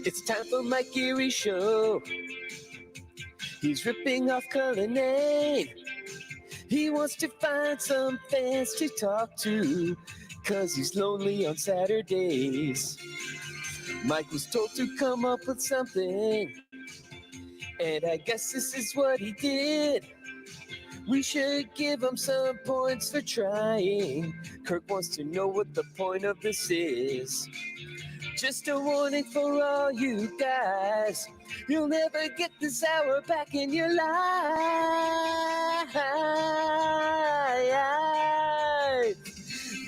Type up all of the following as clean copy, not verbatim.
It's time for Mike Erie's show. He's ripping off Cullinane. He wants to find some fans to talk to, 'cause he's lonely on Saturdays. Mike was told to come up with something, and I guess this is what he did. We should give him some points for trying. Kirk wants to know what the point of this is. Just a warning for all you guys. You'll never get this hour back in your life.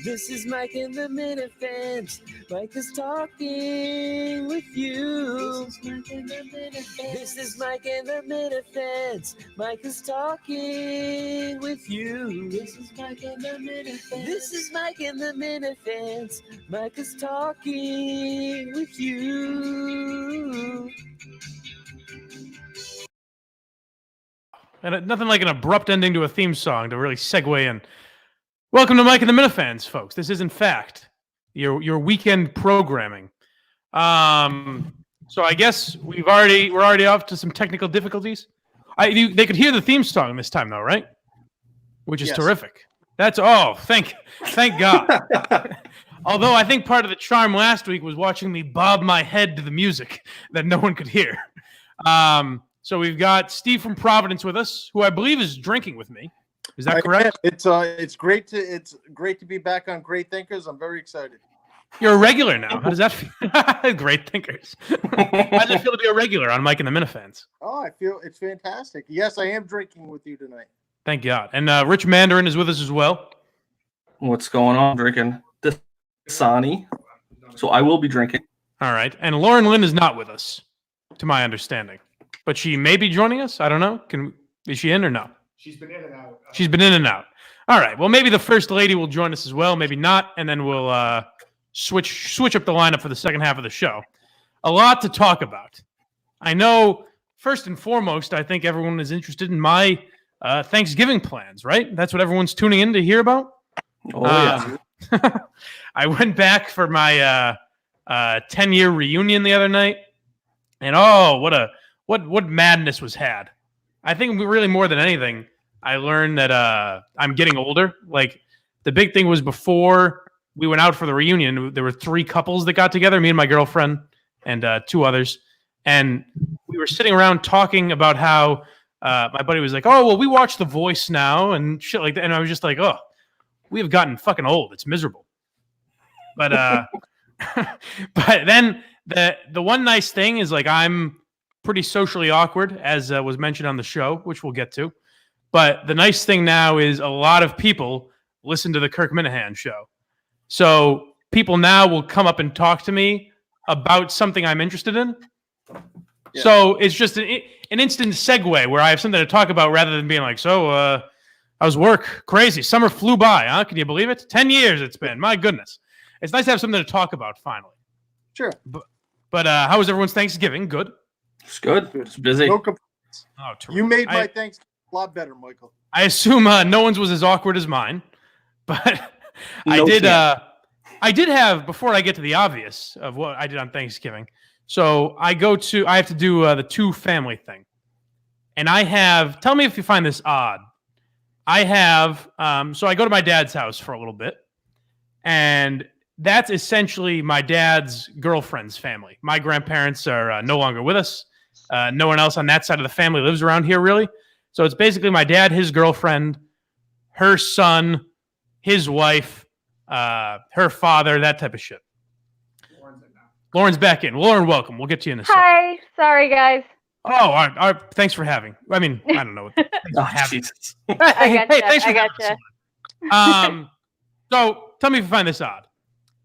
This is Mike and the Minifans. Mike is talking with you. This is Mike and the Minifans. Mike is talking with you. This is Mike and the Minifans. This is Mike and the Minifans. Mike is talking with you. And nothing like an abrupt ending to a theme song to really segue in. Welcome to Mike and the Minifans, folks. This is, in fact, your weekend programming. So I guess we're already off to some technical difficulties. They could hear the theme song this time, though, right? Which is terrific. Thank God. Although I think part of the charm last week was watching me bob my head to the music that no one could hear. So we've got Steve from Providence with us, who I believe is drinking with me. Is that correct? It's great to be back on Great Thinkers. I'm very excited. You're a regular now. How does that feel? Great Thinkers. How does it feel to be a regular on Mike and the Minifans? Oh, I feel it's fantastic. Yes, I am drinking with you tonight. Thank God. And Rich Mandarin is with us as well. What's going on? Drinking this Dasani. So I will be drinking. All right. And Lauren Lynn is not with us, to my understanding. But she may be joining us. I don't know. Is she in or no? She's been in and out. She's been in and out. All right. Well, maybe the First Lady will join us as well. Maybe not. And then we'll switch up the lineup for the second half of the show. A lot to talk about. I know, first and foremost, I think everyone is interested in my Thanksgiving plans, right? That's what everyone's tuning in to hear about. Oh, yeah. I went back for my 10-year reunion the other night. And what madness was had. I think really more than anything, I learned that I'm getting older. Like, the big thing was before we went out for the reunion, there were 3 couples that got together, me and my girlfriend and 2 others. And we were sitting around talking about how my buddy was like, oh, well, we watch The Voice now and shit like that. And I was just like, oh, we have gotten fucking old. It's miserable. But but then the one nice thing is, like, I'm pretty socially awkward, as was mentioned on the show, which we'll get to. But the nice thing now is a lot of people listen to the Kirk Minahan show. So people now will come up and talk to me about something I'm interested in. Yeah. So it's just an instant segue where I have something to talk about rather than being like, so how's work? Crazy. Summer flew by, huh? Can you believe it? 10 years it's been. My goodness. It's nice to have something to talk about finally. Sure. But how was everyone's Thanksgiving? Good? It's good. It's busy. No complaints. Oh, you made my Thanksgiving a lot better, Michael. I assume no one's was as awkward as mine. But I did have, before I get to the obvious of what I did on Thanksgiving, so I have to do the 2 family thing. And tell me if you find this odd. So I go to my dad's house for a little bit, and that's essentially my dad's girlfriend's family. My grandparents are no longer with us. No one else on that side of the family lives around here, really. So it's basically my dad, his girlfriend, her son, his wife, her father, that type of shit. Lauren's back in. Lauren, welcome. We'll get to you in a second. Hi. Sorry, guys. Oh, thanks for having. I mean, I don't know. Jesus. I gotcha. Thanks for having. So tell me if you find this odd.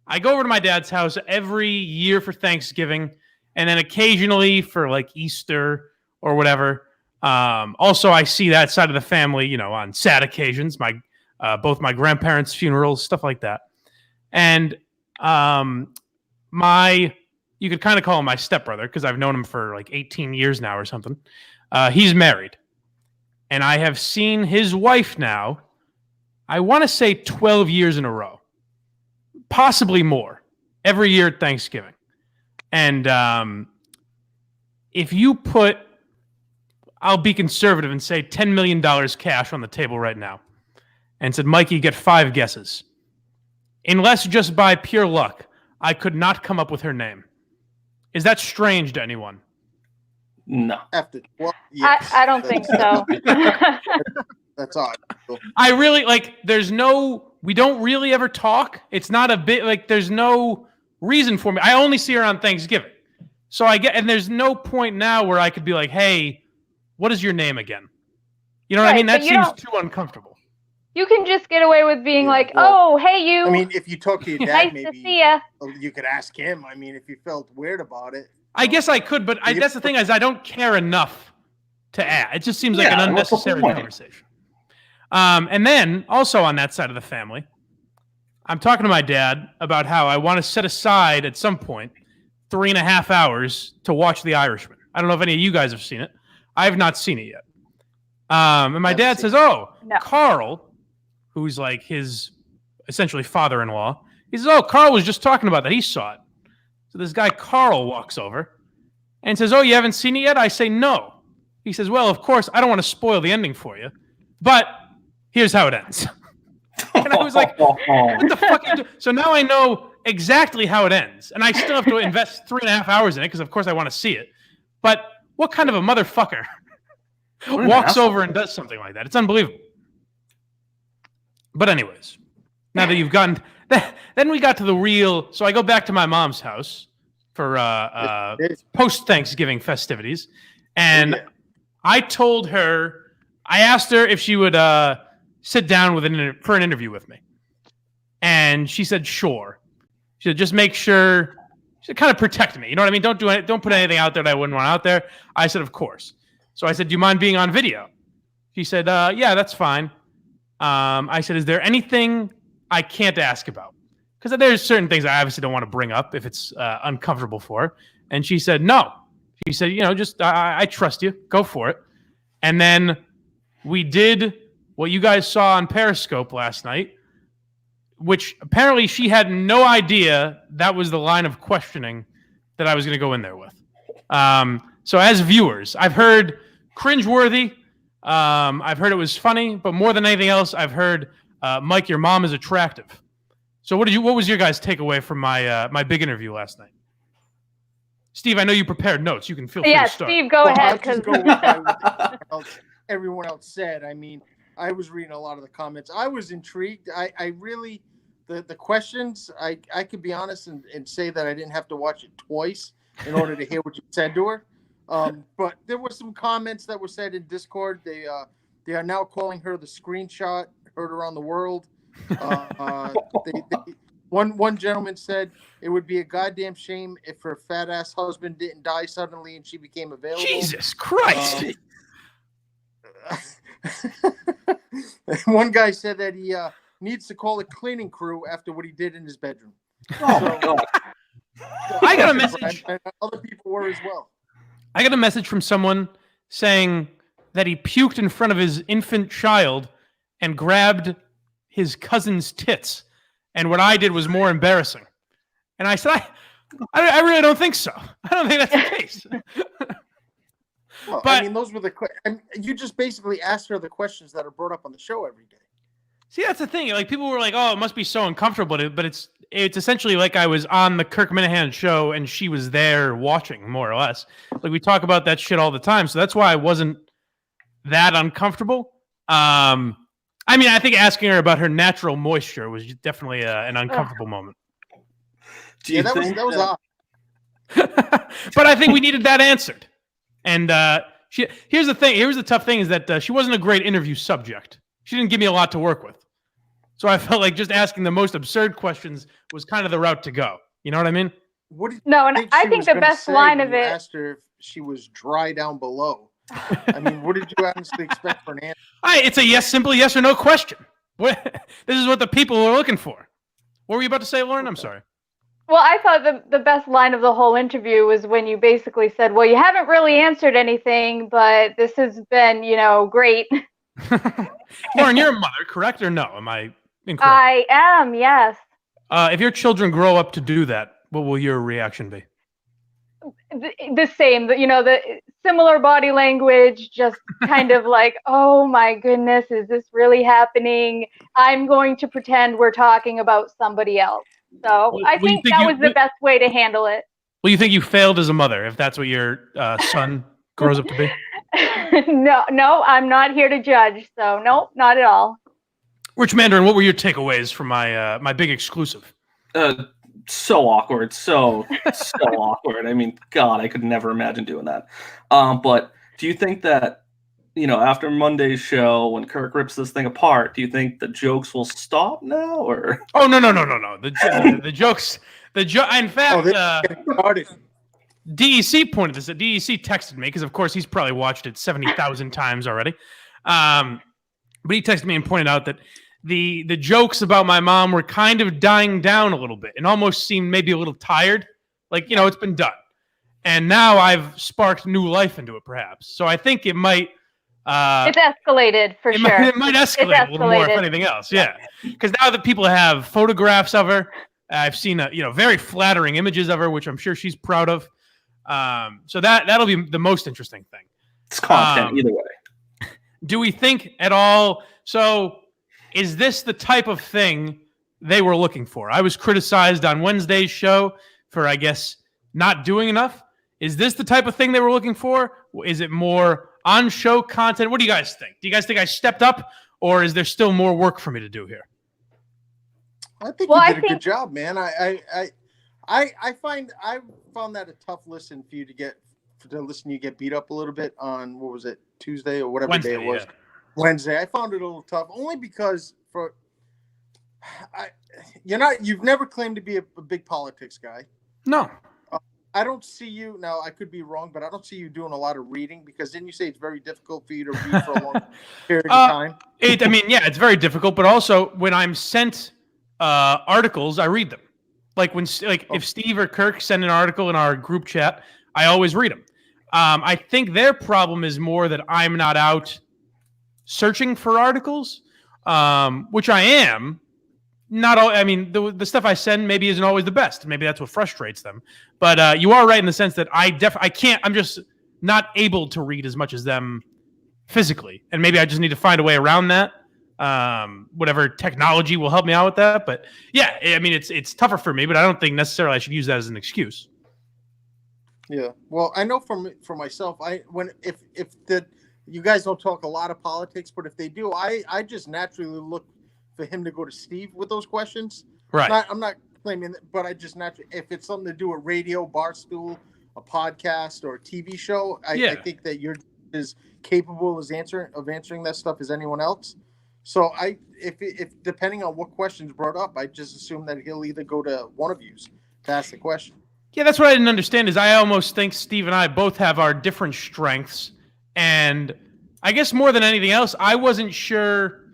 I go over to my dad's house every year for Thanksgiving, and then occasionally for like Easter or whatever. Also, I see that side of the family, on sad occasions, both my grandparents' funerals, stuff like that. And you could kind of call him my stepbrother because I've known him for like 18 years now or something. He's married. And I have seen his wife now, I want to say 12 years in a row. Possibly more, every year at Thanksgiving. And if you put, I'll be conservative and say $10 million cash on the table right now, and said, Mikey, get 5 guesses. Unless just by pure luck, I could not come up with her name. Is that strange to anyone? No. After, well, yes. I don't think so. That's odd. I really we don't really ever talk. It's not a bit there's no reason for me. I only see her on Thanksgiving. So and there's no point now where I could be like, hey, what is your name again? You know what I mean? That seems too uncomfortable. You can just get away with being oh, hey, you. I mean, if you talk to your nice dad, maybe to see ya. You could ask him. I mean, if you felt weird about it. I guess I could, but that's the thing is I don't care enough to add. It just seems like an unnecessary conversation. And then also on that side of the family, I'm talking to my dad about how I want to set aside at some point 3.5 hours to watch The Irishman. I don't know if any of you guys have seen it. I have not seen it yet. And my dad says, no. Carl, who's like his essentially father-in-law, he says, Carl was just talking about that. He saw it. So this guy, Carl, walks over and says, you haven't seen it yet? I say, no. He says, well, of course, I don't want to spoil the ending for you, but here's how it ends. And I was like, what the fuck are you doing? So now I know exactly how it ends. And I still have to invest 3.5 hours in it because, of course, I want to see it. But what kind of a motherfucker walks over and does something like that? It's unbelievable. But anyways, now that you've gotten... Then we got to the real... So I go back to my mom's house for post-Thanksgiving festivities. And I told her... I asked her if she would sit down for an interview with me. And she said, sure. She said, just make sure... She said, kind of protect me. You know what I mean? Don't put anything out there that I wouldn't want out there. I said, of course. So I said, do you mind being on video? She said, yeah, that's fine. I said, is there anything I can't ask about? Because there's certain things I obviously don't want to bring up if it's uncomfortable for her. And she said, no. She said, just I trust you. Go for it. And then we did what you guys saw on Periscope last night, which apparently she had no idea that was the line of questioning that I was going to go in there with. So as viewers, I've heard cringeworthy. I've heard it was funny, but more than anything else, I've heard, Mike, your mom is attractive. So what was your guys' takeaway from my big interview last night? Steve, I know you prepared notes. You can feel free to start. Steve, go ahead. I'll just go with what everyone else said. I mean, I was reading a lot of the comments. I was intrigued. I really, the questions, I could be honest and say that I didn't have to watch it twice in order to hear what you said to her. But there were some comments that were said in Discord. They are now calling her the screenshot heard around the world. One gentleman said it would be a goddamn shame if her fat ass husband didn't die suddenly and she became available. Jesus Christ! One guy said that he needs to call a cleaning crew after what he did in his bedroom. Oh my God! I got a message. And other people were as well. I got a message from someone saying that he puked in front of his infant child and grabbed his cousin's tits. And what I did was more embarrassing. And I said, I really don't think so. I don't think that's the case. Well, but, I mean, those were you just basically asked her the questions that are brought up on the show every day. See, that's the thing. Like, people were like, oh, it must be so uncomfortable. But it's essentially like I was on the Kirk Minahan show and she was there watching, more or less. Like, we talk about that shit all the time. So that's why I wasn't that uncomfortable. I mean, I think asking her about her natural moisture was definitely an uncomfortable moment. Yeah, that was odd. But I think we needed that answered. And here's the thing. Here's the tough thing is that she wasn't a great interview subject. She didn't give me a lot to work with. So I felt like just asking the most absurd questions was kind of the route to go. You know what I mean? What did No, and I think the best line of you it. asked her if she was dry down below. I mean, what did you honestly expect for an answer? It's a simple yes or no question. This is what the people are looking for. What were you about to say, Lauren? I'm sorry. Well, I thought the best line of the whole interview was when you basically said, well, you haven't really answered anything, but this has been, great. Lauren, you're a mother, correct or no? Am I incorrect? I am, yes. If your children grow up to do that, what will your reaction be? the same, the similar body language, just kind of like, oh my goodness, is this really happening? I'm going to pretend we're talking about somebody else. So I think that was the best way to handle it. Well, you think you failed as a mother if that's what your son grows up to be? No, I'm not here to judge. So nope, not at all. Rich Mandarin, what were your takeaways from my big exclusive? So awkward, so awkward. I mean, God, I could never imagine doing that. But do you think that, after Monday's show, when Kirk rips this thing apart, do you think the jokes will stop now, or? Oh no! The jokes. In fact, DEC pointed this out. DEC texted me because, of course, he's probably watched it 70,000 times already. But he texted me and pointed out that the jokes about my mom were kind of dying down a little bit and almost seemed maybe a little tired. Like, it's been done. And now I've sparked new life into it, perhaps. So I think it might... it's escalated, for sure. It might escalate a little more, if anything else. Yeah. Because now that people have photographs of her, I've seen, very flattering images of her, which I'm sure she's proud of. So that'll be the most interesting thing. It's content either way. Do we think at all... So... Is this the type of thing they were looking for? I was criticized on Wednesday's show for, I guess, not doing enough. Is this the type of thing they were looking for? Is it more on-show content? What do you guys think? Do you guys think I stepped up, or is there still more work for me to do here? I think you did a good job, man. I found that a tough listen for you to get you get beat up a little bit on, what was it, Tuesday or whatever Wednesday, day it was. Yeah. Wednesday, I found it a little tough, only because you've never claimed to be a big politics guy. No. I don't see you now. I could be wrong, but I don't see you doing a lot of reading, because didn't you say it's very difficult for you to read for a long period of time? It's very difficult, but also when I'm sent articles, I read them. Like if Steve or Kirk send an article in our group chat, I always read them. I think their problem is more that I'm not out searching for articles, which I am. Not all. I mean, the stuff I send maybe isn't always the best. Maybe that's what frustrates them. But you are right in the sense that I can't. I'm just not able to read as much as them physically, and maybe I just need to find a way around that. Whatever technology will help me out with that. But yeah, I mean, it's tougher for me, but I don't think necessarily I should use that as an excuse. Yeah. Well, I know for myself, you guys don't talk a lot of politics, but if they do, I just naturally look for him to go to Steve with those questions. Right. I'm not claiming that, but I just naturally, if it's something to do with radio, Barstool, a podcast, or a TV show, I think that you're as capable as answering that stuff as anyone else. So if depending on what questions brought up, I just assume that he'll either go to one of you to ask the question. Yeah, that's what I didn't understand. Is I almost think Steve and I both have our different strengths. And I guess more than anything else, I wasn't sure.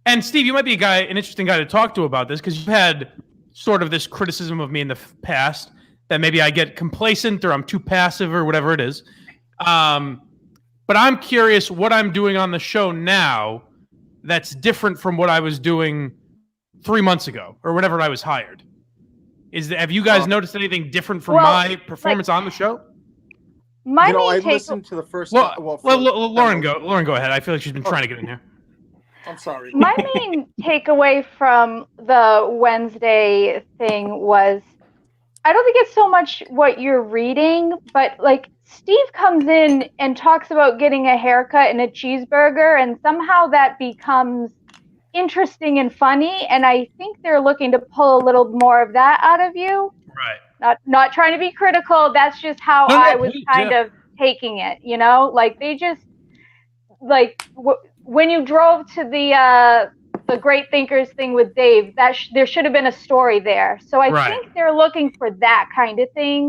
And Steve, you might be an interesting guy to talk to about this, because you've had sort of this criticism of me in the past that maybe I get complacent or I'm too passive or whatever it is. But I'm curious what I'm doing on the show now that's different from what I was doing 3 months ago or whenever I was hired. Have you guys noticed anything different from my performance on the show? I listened to the first. Lauren, go ahead. I feel like she's been trying to get in here. I'm sorry. My main takeaway from the Wednesday thing was, I don't think it's so much what you're reading, but like Steve comes in and talks about getting a haircut and a cheeseburger, and somehow that becomes interesting and funny. And I think they're looking to pull a little more of that out of you. Right. Not trying to be critical. That's just how I was kind of taking it, like they just when you drove to the Great Thinkers thing with Dave, there should have been a story there. So I think they're looking for that kind of thing,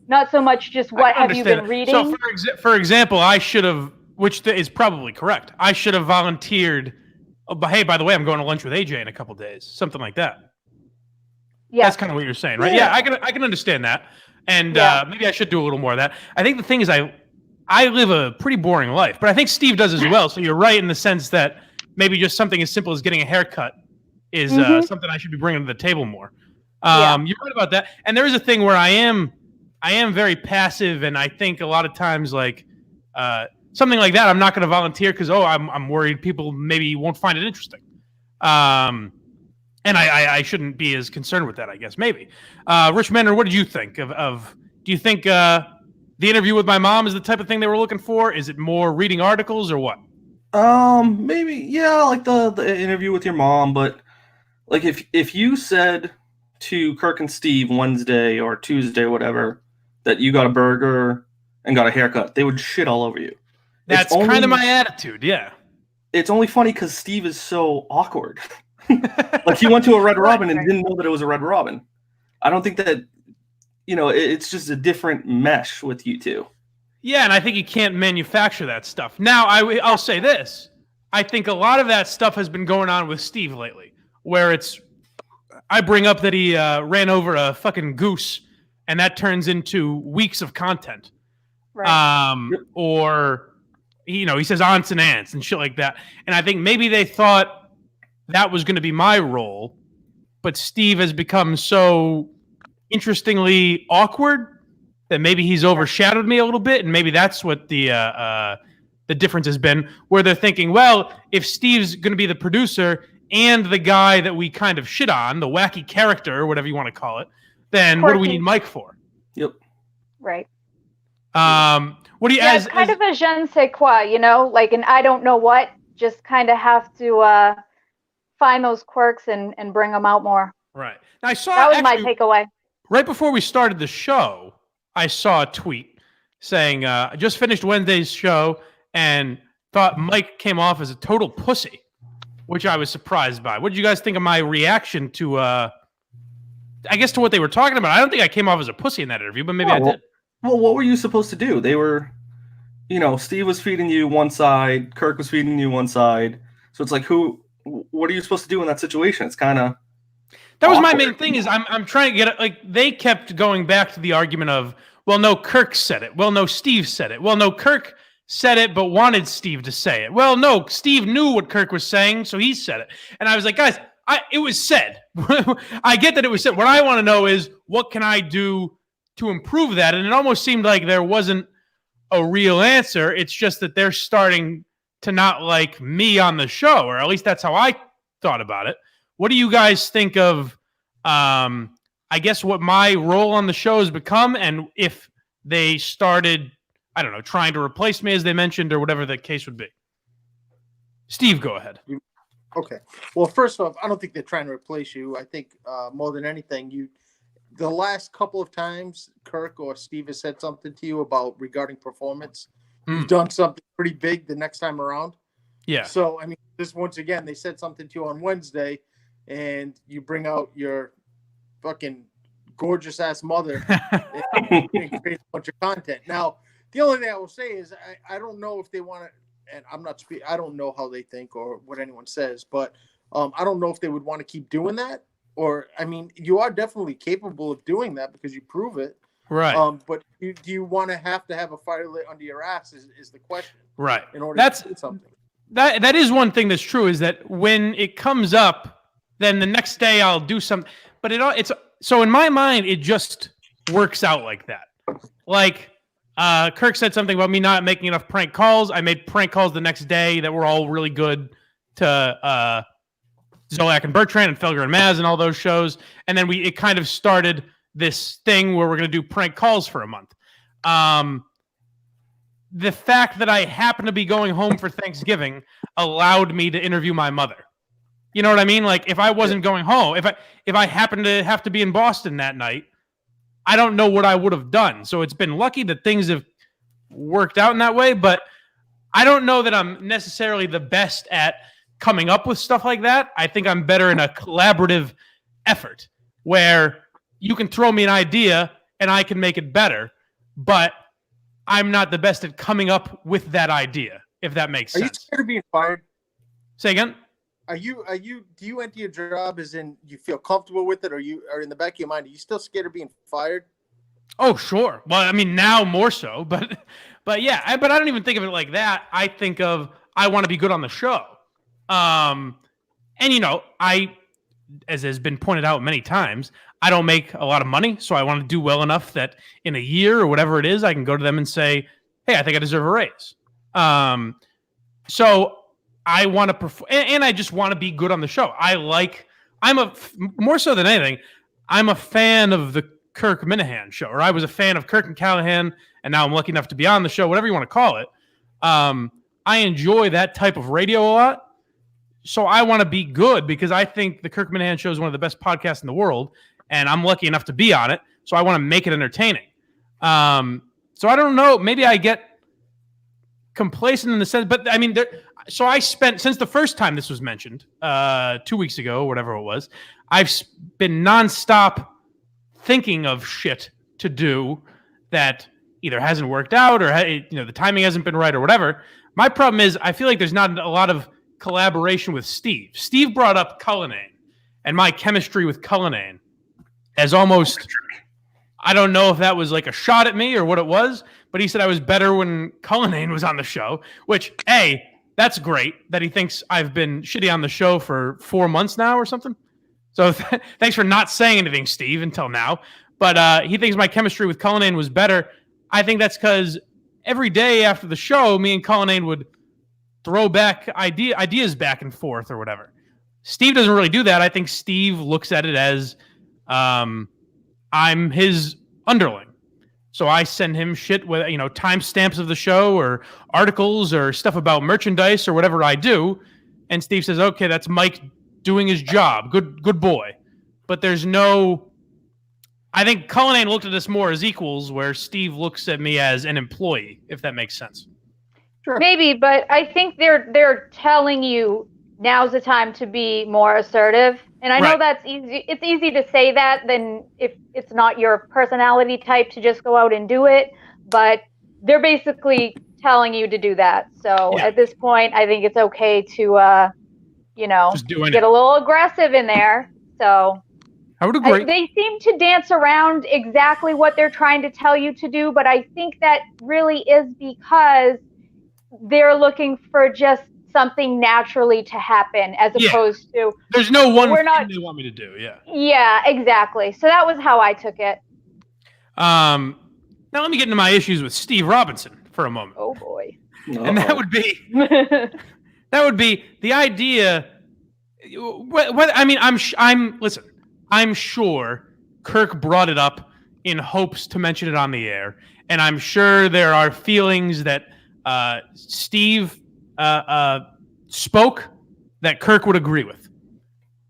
not so much just what have you been reading. So for example, I should have, which is probably correct, I should have volunteered. Oh, but hey, by the way, I'm going to lunch with AJ in a couple days, something like that. Yeah, that's kind of what you're saying, right? Yeah, I can understand that, and maybe I should do a little more of that. I think the thing is, I live a pretty boring life, but I think Steve does as well. So you're right in the sense that maybe just something as simple as getting a haircut is something I should be bringing to the table more. You're right about that. And there is a thing where I am I am very passive, and I think a lot of times, like something like that, I'm not going to volunteer because I'm worried people maybe won't find it interesting. And I shouldn't be as concerned with that, I guess. Maybe. Rich Menor, what did you think of? Do you think the interview with my mom is the type of thing they were looking for? Is it more reading articles or what? Maybe, yeah, like the interview with your mom, but like if you said to Kirk and Steve Wednesday or Tuesday, whatever, that you got a burger and got a haircut, they would shit all over you. That's kind of my attitude, yeah. It's only funny because Steve is so awkward. Like he went to a Red Robin and didn't know that it was a Red Robin. I don't think that, it's just a different mesh with you two. Yeah, and I think you can't manufacture that stuff. Now, I'll say this. I think a lot of that stuff has been going on with Steve lately, where I bring up that he ran over a fucking goose, and that turns into weeks of content. Right. Or, he says aunts and ants and shit like that. And I think maybe they thought that was going to be my role, but Steve has become so interestingly awkward that maybe he's overshadowed me a little bit, and maybe that's what the difference has been, where they're thinking, well, if Steve's going to be the producer and the guy that we kind of shit on, the wacky character, or whatever you want to call it, then what do we need Mike for? Yep. Right. What do you? Yeah, it's kind of a je ne sais quoi, like an I don't know what. Just kind of have to find those quirks and bring them out more. Right. Now, I saw that was my takeaway. Right before we started the show, I saw a tweet saying, I just finished Wednesday's show and thought Mike came off as a total pussy, which I was surprised by. What did you guys think of my reaction to, I guess, to what they were talking about? I don't think I came off as a pussy in that interview, but maybe I did. Well, what were you supposed to do? They were, Steve was feeding you one side, Kirk was feeding you one side. So it's like, what are you supposed to do in that situation? It's kind of... That was my main thing. Is I'm trying to get like they kept going back to the argument of, well, no, Kirk said it. Well, no, Steve said it. Well, no, Kirk said it but wanted Steve to say it. Well, no, Steve knew what Kirk was saying, so he said it. And I was like, guys, it was said. I get that it was said. What I want to know is what can I do to improve that? And it almost seemed like there wasn't a real answer. It's just that they're starting to not like me on the show, or at least that's how I thought about it. What do you guys think of, I guess, what my role on the show has become, and if they started, I don't know, trying to replace me, as they mentioned, or whatever the case would be? Steve, go ahead. Okay. Well, first off, I don't think they're trying to replace you. I think more than anything, the last couple of times Kirk or Steve has said something to you regarding performance, you've done something pretty big the next time around. Yeah. So, I mean, this once again, they said something to you on Wednesday, and you bring out your fucking gorgeous ass mother and create a bunch of content. Now, the only thing I will say is I don't know if they want to, and I don't know how they think or what anyone says, but I don't know if they would want to keep doing that. Or, I mean, you are definitely capable of doing that because you prove it. Right. But do you want to have a fire lit under your ass is the question. Right. In order to do something. That is one thing that's true, is that when it comes up, then the next day I'll do something. But it's so in my mind, it just works out like that. Like Kirk said something about me not making enough prank calls. I made prank calls the next day that were all really good to Zolak and Bertrand and Felger and Maz and all those shows. And then it kind of started this thing where we're going to do prank calls for a month. The fact that I happened to be going home for Thanksgiving allowed me to interview my mother. You know what I mean? Like if I wasn't going home, if I happened to have to be in Boston that night, I don't know what I would have done. So it's been lucky that things have worked out in that way, but I don't know that I'm necessarily the best at coming up with stuff like that. I think I'm better in a collaborative effort where you can throw me an idea and I can make it better, but I'm not the best at coming up with that idea, if that makes sense. Are you scared of being fired? Say again? Do you enter your job as in you feel comfortable with it, or you are in the back of your mind, are you still scared of being fired? Oh, sure. Well, I mean, now more so, but yeah, but I don't even think of it like that. I think of, I want to be good on the show. And I as has been pointed out many times, I don't make a lot of money, so I want to do well enough that in a year or whatever it is, I can go to them and say, hey, I think I deserve a raise. So I want to perform, and I just want to be good on the show. More so than anything, I'm a fan of the Kirk Minahan show, or I was a fan of Kirk and Callahan, and now I'm lucky enough to be on the show, whatever you want to call it. I enjoy that type of radio a lot. So I want to be good because I think the Kirk Minahan show is one of the best podcasts in the world, and I'm lucky enough to be on it. So I want to make it entertaining. So I don't know. Maybe I get complacent in the sense, but I mean, so I spent, since the first time this was mentioned, 2 weeks ago, whatever it was, I've been nonstop thinking of shit to do that either hasn't worked out or the timing hasn't been right or whatever. My problem is I feel like there's not a lot of collaboration with Steve. Steve brought up Cullinane and my chemistry with Cullinane as almost, I don't know if that was like a shot at me or what it was, but he said I was better when Cullinane was on the show, which, A, that's great that he thinks I've been shitty on the show for 4 months now or something. So thanks for not saying anything, Steve, until now. But he thinks my chemistry with Cullinane was better. I think that's because every day after the show, me and Cullinane would throw back ideas back and forth or whatever. Steve doesn't really do that. I think Steve looks at it as I'm his underling. So I send him shit with timestamps of the show or articles or stuff about merchandise or whatever I do. And Steve says, okay, that's Mike doing his job. Good boy. But there's no... I think Cullinane looked at us more as equals, where Steve looks at me as an employee, if that makes sense. Sure. Maybe, but I think they're telling you now's the time to be more assertive. And I know that's easy. It's easy to say that than if it's not your personality type to just go out and do it. But they're basically telling you to do that. So at this point, I think it's okay to, get a little aggressive in there. So I would agree. They seem to dance around exactly what they're trying to tell you to do. But I think that really is because they're looking for just something naturally to happen as opposed to there's no one thing they want me to do. Yeah, exactly. So that was how I took it. Now let me get into my issues with Steve Robinson for a moment. Oh boy. And that would be the idea. I mean, I'm sure Kirk brought it up in hopes to mention it on the air, and I'm sure there are feelings that Steve spoke that Kirk would agree with.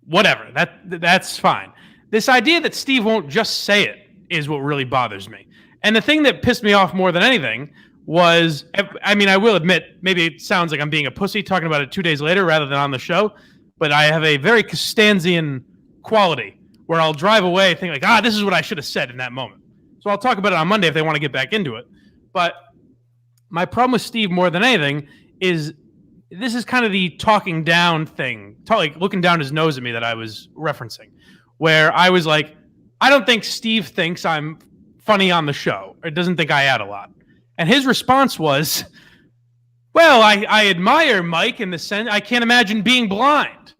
Whatever, that's fine. This idea that Steve won't just say it is what really bothers me. And the thing that pissed me off more than anything was, I mean, I will admit, maybe it sounds like I'm being a pussy talking about it 2 days later rather than on the show, but I have a very Costanzian quality where I'll drive away thinking like, this is what I should have said in that moment. So I'll talk about it on Monday if they want to get back into it. But my problem with Steve more than anything is this is kind of the talking down thing, like looking down his nose at me that I was referencing, where I was like, I don't think Steve thinks I'm funny on the show or doesn't think I add a lot. And his response was, well, I admire Mike in the sense I can't imagine being blind.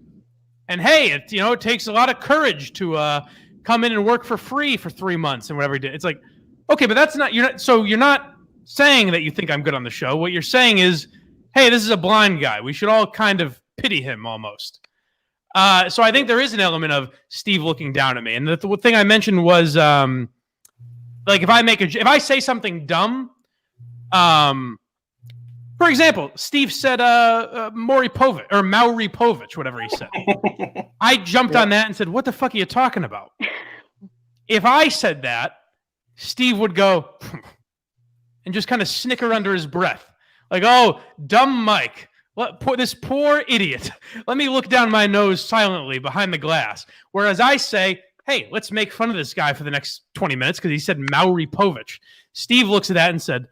And hey, it takes a lot of courage to come in and work for free for 3 months and whatever he did. It's like, okay, but you're not saying that you think I'm good on the show. What you're saying is, hey, this is a blind guy. We should all kind of pity him almost. So I think there is an element of Steve looking down at me. And the thing I mentioned was, like if I say something dumb, for example, Steve said Mauri Povich, whatever he said. I jumped on that and said, what the fuck are you talking about? If I said that, Steve would go and just kind of snicker under his breath. Like, oh, dumb Mike. This poor idiot. Let me look down my nose silently behind the glass. Whereas I say, hey, let's make fun of this guy for the next 20 minutes because he said Mauri Povich. Steve looks at that and said,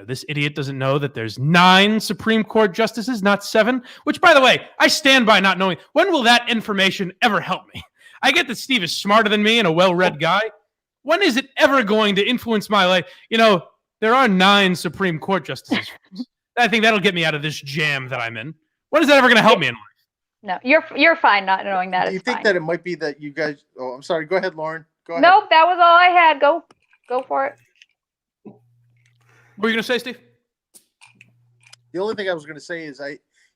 this idiot doesn't know that there's 9 Supreme Court justices, not 7. Which, by the way, I stand by not knowing. When will that information ever help me? I get that Steve is smarter than me and a well-read guy. When is it ever going to influence my life? There are 9 Supreme Court justices. I think that'll get me out of this jam that I'm in. When is that ever going to help me in life? No, you're fine not knowing that. Do you It's think fine. that it might be that you guys? Oh, I'm sorry. Go ahead, Lauren. Go ahead. Nope, that was all I had. Go for it. What were you going to say, Steve? The only thing I was going to say is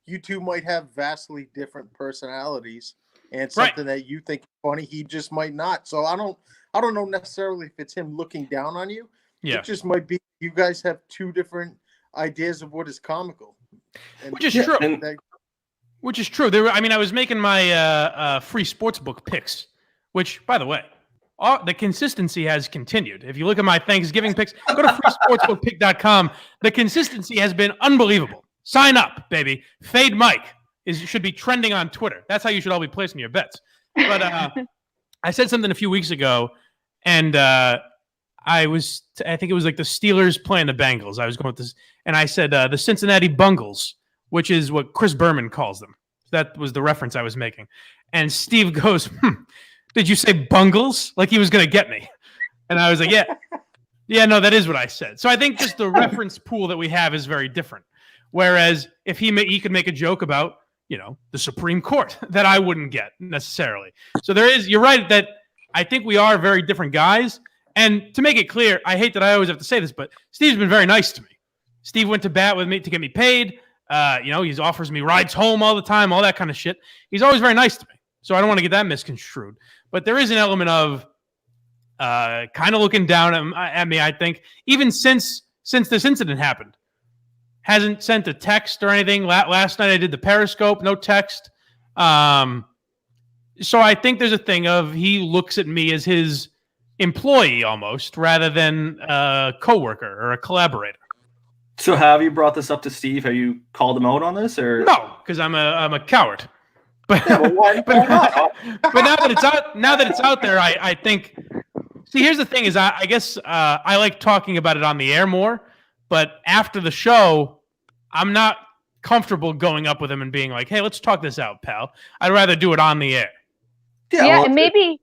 you two might have vastly different personalities, and something that you think is funny, he just might not. So I don't know necessarily if it's him looking down on you. Yeah. It just might be you guys have two different ideas of what is comical. Which is true. Which is true. I was making my free sportsbook picks, which, by the way, the consistency has continued. If you look at my Thanksgiving picks, go to freesportsbookpick.com. The consistency has been unbelievable. Sign up, baby. Fade Mike should be trending on Twitter. That's how you should all be placing your bets. But I said something a few weeks ago, and I think it was like the Steelers playing the Bengals. I was going with this, and I said the Cincinnati Bungles, which is what Chris Berman calls them. That was the reference I was making. And Steve goes, did you say bungles? Like he was going to get me. And I was like, yeah, no, that is what I said. So I think just the reference pool that we have is very different. Whereas if he could make a joke about, the Supreme Court that I wouldn't get necessarily. So you're right that I think we are very different guys. And to make it clear, I hate that I always have to say this, but Steve's been very nice to me. Steve went to bat with me to get me paid. He offers me rides home all the time, all that kind of shit. He's always very nice to me. So I don't want to get that misconstrued. But there is an element of kind of looking down at me, I think, even since this incident happened. Hasn't sent a text or anything. Last night I did the Periscope, no text. So I think there's a thing of he looks at me as his employee almost, rather than a coworker or a collaborator. So have you brought this up to Steve? Have you called him out on this, or no? Because I'm a coward. But yeah, well, why not? But now that it's out there, I think. See, here's the thing: is I guess I like talking about it on the air more. But after the show, I'm not comfortable going up with him and being like, "Hey, let's talk this out, pal." I'd rather do it on the air. Yeah, and maybe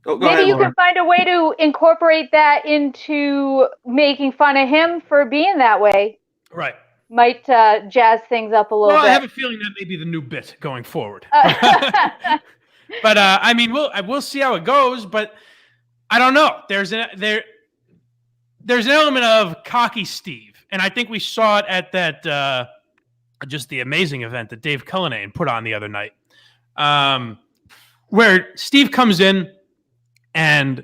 you can find a way to incorporate that into making fun of him for being that way. Right. Might jazz things up a little bit. I have a feeling that may be the new bit going forward. But we'll see how it goes. But I don't know. There's an element of cocky Steve, and I think we saw it at that just the amazing event that Dave Cullinane put on the other night, where Steve comes in and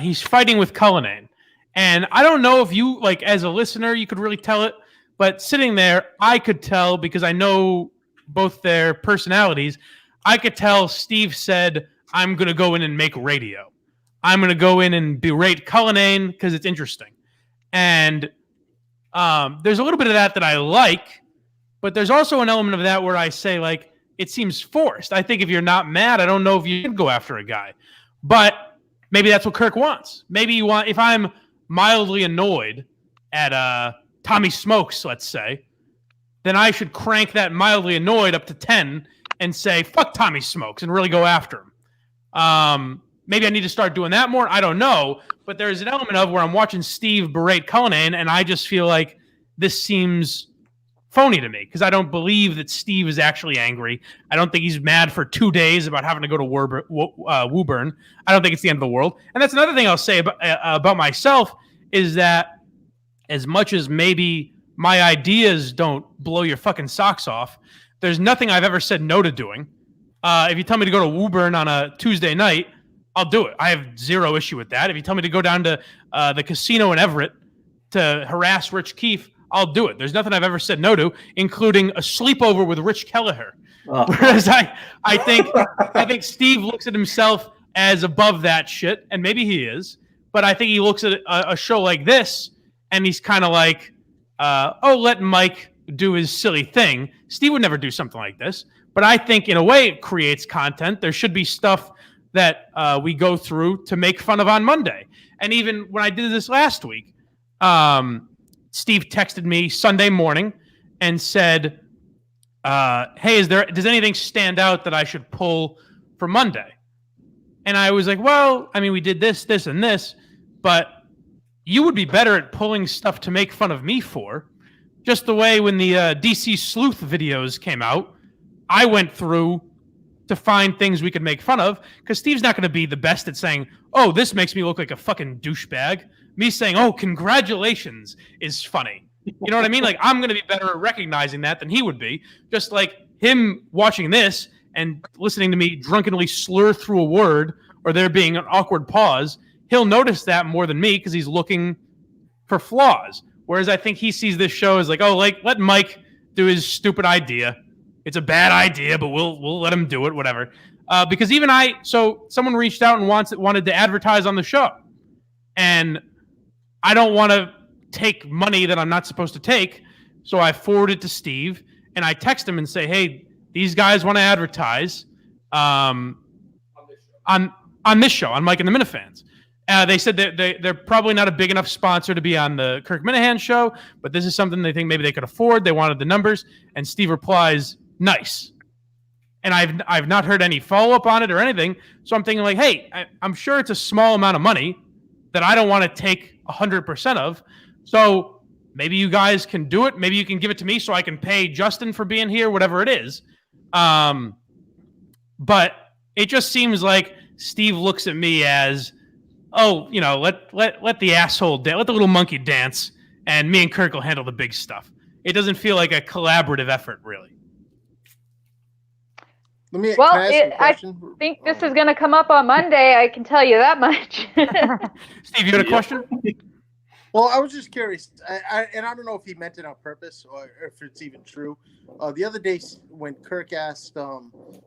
he's fighting with Cullinane, and I don't know if you, like, as a listener, you could really tell it, but sitting there, I could tell because I know both their personalities. I could tell Steve said, "I'm going to go in and make radio. I'm going to go in and berate Cullinane because it's interesting." And there's a little bit of that I like, but there's also an element of that where I say, like, it seems forced. I think if you're not mad, I don't know if you can go after a guy. But maybe that's what Kirk wants. Maybe if I'm mildly annoyed at Tommy Smokes, let's say, then I should crank that mildly annoyed up to 10 and say, fuck Tommy Smokes, and really go after him. Maybe I need to start doing that more. I don't know. But there's an element of where I'm watching Steve berate Cullinane, and I just feel like this seems phony to me because I don't believe that Steve is actually angry. I don't think he's mad for 2 days about having to go to Woburn. I don't think it's the end of the world. And that's another thing I'll say about myself is that as much as maybe my ideas don't blow your fucking socks off, there's nothing I've ever said no to doing. If you tell me to go to Woburn on a Tuesday night, I'll do it. I have zero issue with that. If you tell me to go down to the casino in Everett to harass Rich Keefe, I'll do it. There's nothing I've ever said no to, including a sleepover with Rich Kelleher. Whereas I think Steve looks at himself as above that shit, and maybe he is, but I think he looks at a show like this, and he's kind of like, let Mike do his silly thing. Steve would never do something like this, but I think in a way it creates content. There should be stuff that we go through to make fun of on Monday. And even when I did this last week, Steve texted me Sunday morning and said, hey, does anything stand out that I should pull for Monday? And I was like, well, I mean, we did this, this, and this, but you would be better at pulling stuff to make fun of me for. Just the way when the DC Sleuth videos came out, I went through to find things we could make fun of, because Steve's not going to be the best at saying, oh, this makes me look like a fucking douchebag. Me saying, oh, congratulations is funny. You know what I mean? Like, I'm going to be better at recognizing that than he would be. Just like him watching this and listening to me drunkenly slur through a word or there being an awkward pause, he'll notice that more than me because he's looking for flaws. Whereas I think he sees this show as like, oh, like, let Mike do his stupid idea. It's a bad idea, but we'll let him do it, whatever. Because even so someone reached out and wanted to advertise on the show. And I don't want to take money that I'm not supposed to take. So I forward it to Steve and I text him and say, hey, these guys want to advertise on this show, on Mike and the Minifans. They said that they're probably not a big enough sponsor to be on the Kirk Minahan show, but this is something they think maybe they could afford. They wanted the numbers. And Steve replies, nice. And I've not heard any follow-up on it or anything. So I'm thinking like, hey, I'm sure it's a small amount of money that I don't want to take 100% of. So maybe you guys can do it. Maybe you can give it to me so I can pay Justin for being here, whatever it is. But it just seems like Steve looks at me as, oh, you know, let the asshole let the little monkey dance, and me and Kirk will handle the big stuff. It doesn't feel like a collaborative effort, really. I think this is going to come up on Monday. I can tell you that much. Steve, you had a question? Well, I was just curious, and I don't know if he meant it on purpose or if it's even true. The other day when Kirk asked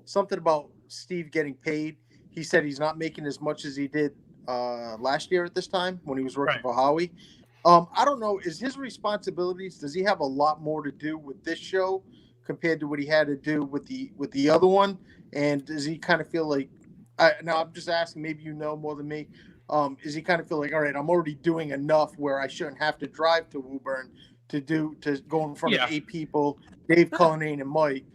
something about Steve getting paid, he said he's not making as much as he did last year at this time when he was working for Howie. I don't know. Is his responsibilities, does he have a lot more to do with this show compared to what he had to do with the other one? And does he kind of feel like, now I'm just asking, maybe you know more than me, is he kind of feel like, all right, I'm already doing enough where I shouldn't have to drive to Woburn to go in front of 8 people, Dave Cullinane and Mike.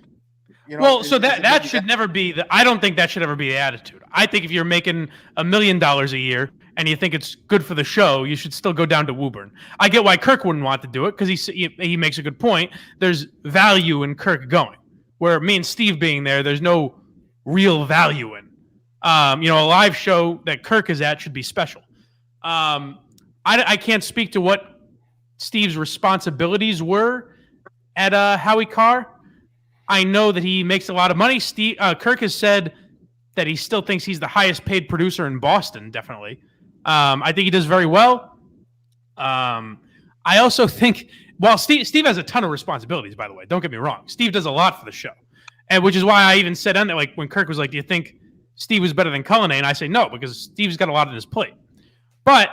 You know, well, so that should never be I don't think that should ever be the attitude. I think if you're making $1 million a year and you think it's good for the show, you should still go down to Woburn. I get why Kirk wouldn't want to do it because he makes a good point. There's value in Kirk going, where me and Steve being there, there's no real value in. You know, a live show that Kirk is at should be special. I can't speak to what Steve's responsibilities were at Howie Carr. I know that he makes a lot of money. Kirk has said that he still thinks he's the highest paid producer in Boston, definitely. I think he does very well. I also think, well, Steve has a ton of responsibilities, by the way. Don't get me wrong. Steve does a lot for the show. And which is why I even said on there, like when Kirk was like, do you think Steve was better than Cullinane? I say no, because Steve's got a lot on his plate. But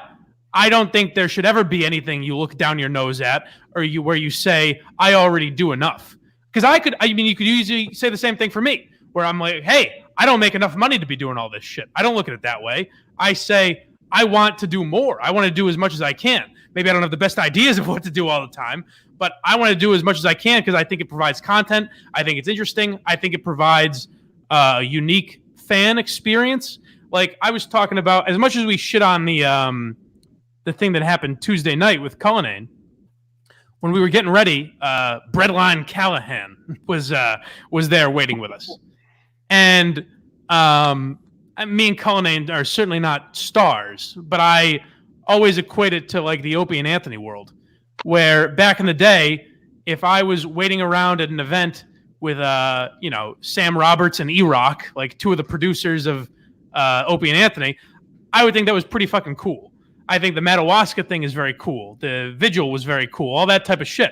I don't think there should ever be anything you look down your nose at or where you say, I already do enough. Because you could usually say the same thing for me, where I'm like, hey, I don't make enough money to be doing all this shit. I don't look at it that way. I say, I want to do more. I want to do as much as I can. Maybe I don't have the best ideas of what to do all the time, but I want to do as much as I can because I think it provides content. I think it's interesting. I think it provides a unique fan experience. Like I was talking about, as much as we shit on the thing that happened Tuesday night with Cullinane, when we were getting ready, Breadline Callahan was there waiting with us. And me and Cullinane are certainly not stars, but I always equate it to like the Opie and Anthony world, where back in the day, if I was waiting around at an event with Sam Roberts and E-Rock, like two of the producers of Opie and Anthony, I would think that was pretty fucking cool. I think the Madawaska thing is very cool. The Vigil was very cool. All that type of shit.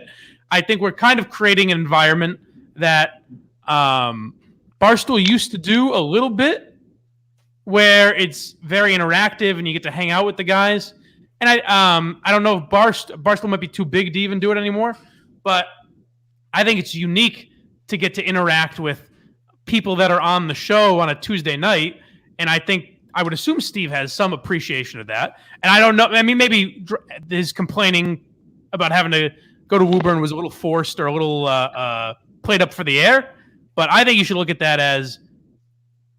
I think we're kind of creating an environment that Barstool used to do a little bit, where it's very interactive and you get to hang out with the guys. And I don't know if Barstool might be too big to even do it anymore, but I think it's unique to get to interact with people that are on the show on a Tuesday night. And I would assume Steve has some appreciation of that. And I don't know. I mean, maybe his complaining about having to go to Woburn was a little forced or a little played up for the air. But I think you should look at that as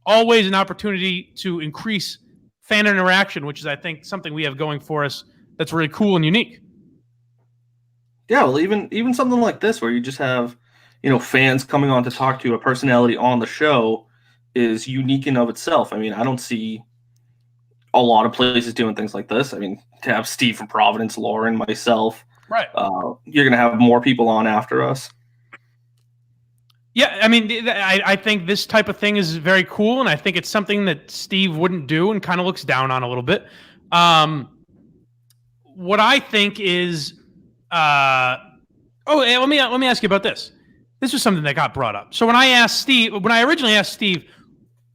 always an opportunity to increase fan interaction, which is, I think, something we have going for us that's really cool and unique. Yeah, well, even something like this where you just have, fans coming on to talk to a personality on the show is unique in of itself. I mean, I don't see a lot of places doing things like this. I mean, to have Steve from Providence, Lauren, myself, Right. You're going to have more people on after us. Yeah, I mean, I think this type of thing is very cool, and I think it's something that Steve wouldn't do and kind of looks down on a little bit. What I think is, let me ask you about this. This was something that got brought up. So when I originally asked Steve,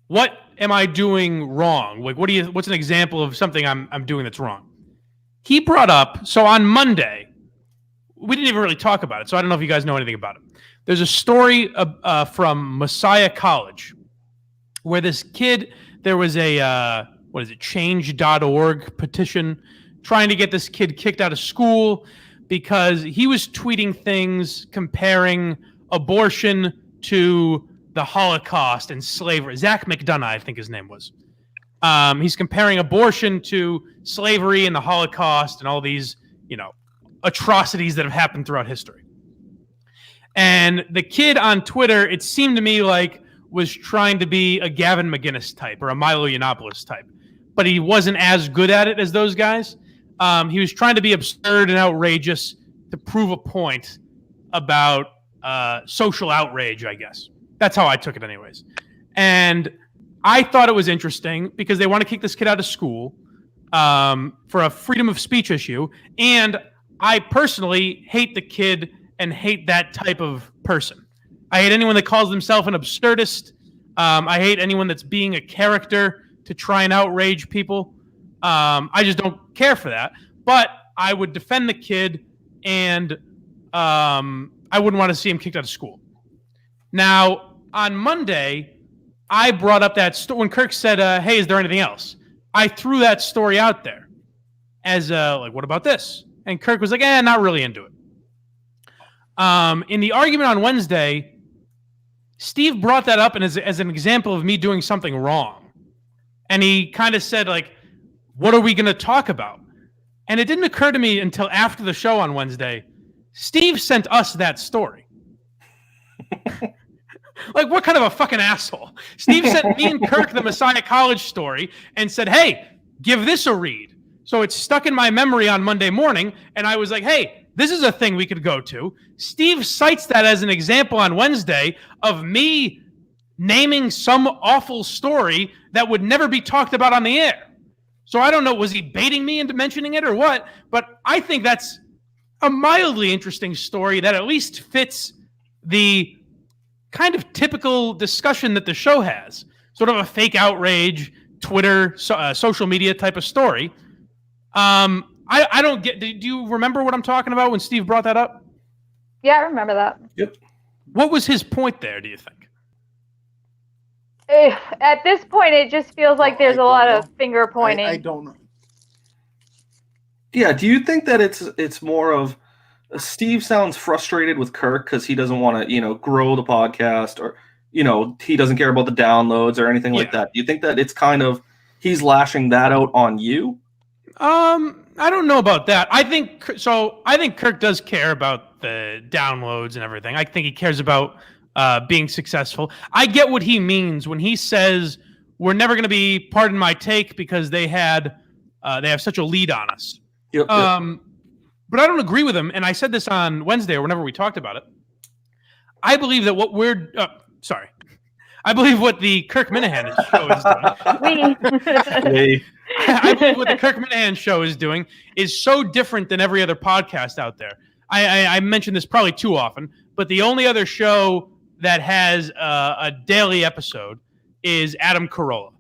what am I doing wrong? Like, what's an example of something I'm doing that's wrong? He brought up, so on Monday, we didn't even really talk about it, so I don't know if you guys know anything about it. There's a story from Messiah College where this kid, there was a, change.org petition trying to get this kid kicked out of school because he was tweeting things comparing abortion to the Holocaust and slavery. Zach McDonough, I think his name was. He's comparing abortion to slavery and the Holocaust and all these, atrocities that have happened throughout history. And the kid on Twitter, it seemed to me like, was trying to be a Gavin McGinnis type or a Milo Yiannopoulos type. But he wasn't as good at it as those guys. He was trying to be absurd and outrageous to prove a point about social outrage, I guess. That's how I took it anyways. And I thought it was interesting because they want to kick this kid out of school for a freedom of speech issue. And I personally hate the kid and hate that type of person. I hate anyone that calls themselves an absurdist. I hate anyone that's being a character to try and outrage people. I just don't care for that. But I would defend the kid, and I wouldn't want to see him kicked out of school. Now, on Monday, I brought up that story when Kirk said, hey, is there anything else? I threw that story out there as, what about this? And Kirk was like, not really into it. In the argument on Wednesday, Steve brought that up as an example of me doing something wrong. And he kind of said, what are we going to talk about? And it didn't occur to me until after the show on Wednesday, Steve sent us that story. What kind of a fucking asshole? Steve sent me and Kirk the Messiah College story and said, hey, give this a read. So it's stuck in my memory on Monday morning, and I was like, hey, this is a thing we could go to. Steve cites that as an example on Wednesday of me naming some awful story that would never be talked about on the air. So I don't know, was he baiting me into mentioning it or what? But I think that's a mildly interesting story that at least fits the kind of typical discussion that the show has. Sort of a fake outrage, Twitter, social media type of story. I don't get. Do you remember what I'm talking about when Steve brought that up? Yeah, I remember that. Yep. What was his point there, do you think? At this point, it just feels like there's a lot of finger pointing. I don't know. Yeah, do you think that it's more of Steve sounds frustrated with Kirk because he doesn't want to, grow the podcast, or, he doesn't care about the downloads or anything like that? Do you think that it's kind of he's lashing that out on you? I don't know about that. I think Kirk does care about the downloads and everything. I think he cares about being successful. I get what he means when he says we're never going to be, pardon my take, because they have such a lead on us. Yep. But I don't agree with him. And I said this on Wednesday or whenever we talked about it. I believe that I believe what the Kirk Minahan show is doing. I believe what the Kirk Minahan show is doing is so different than every other podcast out there. I mentioned this probably too often, but the only other show that has a daily episode is Adam Carolla.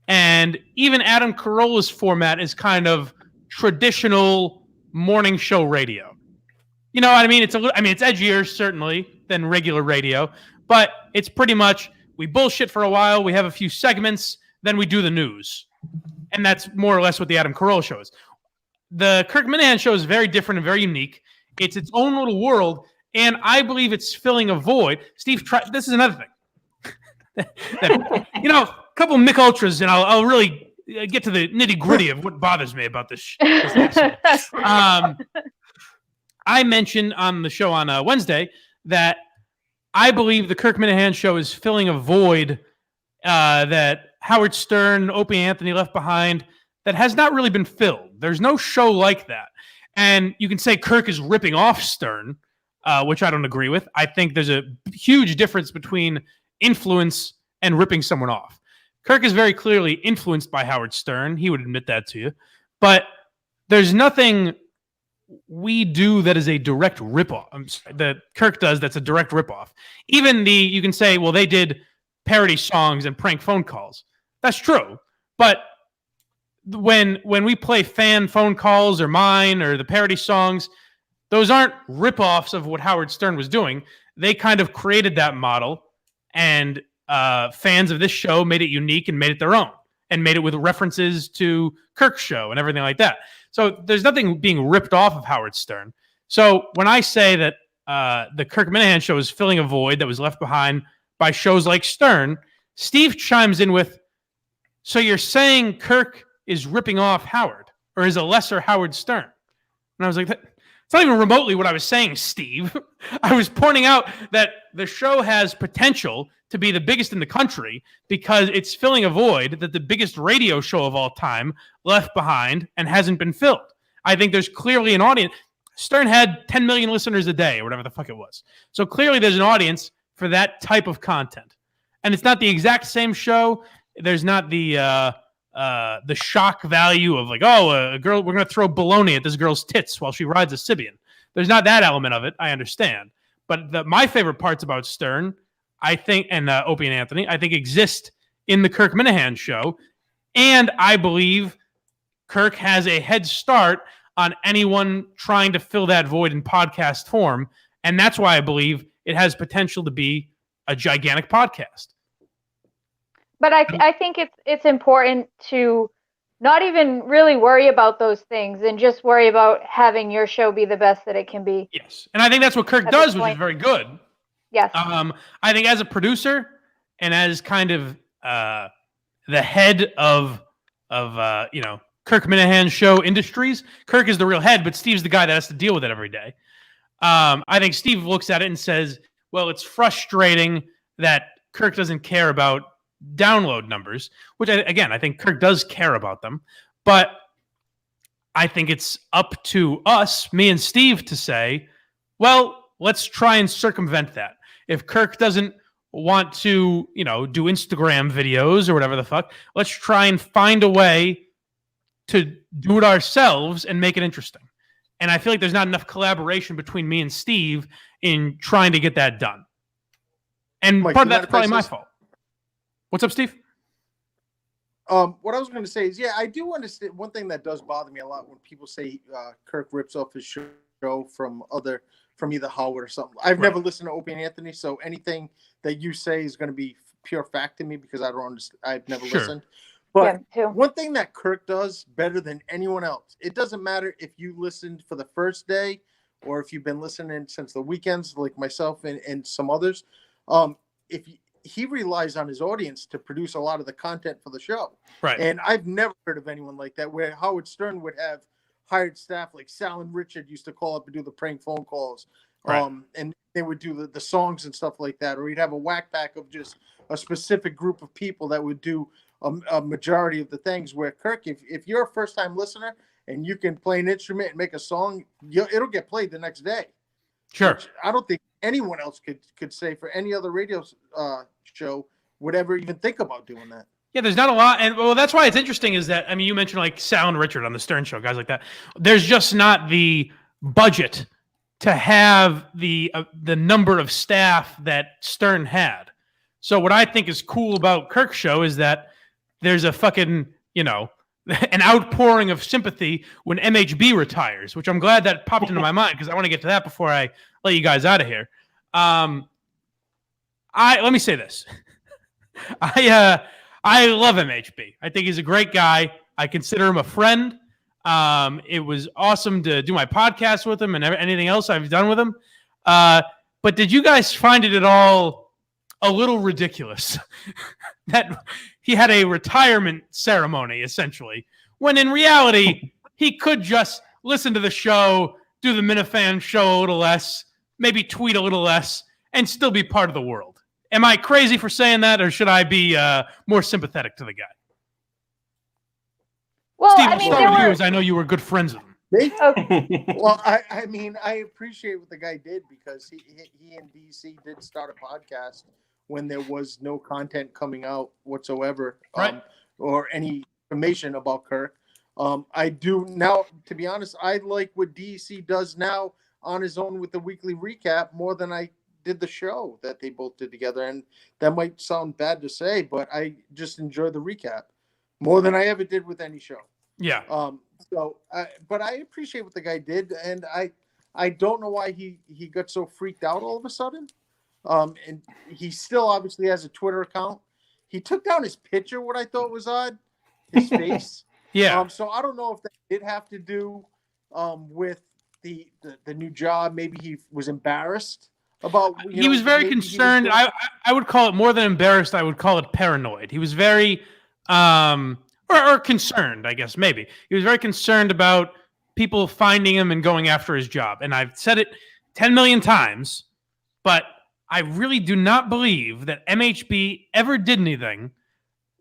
And even Adam Carolla's format is kind of traditional morning show radio. You know what I mean? It's edgier certainly than regular radio, but it's pretty much we bullshit for a while, we have a few segments, then we do the news. And that's more or less what the Adam Carolla show is. The Kirk Minahan show is very different and very unique. It's its own little world, and I believe it's filling a void. This is another thing. A couple Mick Ultras, and I'll really get to the nitty-gritty of what bothers me about this episode. I mentioned on the show on Wednesday that I believe the Kirk Minahan show is filling a void that Howard Stern, Opie Anthony left behind that has not really been filled. There's no show like that. And you can say Kirk is ripping off Stern, which I don't agree with. I think there's a huge difference between influence and ripping someone off. Kirk is very clearly influenced by Howard Stern. He would admit that to you. But there's nothing we do that is a direct ripoff. That Kirk does that's a direct ripoff. Even you can say, well, they did parody songs and prank phone calls. That's true. But when we play fan phone calls or mine or the parody songs, those aren't ripoffs of what Howard Stern was doing. They kind of created that model, and fans of this show made it unique and made it their own, and made it with references to Kirk's show and everything like that. So there's nothing being ripped off of Howard Stern. So when I say that the Kirk Minahan show is filling a void that was left behind by shows like Stern, Steve chimes in with, so you're saying Kirk is ripping off Howard, or is a lesser Howard Stern? And I was like, it's not even remotely what I was saying, Steve. I was pointing out that the show has potential to be the biggest in the country because it's filling a void that the biggest radio show of all time left behind and hasn't been filled. I think there's clearly an audience. Stern had 10 million listeners a day or whatever the fuck it was. So clearly there's an audience for that type of content. And it's not the exact same show. There's not the shock value of like, a girl, we're going to throw baloney at this girl's tits while she rides a Sibian. There's not that element of it. I understand. But my favorite parts about Stern, I think, and Opie and Anthony, I think exist in the Kirk Minahan show. And I believe Kirk has a head start on anyone trying to fill that void in podcast form. And that's why I believe it has potential to be a gigantic podcast. But I think it's important to not even really worry about those things and just worry about having your show be the best that it can be. Yes. And I think that's what Kirk does, which is very good. Yes. I think as a producer and as kind of the head of Kirk Minahan show industries, Kirk is the real head, but Steve's the guy that has to deal with it every day. I think Steve looks at it and says, well, it's frustrating that Kirk doesn't care about download numbers, which I think Kirk does care about them, but I think it's up to us, me and Steve, to say, well, let's try and circumvent that. If Kirk doesn't want to, do Instagram videos or whatever the fuck, let's try and find a way to do it ourselves and make it interesting. And I feel like there's not enough collaboration between me and Steve in trying to get that done. And Mike, part of that's probably my fault. What's up, Steve? What I was going to say is, I do understand. One thing that does bother me a lot when people say Kirk rips off his show from either Howard or something. I've never listened to Opie and Anthony, so anything that you say is going to be pure fact to me because I don't understand. I've never listened. But one thing that Kirk does better than anyone else, it doesn't matter if you listened for the first day or if you've been listening since the weekends, like myself and some others. He relies on his audience to produce a lot of the content for the show. Right. And I've never heard of anyone like that, where Howard Stern would have hired staff like Sal and Richard used to call up and do the prank phone calls. Right. And they would do the songs and stuff like that. Or he'd have a whack pack of just a specific group of people that would do a majority of the things, where Kirk, if you're a first-time listener and you can play an instrument and make a song, it'll get played the next day. Sure. Which I don't think anyone else could say for any other radio show would ever even think about doing that. Yeah, there's not a lot. And well, that's why it's interesting is that, you mentioned like Sal and Richard on the Stern Show, guys like that. There's just not the budget to have the number of staff that Stern had. So what I think is cool about Kirk's show is that there's a fucking, an outpouring of sympathy when MHB retires, which I'm glad that popped into my mind because I want to get to that before I let you guys out of here. Let me say this. I love MHB. I think he's a great guy. I consider him a friend. It was awesome to do my podcast with him and anything else I've done with him. But did you guys find it at all a little ridiculous that he had a retirement ceremony, essentially, when in reality, he could just listen to the show, do the Minifans show a little less, maybe tweet a little less, and still be part of the world. Am I crazy for saying that, or should I be more sympathetic to the guy? Well, Steve, I I'll mean, start with you, there as I know you were good friends with him. Me? were. Well, I mean, I appreciate what the guy did because he and DC did start a podcast when there was no content coming out whatsoever, Right. or any information about Kirk. I do now, to be honest, I like what DC does now on his own with the weekly recap more than I did the show that they both did together. And that might sound bad to say, but I just enjoy the recap more than I ever did with any show. Yeah. But I appreciate what the guy did, and I don't know why he got so freaked out all of a sudden. And he still obviously has a Twitter account. He took down his picture, what I thought was odd, his face. Yeah. So I don't know if that did have to do with the new job. Maybe he was embarrassed about. He was very concerned. I would call it more than embarrassed. I would call it paranoid. He was very, or concerned, I guess, maybe. He was very concerned about people finding him and going after his job. And I've said it 10 million times, but I really do not believe that MHB ever did anything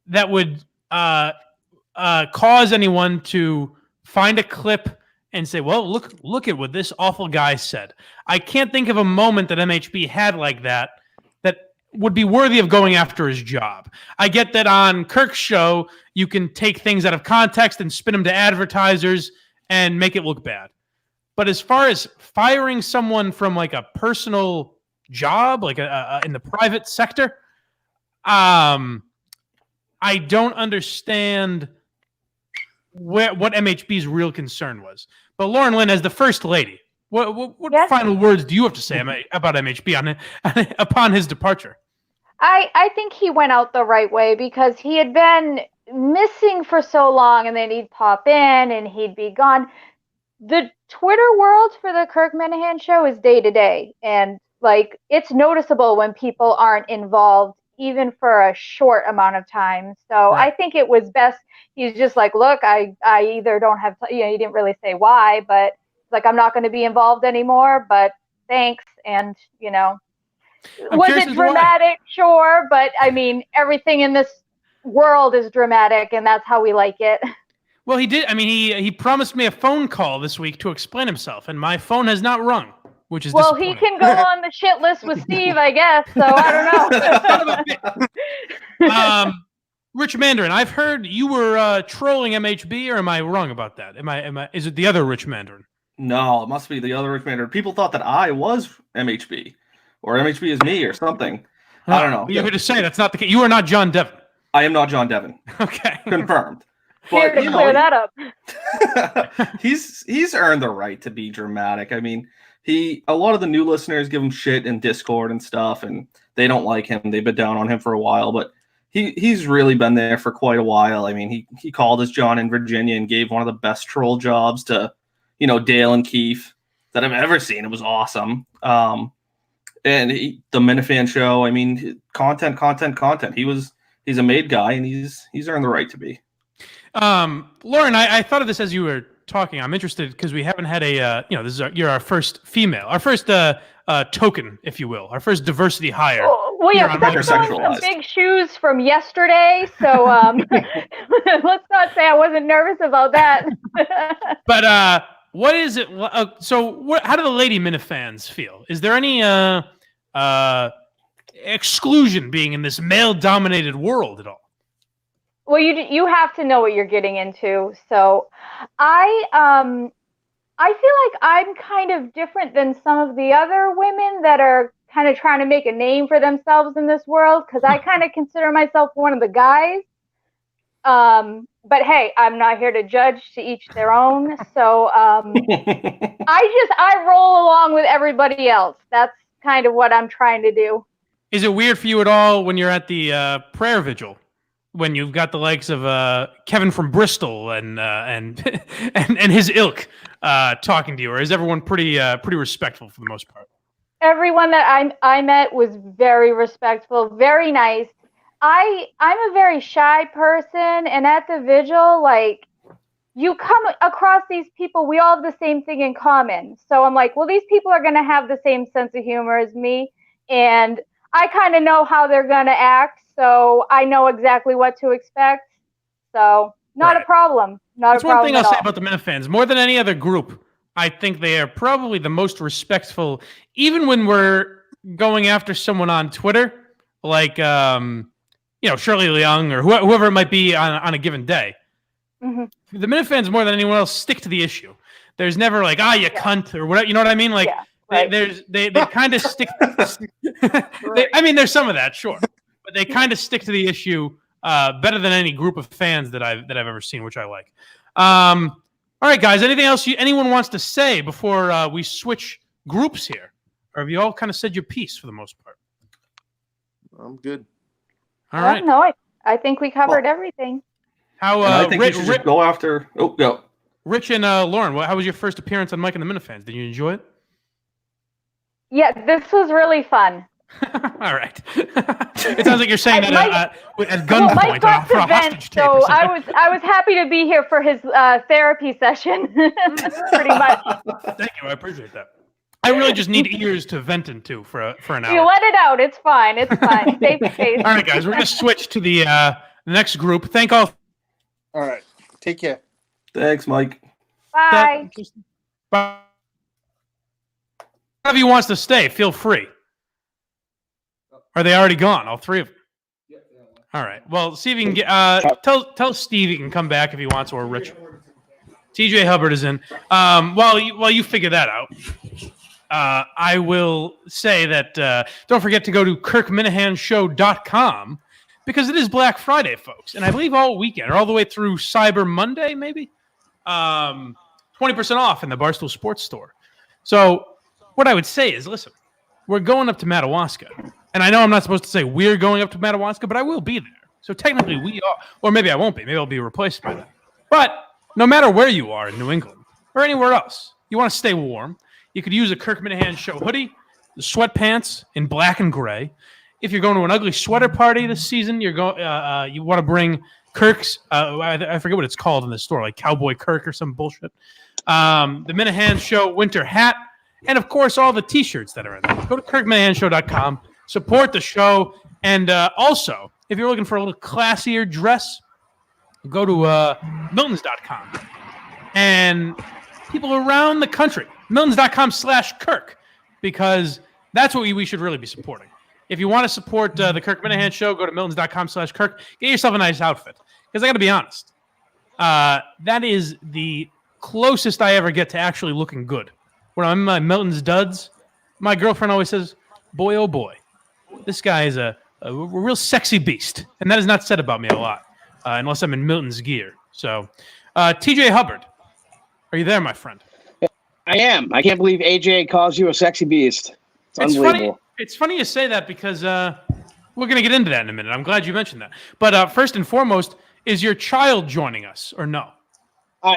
that would cause anyone to find a clip and say, well, look at what this awful guy said. I can't think of a moment that MHB had like that would be worthy of going after his job. I get that on Kirk's show, you can take things out of context and spin them to advertisers and make it look bad. But as far as firing someone from like a personal job, like in the private sector, I don't understand what MHB's real concern was. But Lauren Lynn, as the first lady, what Yes. final words do you have to say about MHB upon his departure? I think he went out the right way because he had been missing for so long, and then he'd pop in and he'd be gone. The Twitter world for the Kirk Minahan show is day to day, and like it's noticeable when people aren't involved even for a short amount of time. So Right. I think it was best. He's just like, look, I either don't have, he didn't really say why, but like I'm not going to be involved anymore. But thanks, and was it dramatic? Sure, but I mean, everything in this world is dramatic, and that's how we like it. Well, he did. I mean, he promised me a phone call this week to explain himself, and my phone has not rung, which is well, he can go on the shit list with Steve, I guess. So I don't know. Rich Mandarin, I've heard you were trolling MHB, or am I wrong about that? Am I? Is it the other Rich Mandarin? No, it must be the other Rich Mandarin. People thought that I was MHB, or MHB is me, or something. I don't know. You're here to say that's not the case. You are not John Devon. I am not John Devon. Okay. Confirmed. Here to clear that up. he's earned the right to be dramatic. I mean, a lot of the new listeners give him shit in Discord and stuff, and they don't like him. They've been down on him for a while, but he's really been there for quite a while. I mean, he called us John in Virginia and gave one of the best troll jobs to, Dale and Keith that I've ever seen. It was awesome. And the Minifan show, I mean, content. He's a made guy, and he's earned the right to be. Lauren, I thought of this as you were talking. I'm interested because we haven't had you're our first female, our first token, if you will, our first diversity hire. Well, yeah, that's some big shoes from yesterday. So let's not say I wasn't nervous about that. But what is it? How do the lady Minifans feel? Is there any exclusion being in this male-dominated world at all? Well, you have to know what you're getting into. So I feel like I'm kind of different than some of the other women that are kind of trying to make a name for themselves in this world, because I kind of consider myself one of the guys. But hey, I'm not here to judge, to each their own. So I roll along with everybody else. That's kind of what I'm trying to do. Is it weird for you at all when you're at the prayer vigil, when you've got the likes of Kevin from Bristol and his ilk talking to you, or is everyone pretty respectful for the most part? Everyone that I met was very respectful, very nice. I'm a very shy person, and at the vigil, like, you come across these people, we all have the same thing in common. So I'm like, well, these people are going to have the same sense of humor as me. and I kind of know how they're going to act, so I know exactly what to expect. So not a problem. That's one thing I'll say about the Minifans. More than any other group, I think they are probably the most respectful, even when we're going after someone on Twitter, like Shirley Leung or whoever it might be on a given day. Mm-hmm. The Minifans, more than anyone else, stick to the issue. There's never like, you cunt or whatever. You know what I mean? Like, they kind of stick. I mean, there's some of that, sure, but they kind of stick to the issue better than any group of fans that I've ever seen, which I like. All right, guys. Anything else anyone wants to say before we switch groups here, or have you all kind of said your piece for the most part? I'm good. All right. No, I think we covered everything. How? I think we should go after. Oh, go. Rich and Lauren, how was your first appearance on Mike and the Minifans? Did you enjoy it? Yeah, this was really fun. All right. It sounds like you're saying that at gunpoint. Mike got to vent, so I was happy to be here for his therapy session. Pretty much. Thank you. I appreciate that. I really just need ears to vent into for an hour. You let it out. It's fine. It's fine. Safe space. All right, guys. We're going to switch to the next group. Thank all. All right. Take care. Thanks, Mike. Bye. Bye. If he wants to stay, feel free. Are they already gone? All three of them? All right. Well, see if you can get. Tell Steve he can come back if he wants, or Rich. TJ Hubbard is in. While you figure that out, I will say that don't forget to go to KirkMinahansShow.com because it is Black Friday, folks, and I believe all weekend or all the way through Cyber Monday, maybe 20% off in the Barstool Sports Store. So what I would say is, listen, we're going up to Madawaska. And I know I'm not supposed to say we're going up to Madawaska, but I will be there. So technically we are, or maybe I won't be. Maybe I'll be replaced by that. But no matter where you are in New England or anywhere else, you want to stay warm, you could use a Kirk Minahan Show hoodie, the sweatpants in black and gray. If you're going to an ugly sweater party this season, you want to bring Kirk's, I forget what it's called in the store, like Cowboy Kirk or some bullshit. The Minahan Show winter hat, and of course all the T-shirts that are in there. Go to KirkMinahansShow.com. Support the show. And also, if you're looking for a little classier dress, go to Miltons.com. And people around the country, Miltons.com/Kirk, because that's what we should really be supporting. If you want to support the Kirk Minahan Show, go to Miltons.com/Kirk. Get yourself a nice outfit. Because I got to be honest, that is the closest I ever get to actually looking good. When I'm in my Milton's duds, my girlfriend always says, boy, oh boy. This guy is a real sexy beast. And that is not said about me a lot, unless I'm in Milton's gear. So, TJ Hubbard, are you there, my friend? I am. I can't believe AJ calls you a sexy beast. It's unbelievable. It's funny you say that because we're going to get into that in a minute. I'm glad you mentioned that. But first and foremost, is your child joining us or no?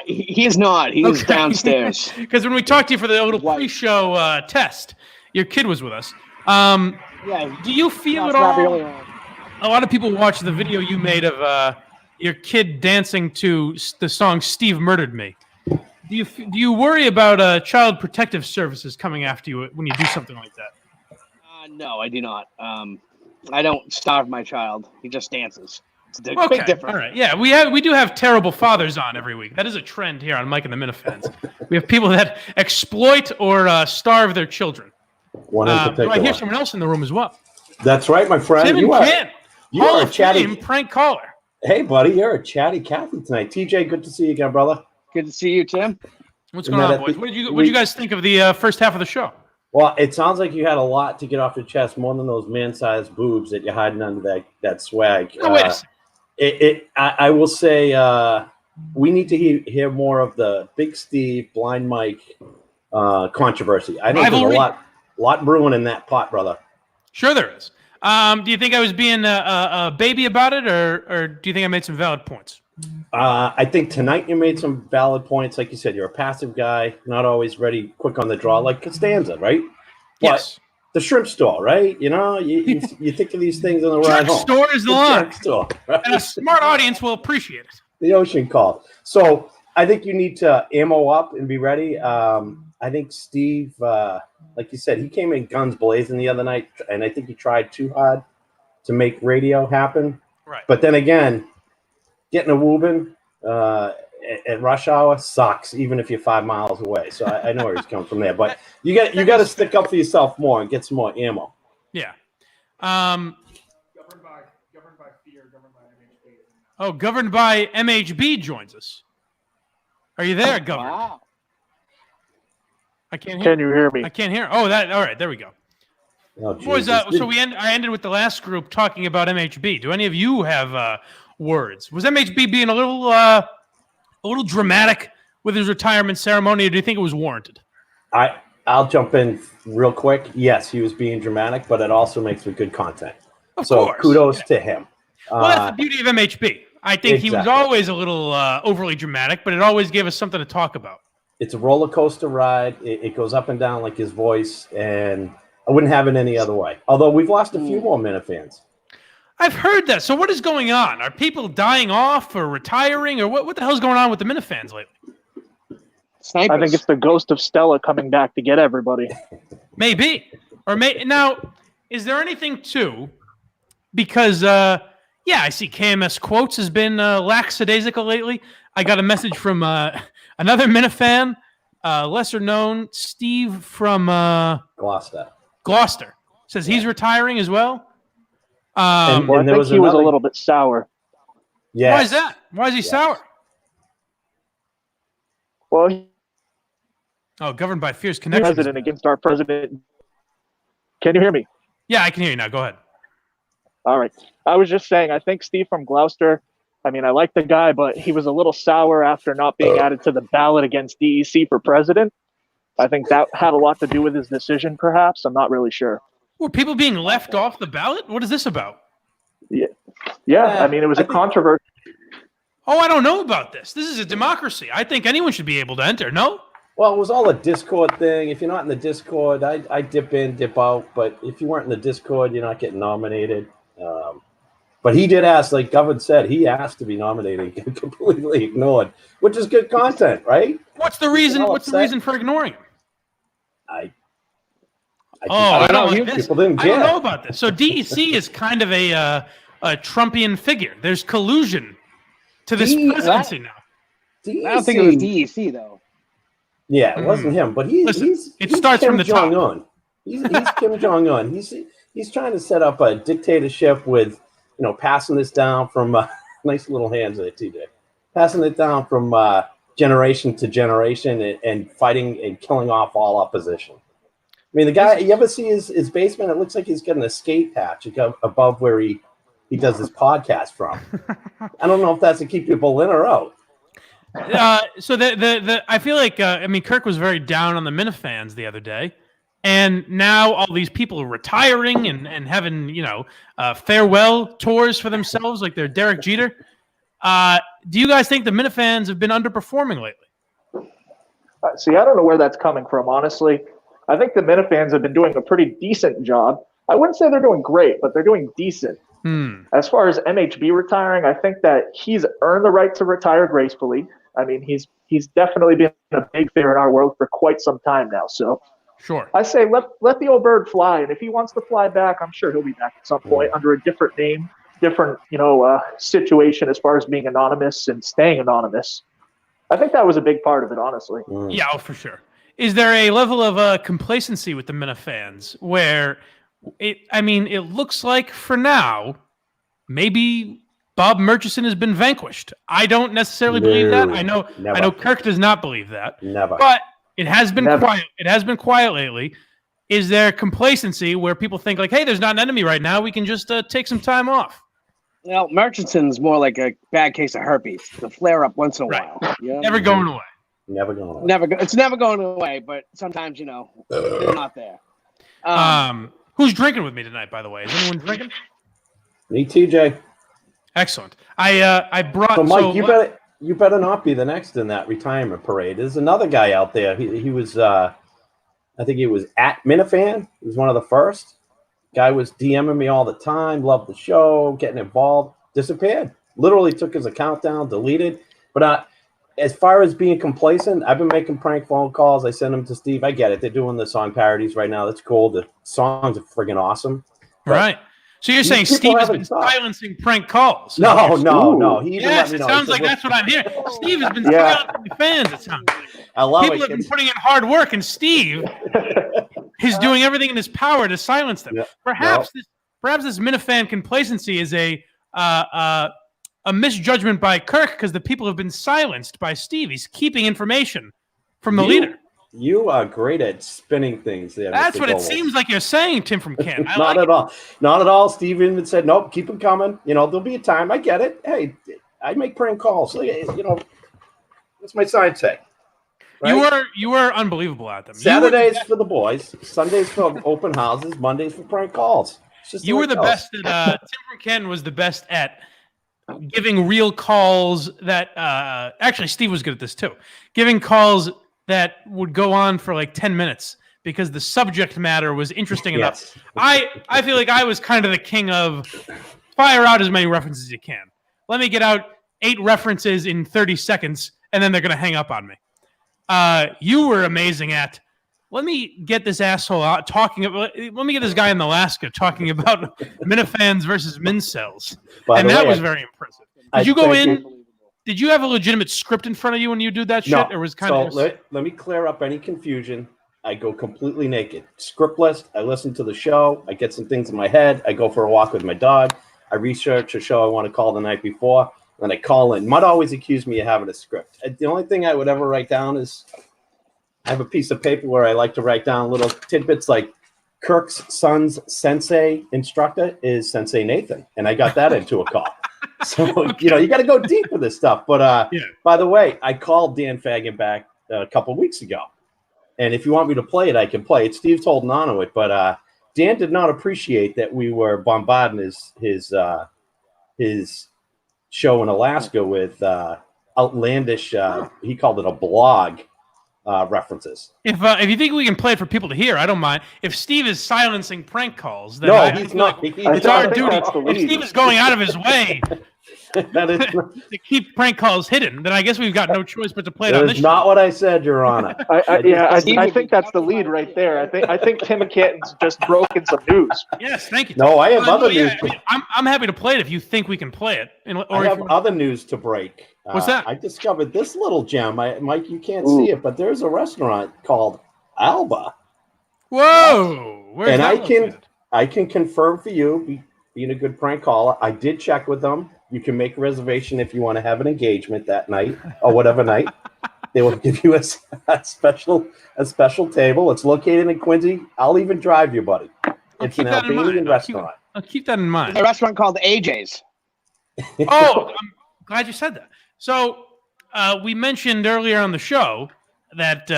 He is not. He is downstairs. Because when we talked to you for the little pre-show test, your kid was with us. Yeah. Do you feel at all? Really a lot of people watched the video you made of your kid dancing to the song "Steve Murdered Me." Do you worry about Child Protective Services coming after you when you do something like that? No, I do not. I don't starve my child. He just dances. It's a big difference. All right. Yeah, we do have terrible fathers on every week. That is a trend here on Mike and the Minifans. We have people that exploit or starve their children. One in particular. I hear someone else in the room as well. That's right, my friend. Tim and Ken. You are a chatty prank caller. Hey, buddy, you're a chatty Cathy tonight. TJ, good to see you again, brother. Good to see you, Tim. What's going on, boys? What did you guys think of the first half of the show? Well, it sounds like you had a lot to get off your chest, more than those man-sized boobs that you're hiding under that swag. Oh, wait a second. I will say we need to hear more of the Big Steve, Blind Mike controversy. I think there's a lot brewing in that pot, brother. Sure there is. Do you think I was being a baby about it, or do you think I made some valid points? I think tonight you made some valid points. Like you said, you're a passive guy, not always ready, quick on the draw, like Costanza, right? Yes. But the shrimp store, right? You know, you think of these things on the ride home. Store is the line. Store, right? And a smart audience will appreciate it. The ocean call. So I think you need to ammo up and be ready. I I think Steve, like you said, he came in guns blazing the other night, and I think he tried too hard to make radio happen. Right. But then again, getting a Woobin at rush hour sucks, even if you're 5 miles away. So I know where he's coming from there. But you got to stick up for yourself more and get some more ammo. Yeah. Governed by fear, governed by MHB. Oh, governed by MHB joins us. Are you there, Governor? Wow. I can't hear. Can you hear me? I can't hear. Oh, that. All right, there we go. Oh, Boys, so I ended with the last group talking about MHB. Do any of you have words? Was MHB being a little dramatic with his retirement ceremony, or do you think it was warranted? I'll jump in real quick. Yes, he was being dramatic, but it also makes for good content. Of so course. kudos to him. Well, that's the beauty of MHB. I think he was Exactly. always a little overly dramatic, but it always gave us something to talk about. It's a roller coaster ride. It goes up and down like his voice, and I wouldn't have it any other way. Although we've lost a few more Minifans. I've heard that. So what is going on? Are people dying off or retiring, or what the hell's going on with the Minifans lately? Snipers. I think it's the ghost of Stella coming back to get everybody. Maybe. Now, is there anything to, because, I see KMS Quotes has been lackadaisical lately. I got a message from another Minifan, lesser known, Steve from Gloucester. Says he's retiring as well. I think he was a little bit sour. Yeah. Why is that? Why is he sour? Well, governed by fierce connections. president against our president. Can you hear me? Yeah, I can hear you now. Go ahead. All right. I was just saying, I think Steve from Gloucester, I mean, I like the guy, but he was a little sour after not being added to the ballot against DEC for president. I think that had a lot to do with his decision, perhaps. I'm not really sure. Were people being left off the ballot? What is this about? Yeah. I mean, it was a controversy. Oh, I don't know about this. This is a democracy. I think anyone should be able to enter. No? Well, it was all a Discord thing. If you're not in the Discord, I dip in, dip out. But if you weren't in the Discord, you're not getting nominated. But he did ask, like Govern said, he asked to be nominated, completely ignored, which is good content, right? What's the reason? What's the reason for ignoring him? I don't know. People didn't I care. don't know about this. So DEC is kind of a Trumpian figure. There's collusion to this presidency now. I don't think it was DEC though. Yeah, it wasn't him, but he's starts Kim from the top. Jong-un. He's Kim Jong-un. He's trying to set up a dictatorship with, passing this down from nice little hands there, TJ. Passing it down from generation to generation and fighting and killing off all opposition. I mean, the guy, you ever see his basement? It looks like he's got an escape hatch above where he does his podcast from. I don't know if that's to keep people in or out. So I feel like Kirk was very down on the Minifans the other day, and now all these people are retiring and having farewell tours for themselves like they're Derek Jeter. Do you guys think the Minifans have been underperforming lately? See, I don't know where that's coming from, honestly. I think the Minifans have been doing a pretty decent job. I wouldn't say they're doing great, but they're doing decent. As far as MHB retiring, I think that he's earned the right to retire gracefully. I mean, he's definitely been a big figure in our world for quite some time now. So, sure, I say let the old bird fly, and if he wants to fly back, I'm sure he'll be back at some point under a different name, different situation as far as being anonymous and staying anonymous. I think that was a big part of it, honestly. Yeah, for sure. Is there a level of complacency with the Minifans where it looks like for now, maybe Bob Murchison has been vanquished? I don't necessarily believe that. I know Kirk does not believe that. Never. But it has been quiet. It has been quiet lately. Is there complacency where people think like, hey, there's not an enemy right now. We can just take some time off? Well, Murchison's more like a bad case of herpes. The flare up once in a while. You know? Never going away. Never going away. It's never going away, but sometimes, they're not there. Who's drinking with me tonight, by the way? Is anyone drinking? Me, TJ. Excellent. I brought. So, Mike, you better not be the next in that retirement parade. There's another guy out there. He was, I think he was at Minifan. He was one of the first. Guy was DMing me all the time. Loved the show, getting involved. Disappeared. Literally took his account down, deleted. But as far as being complacent, I've been making prank phone calls. I send them to Steve. I get it. They're doing the song parodies right now. That's cool. The songs are friggin' awesome. Right. So you're saying Steve has been silencing prank calls? No. He even yes, let me know. It sounds like that's what I'm hearing. Steve has been silencing the fans, it sounds like. I love People have been putting in hard work, and Steve is doing everything in his power to silence them. Yeah. Perhaps this Minifan complacency is a misjudgment by Kirk because the people have been silenced by Steve. He's keeping information from the leader. You are great at spinning things there. That's Mr. what Gold. it seems like you're saying, Tim from Canton. Not at all. Not at all. Steve even said, nope, keep them coming. There'll be a time. I get it. Hey, I make prank calls. That's my side say. Right? You were unbelievable at them. Saturdays for the boys, Sundays for open houses, Mondays for prank calls. You were the best at Tim from Canton was the best at giving real calls that actually Steve was good at this too. Giving calls that would go on for like 10 minutes because the subject matter was interesting enough. I feel like I was kind of the king of fire out as many references as you can. Let me get out 8 references in 30 seconds, and then they're going to hang up on me. You were amazing at, let me get this asshole out talking about, let me get this guy in Alaska talking about Minifans versus Mincels. And that was very impressive. Did you go in? Did you have a legitimate script in front of you when you did that shit? Or was let me clear up any confusion. I go completely naked. Scriptless. I listen to the show. I get some things in my head. I go for a walk with my dog. I research a show I want to call the night before. Then I call in. Mud always accused me of having a script. The only thing I would ever write down is I have a piece of paper where I like to write down little tidbits like Kirk's son's sensei instructor is Sensei Nathan. And I got that into a call. So, you got to go deep with this stuff. But by the way, I called Dan Fagan back a couple of weeks ago. And if you want me to play it, I can play it. Steve's holding on to it. But Dan did not appreciate that we were bombarding his show in Alaska with outlandish, he called it a blog, references. If you think we can play it for people to hear, I don't mind. If Steve is silencing prank calls, then he's not. It's our duty. If Steve is going out of his way to keep prank calls hidden, then I guess we've got no choice but to play it on this. That's not what I said, Your Honor. I think that's the lead right there. I think Tim and Canton's just broken some news. Yes, thank you. No, I have other news. I'm happy to play it if you think we can play it. I have other news to break. What's that? I discovered this little gem. Mike, you can't see it, but there's a restaurant called Alba. Whoa! And I can confirm for you, being a good prank caller, I did check with them. You can make a reservation if you want to have an engagement that night or whatever night. They will give you a special table. It's located in Quincy. I'll even drive you, buddy. It's an Albanian restaurant. I'll keep that in mind. A restaurant called AJ's. Oh, I'm glad you said that. So we mentioned earlier on the show that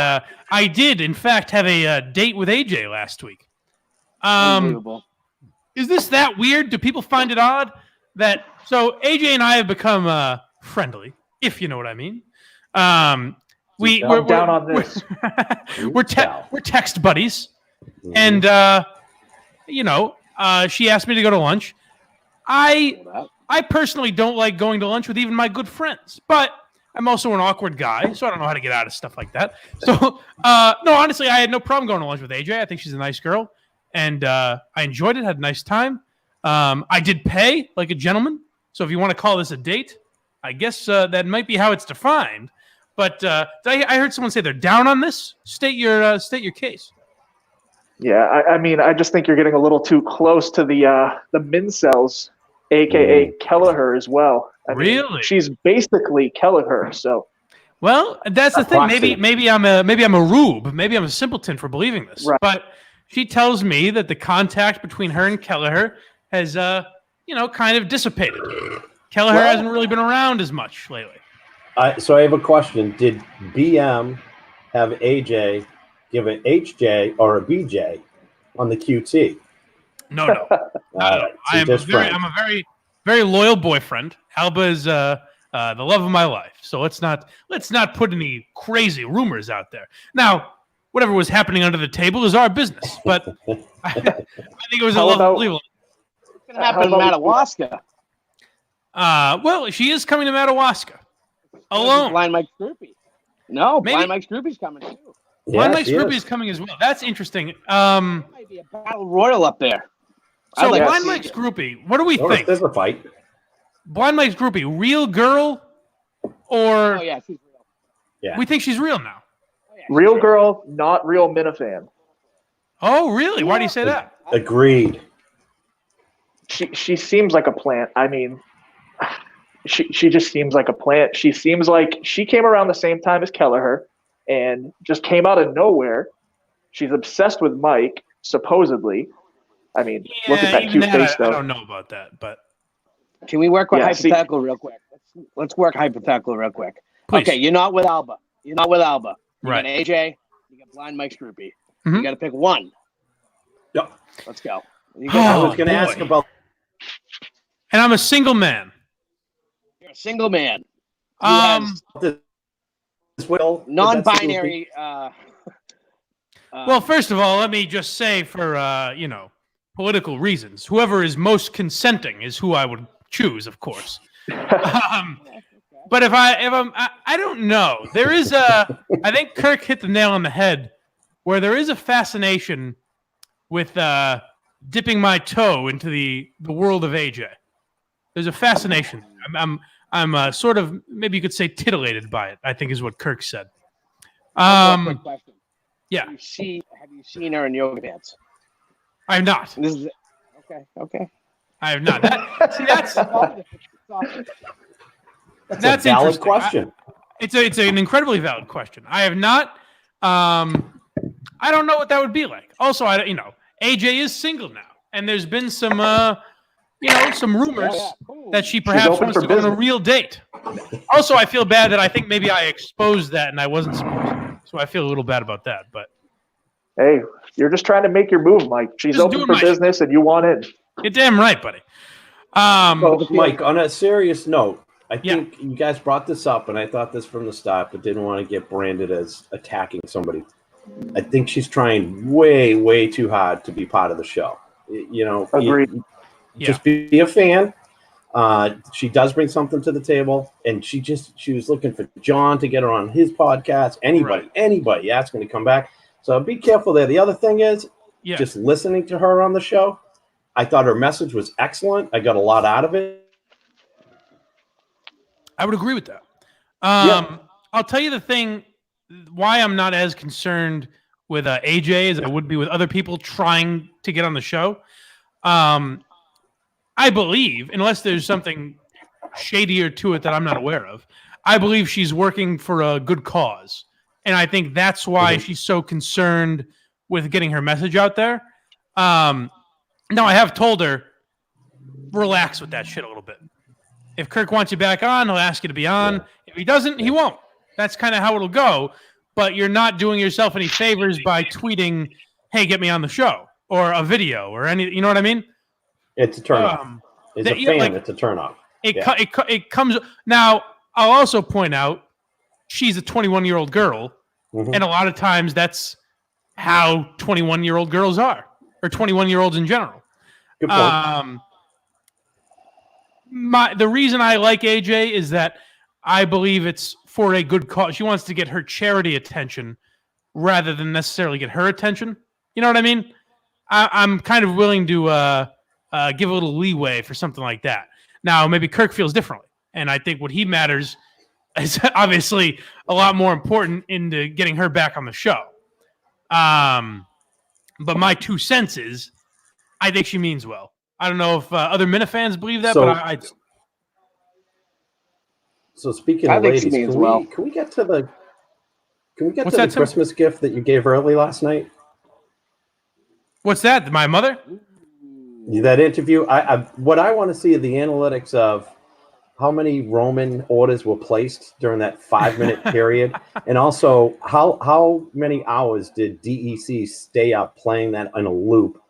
I did, in fact, have a date with AJ last week. Unbelievable. Is this that weird? Do people find it odd that? So AJ and I have become friendly, if you know what I mean. We're down on this. we're text buddies, and she asked me to go to lunch. I personally don't like going to lunch with even my good friends, but I'm also an awkward guy, so I don't know how to get out of stuff like that. So, no, honestly, I had no problem going to lunch with AJ. I think she's a nice girl, and I enjoyed it, had a nice time. I did pay like a gentleman, so if you want to call this a date, I guess that might be how it's defined. But I heard someone say they're down on this. State your case. Yeah, I mean, I just think you're getting a little too close to the Mincels, a.k.a. Kelleher as well. Really? She's basically Kelleher, so. Well, that's the thing. Maybe I'm a rube. Maybe I'm a simpleton for believing this. Right. But she tells me that the contact between her and Kelleher has, kind of dissipated. Kelleher hasn't really been around as much lately. So I have a question. Did BM have AJ give an HJ or a BJ on the QT? No. I'm a very, very loyal boyfriend. Alba is the love of my life. So let's not put any crazy rumors out there. Now, whatever was happening under the table is our business. But I think it was a unbelievable. What's going to happen in Madawaska? Well, she is coming to Madawaska. Alone. Blind Mike Scroopy. No, Maybe- Blind Mike Scroopy's coming too. Blind Mike she Scroopy is. is coming as well. That's interesting. Might be a battle royal up there. So I'd like to Blind see Mike it. Scroopy, what do we Or if think? there's a fight. Blind Mike Scroopy, real girl, or Oh yeah, she's real. Yeah. we think she's real now? Oh, yeah, Real she's girl, not real Minifan. Oh, really? Why do you say that? Agreed. She seems like a plant. I mean, she just seems like a plant. She seems like she came around the same time as Kelleher and just came out of nowhere. She's obsessed with Mike, supposedly. I mean, look at that even cute that, face, I though. don't know about that, but Can we work with Yeah, see- hypothetical real quick? Let's work hypothetical real quick. please. Okay, you're not with Alba. You Right. got AJ. You got Blind Mike Scroopy. Mhm. You got to pick one. Yep. Let's go. You Oh, got- I was going to ask boy. about. And I'm a single man. You're a single man. Who Um, has This will non-binary. well, first of all, let me just say for political reasons, whoever is most consenting is who I would choose, of course. But I don't know. There is I think Kirk hit the nail on the head, where there is a fascination with dipping my toe into the world of AJ. There's a fascination. I'm sort of, maybe you could say, titillated by it, I think is what Kirk said. quick question. Yeah, Have you seen her in yoga pants? I have not. This is okay. I have not. That's That's a valid interesting. question. It's an incredibly valid question. I have not. I don't know what that would be like. Also, AJ is single now, and there's been some some rumors that she perhaps open wants for to go on a business. real date. Also, I feel bad that I think maybe I exposed that and I wasn't supposed to. So I feel a little bad about that. But Hey, you're just trying to make your move, Mike. She's Just open doing for my business, and you want in. you're damn right, buddy. So, Mike, on a serious note, I Yeah. think you guys brought this up, and I thought this from the start, but didn't want to get branded as attacking somebody. I think she's trying way, way too hard to be part of the show. Agreed. Just be a fan. She does bring something to the table, and she was looking for John to get her on his podcast. Anybody asking to come back. So be careful there. The other thing is, Yeah. just listening to her on the show, I thought her message was excellent. I got a lot out of it. I would agree with that. Yeah. I'll tell you the thing why I'm not as concerned with AJ as I would be with other people trying to get on the show. I believe, unless there's something shadier to it that I'm not aware of, I believe she's working for a good cause. And I think that's why she's so concerned with getting her message out there. Now, I have told her, relax with that shit a little bit. If Kirk wants you back on, he'll ask you to be on. Yeah. If he doesn't, he won't. That's kind of how it'll go. But you're not doing yourself any favors by tweeting, hey, get me on the show, or a video, or any, you know what I mean? It's a turnoff. As a fan, it's a turnoff. It comes. Now, I'll also point out, she's a 21-year-old girl, and a lot of times that's how 21-year-old girls are, or 21-year-olds in general. Good point. The reason I like AJ is that I believe it's for a good cause. She wants to get her charity attention rather than necessarily get her attention. You know what I mean? I'm kind of willing to give a little leeway for something like that. Now, maybe Kirk feels differently, and I think what he matters is obviously a lot more important into getting her back on the show. But my 2 cents is, I think she means well. I don't know if other Minifans believe that, but I So speaking I of think ladies, she means can well. we get to the What's that, Tim? Christmas gift that you gave early last night? What's that? My mother? That interview. What I want to see are the analytics of how many Roman orders were placed during that 5-minute period, and also how many hours did DEC stay up playing that in a loop,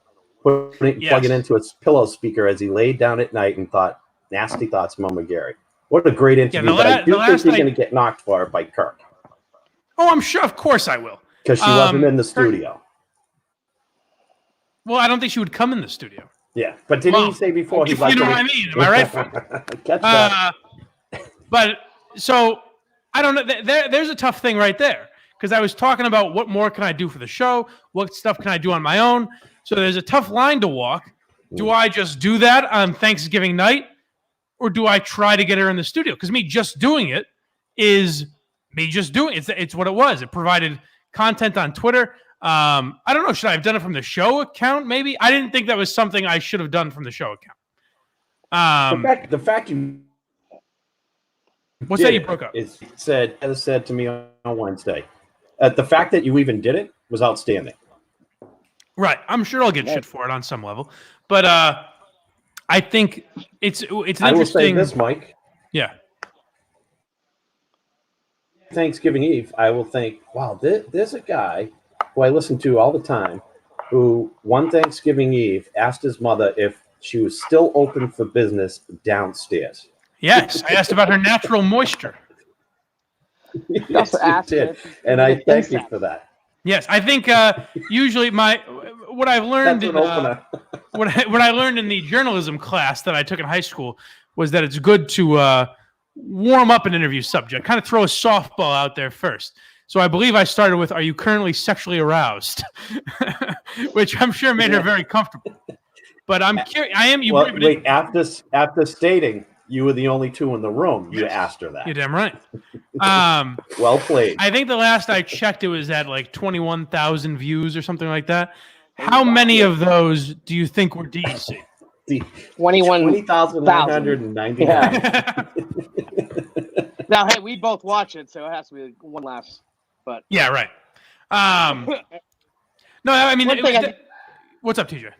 plugging into its pillow speaker as he laid down at night and thought nasty thoughts, Mama Gary. What a great interview! But I do think you're going to get knocked for it by Kirk. Oh, I'm sure. Of course I will. Because she wasn't in the studio. Well, I don't think she would come in the studio. Yeah, but didn't he say before he's like... You know what I mean? Am I right? Catch that. But, so, I don't know. There's a tough thing right there because I was talking about what more can I do for the show? What stuff can I do on my own? So there's a tough line to walk. Do I just do that on Thanksgiving night, or do I try to get her in the studio? Because me just doing it is me just doing it. It's what it was. It provided content on Twitter. I don't know. Should I have done it from the show account? Maybe. I didn't think that was something I should have done from the show account. The fact you what's that you broke up? It said to me on Wednesday. The fact that you even did it was outstanding. Right. I'm sure I'll get shit for it on some level, but I think it's an interesting. I will say this, Mike. Yeah. Thanksgiving Eve, I will think, wow, there's a guy who I listen to all the time who one Thanksgiving Eve asked his mother if she was still open for business downstairs. Yes, I asked about her natural moisture. Yes, you did. And I thank you for that. Yes, I think usually what I've learned in what I learned in the journalism class that I took in high school was that it's good to warm up an interview subject, kind of throw a softball out there first. So I believe I started with, "Are you currently sexually aroused?" Which I'm sure made her very comfortable. But I'm curious. I am. Wait, after stating you were the only two in the room, you asked her that. You're damn right. Well played. I think the last I checked, it was at like 21,000 views or something like that. How many of those do you think were DEC? 20,999. Yeah. Now, hey, we both watch it, so it has to be one last. But yeah, right. No, I mean, what's up, TJ?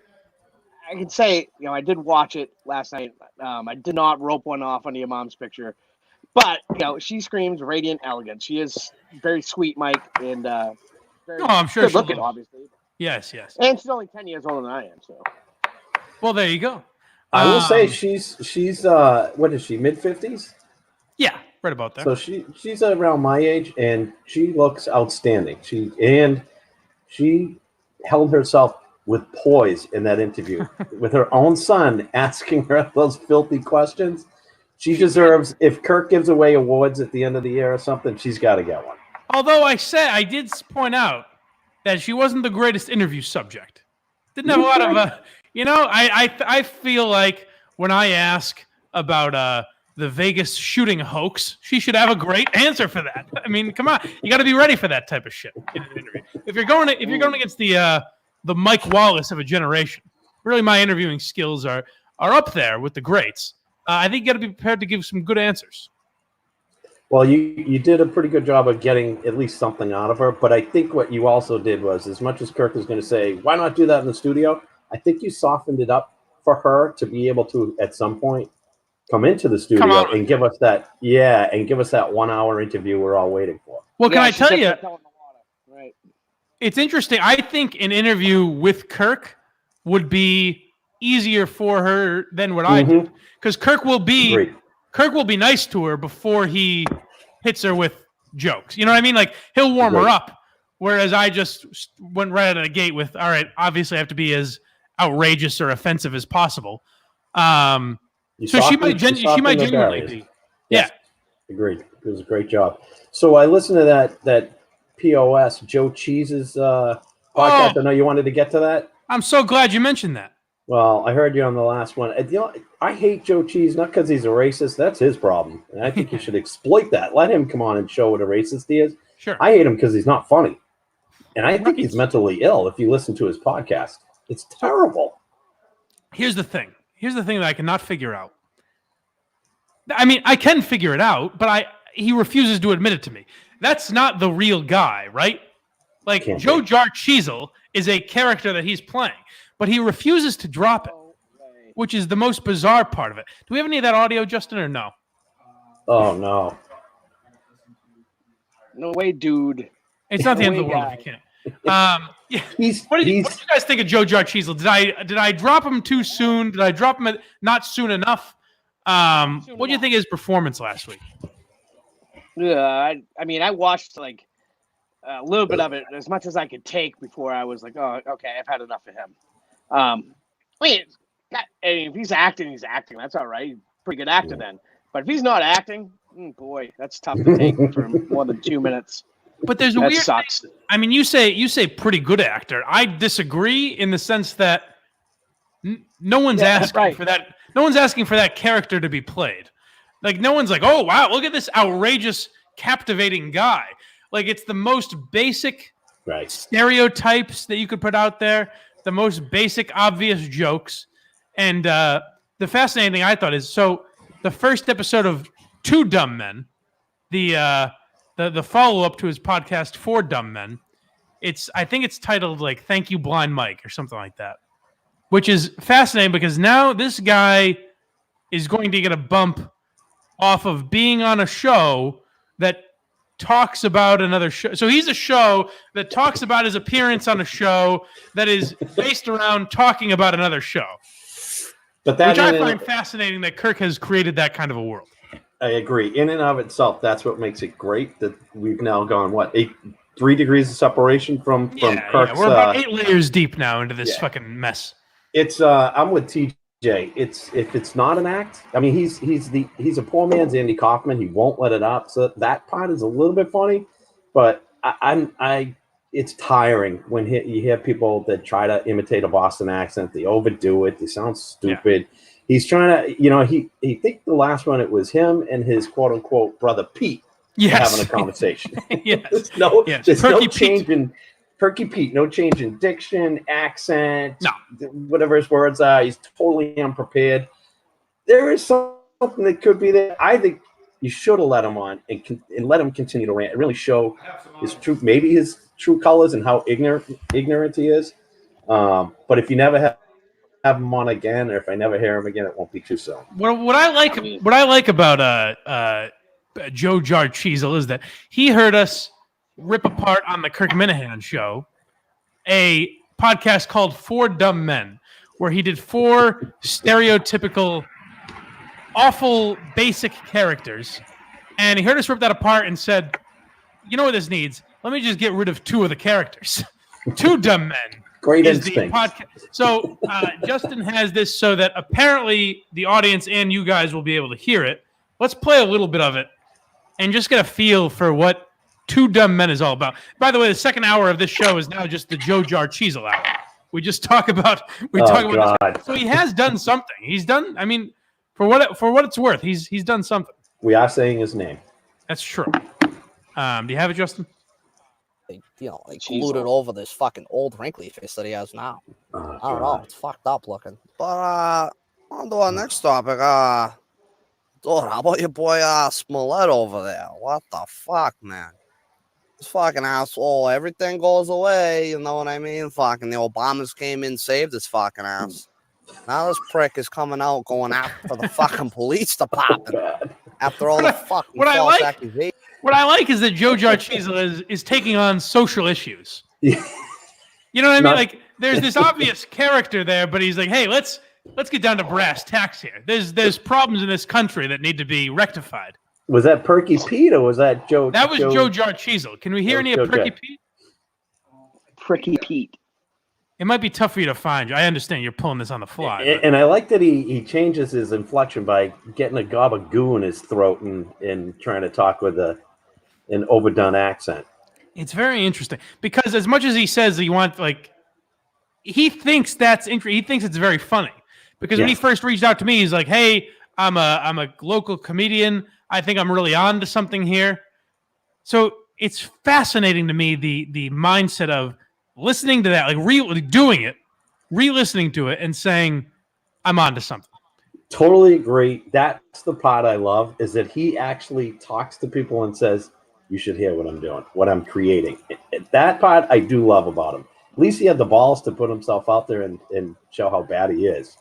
I can say, I did watch it last night. I did not rope one off on your mom's picture, but she screams radiant elegance. She is very sweet, Mike, and very I'm sure good looking, obviously. Yes. And she's only 10 years older than I am. So, well, there you go. I will say she's what is she, mid-50s? Yeah, right about there. So she's around my age, and she looks outstanding. She held herself with poise in that interview with her own son asking her those filthy questions. She deserves, if Kirk gives away awards at the end of the year or something, she's got to get one. Although I did point out that she wasn't the greatest interview subject. Didn't have a lot of, I feel like when I ask about the Vegas shooting hoax, she should have a great answer for that. I mean, come on, you got to be ready for that type of shit in an interview. If you're going against the Mike Wallace of a generation, really, my interviewing skills are up there with the greats. I think you got to be prepared to give some good answers. Well, you did a pretty good job of getting at least something out of her, but I think what you also did was, as much as Kirk is going to say, why not do that in the studio? I think you softened it up for her to be able to, at some point, come into the studio and give us that 1 hour interview we're all waiting for. Well, can I tell you, right? It's interesting. I think an interview with Kirk would be easier for her than what I did, because Kirk will be nice to her before he hits her with jokes. You know what I mean? Like, he'll warm her up, whereas I just went right out of the gate with, all right, obviously I have to be as outrageous or offensive as possible. So she might genuinely be. Yes. Yeah. Agreed. It was a great job. So I listened to that POS, Joe Chisel podcast. I know you wanted to get to that. I'm so glad you mentioned that. Well, I heard you on the last one. I hate Joe Chisel, not because he's a racist. That's his problem. And I think you should exploit that. Let him come on and show what a racist he is. Sure. I hate him because he's not funny. And I think he's mentally ill if you listen to his podcast. It's terrible. Here's the thing that I cannot figure out. I mean, I can figure it out, but he refuses to admit it to me. That's not the real guy, right? Like, Joe Chisel is a character that he's playing, but he refuses to drop it, which is the most bizarre part of it. Do we have any of that audio, Justin, or no? Oh, no. No way, dude. It's not the end of the world if you can't. What did you guys think of Joe Chisel? Did I drop him too soon? Did I drop him not soon enough? What do you think of his performance last week? Yeah, I mean, I watched like a little bit of it, as much as I could take before I was like, oh, okay, I've had enough of him. I mean, if he's acting, he's acting. That's all right. He's a pretty good actor then. But if he's not acting, Boy, that's tough to take for more than 2 minutes. But there's a That weird. sucks. I mean, you say pretty good actor. I disagree in the sense that no one's asking for that. No one's asking for that character to be played. Like no one's like, oh wow, look at this outrageous, captivating guy. Like it's the most basic stereotypes that you could put out there, the most basic, obvious jokes. And the fascinating thing I thought is the first episode of Two Dumb Men, the follow-up to his podcast For Dumb Men, I think it's titled like Thank You Blind Mike or something like that, which is fascinating because now this guy is going to get a bump off of being on a show that talks about another show. So he's a show that talks about his appearance on a show that is based around talking about another show. But which I find fascinating that Kirk has created that kind of a world. I agree. In and of itself, that's what makes it great that we've now gone, 3 degrees of separation from Kirk's... Yeah. We're about 8 layers deep now into this fucking mess. It's I'm with TJ. If it's not an act, I mean he's a poor man's Andy Kaufman. He won't let it up. So that part is a little bit funny, but it's tiring when you hear people that try to imitate a Boston accent. They overdo it. They sound stupid. Yeah. He's trying to, he think the last one it was him and his quote unquote brother Pete having a conversation. There's no change in Perky Pete, no change in diction, accent, whatever his words are. He's totally unprepared. There is something that could be there. I think you should have let him on and let him continue to rant and really show his true colors and how ignorant he is. But if you never have him on again, or if I never hear him again, it won't be too soon. What I like about Joe Chisel is that he heard us rip apart on the Kirk Minifans show a podcast called For Dumb Men, where he did 4 stereotypical, awful, basic characters, and he heard us rip that apart and said, "You know what this needs? Let me just get rid of 2 of the characters. Two Dumb Men." Great instinct. So Justin has this so that apparently the audience and you guys will be able to hear it. Let's play a little bit of it and just get a feel for what Two Dumb Men is all about. By the way, the second hour of this show is now just the Joe Chisel hour. We just talk about about this. So he has done something. He's done. I mean, for what it's worth, he's done something. We are saying his name. That's true. Do you have it, Justin? They glued it over this fucking old wrinkly face that he has now. I don't know. It's fucked up looking. But on to our next topic. Dude, how about your boy Smollett over there? What the fuck, man? This fucking asshole. Everything goes away. You know what I mean? Fucking the Obamas came in, saved this fucking ass. Now this prick is coming out going after the fucking police department after all the fucking false accusations. What I like is that Joe Chisel is taking on social issues. You know what I mean? Like there's this obvious character there, but he's like, hey, let's get down to brass tacks here. There's problems in this country that need to be rectified. Was that Perky Pete or was that Joe? That was Joe Chisel. Can we hear any of Perky Pete? Perky Pete. It might be tough for you to find. I understand you're pulling this on the fly. And I like that he changes his inflection by getting a gob of goo in his throat and trying to talk with an overdone accent. It's very interesting because as much as he says he wants, he thinks that's interesting. He thinks it's very funny because when he first reached out to me, he's like, "Hey, I'm a local comedian. I think I'm really on to something here." So it's fascinating to me the mindset of listening to that, doing it, re-listening to it, and saying, "I'm on to something." Totally agree. That's the part I love is that he actually talks to people and says, "You should hear what I'm doing, what I'm creating." That part I do love about him. At least he had the balls to put himself out there and show how bad he is.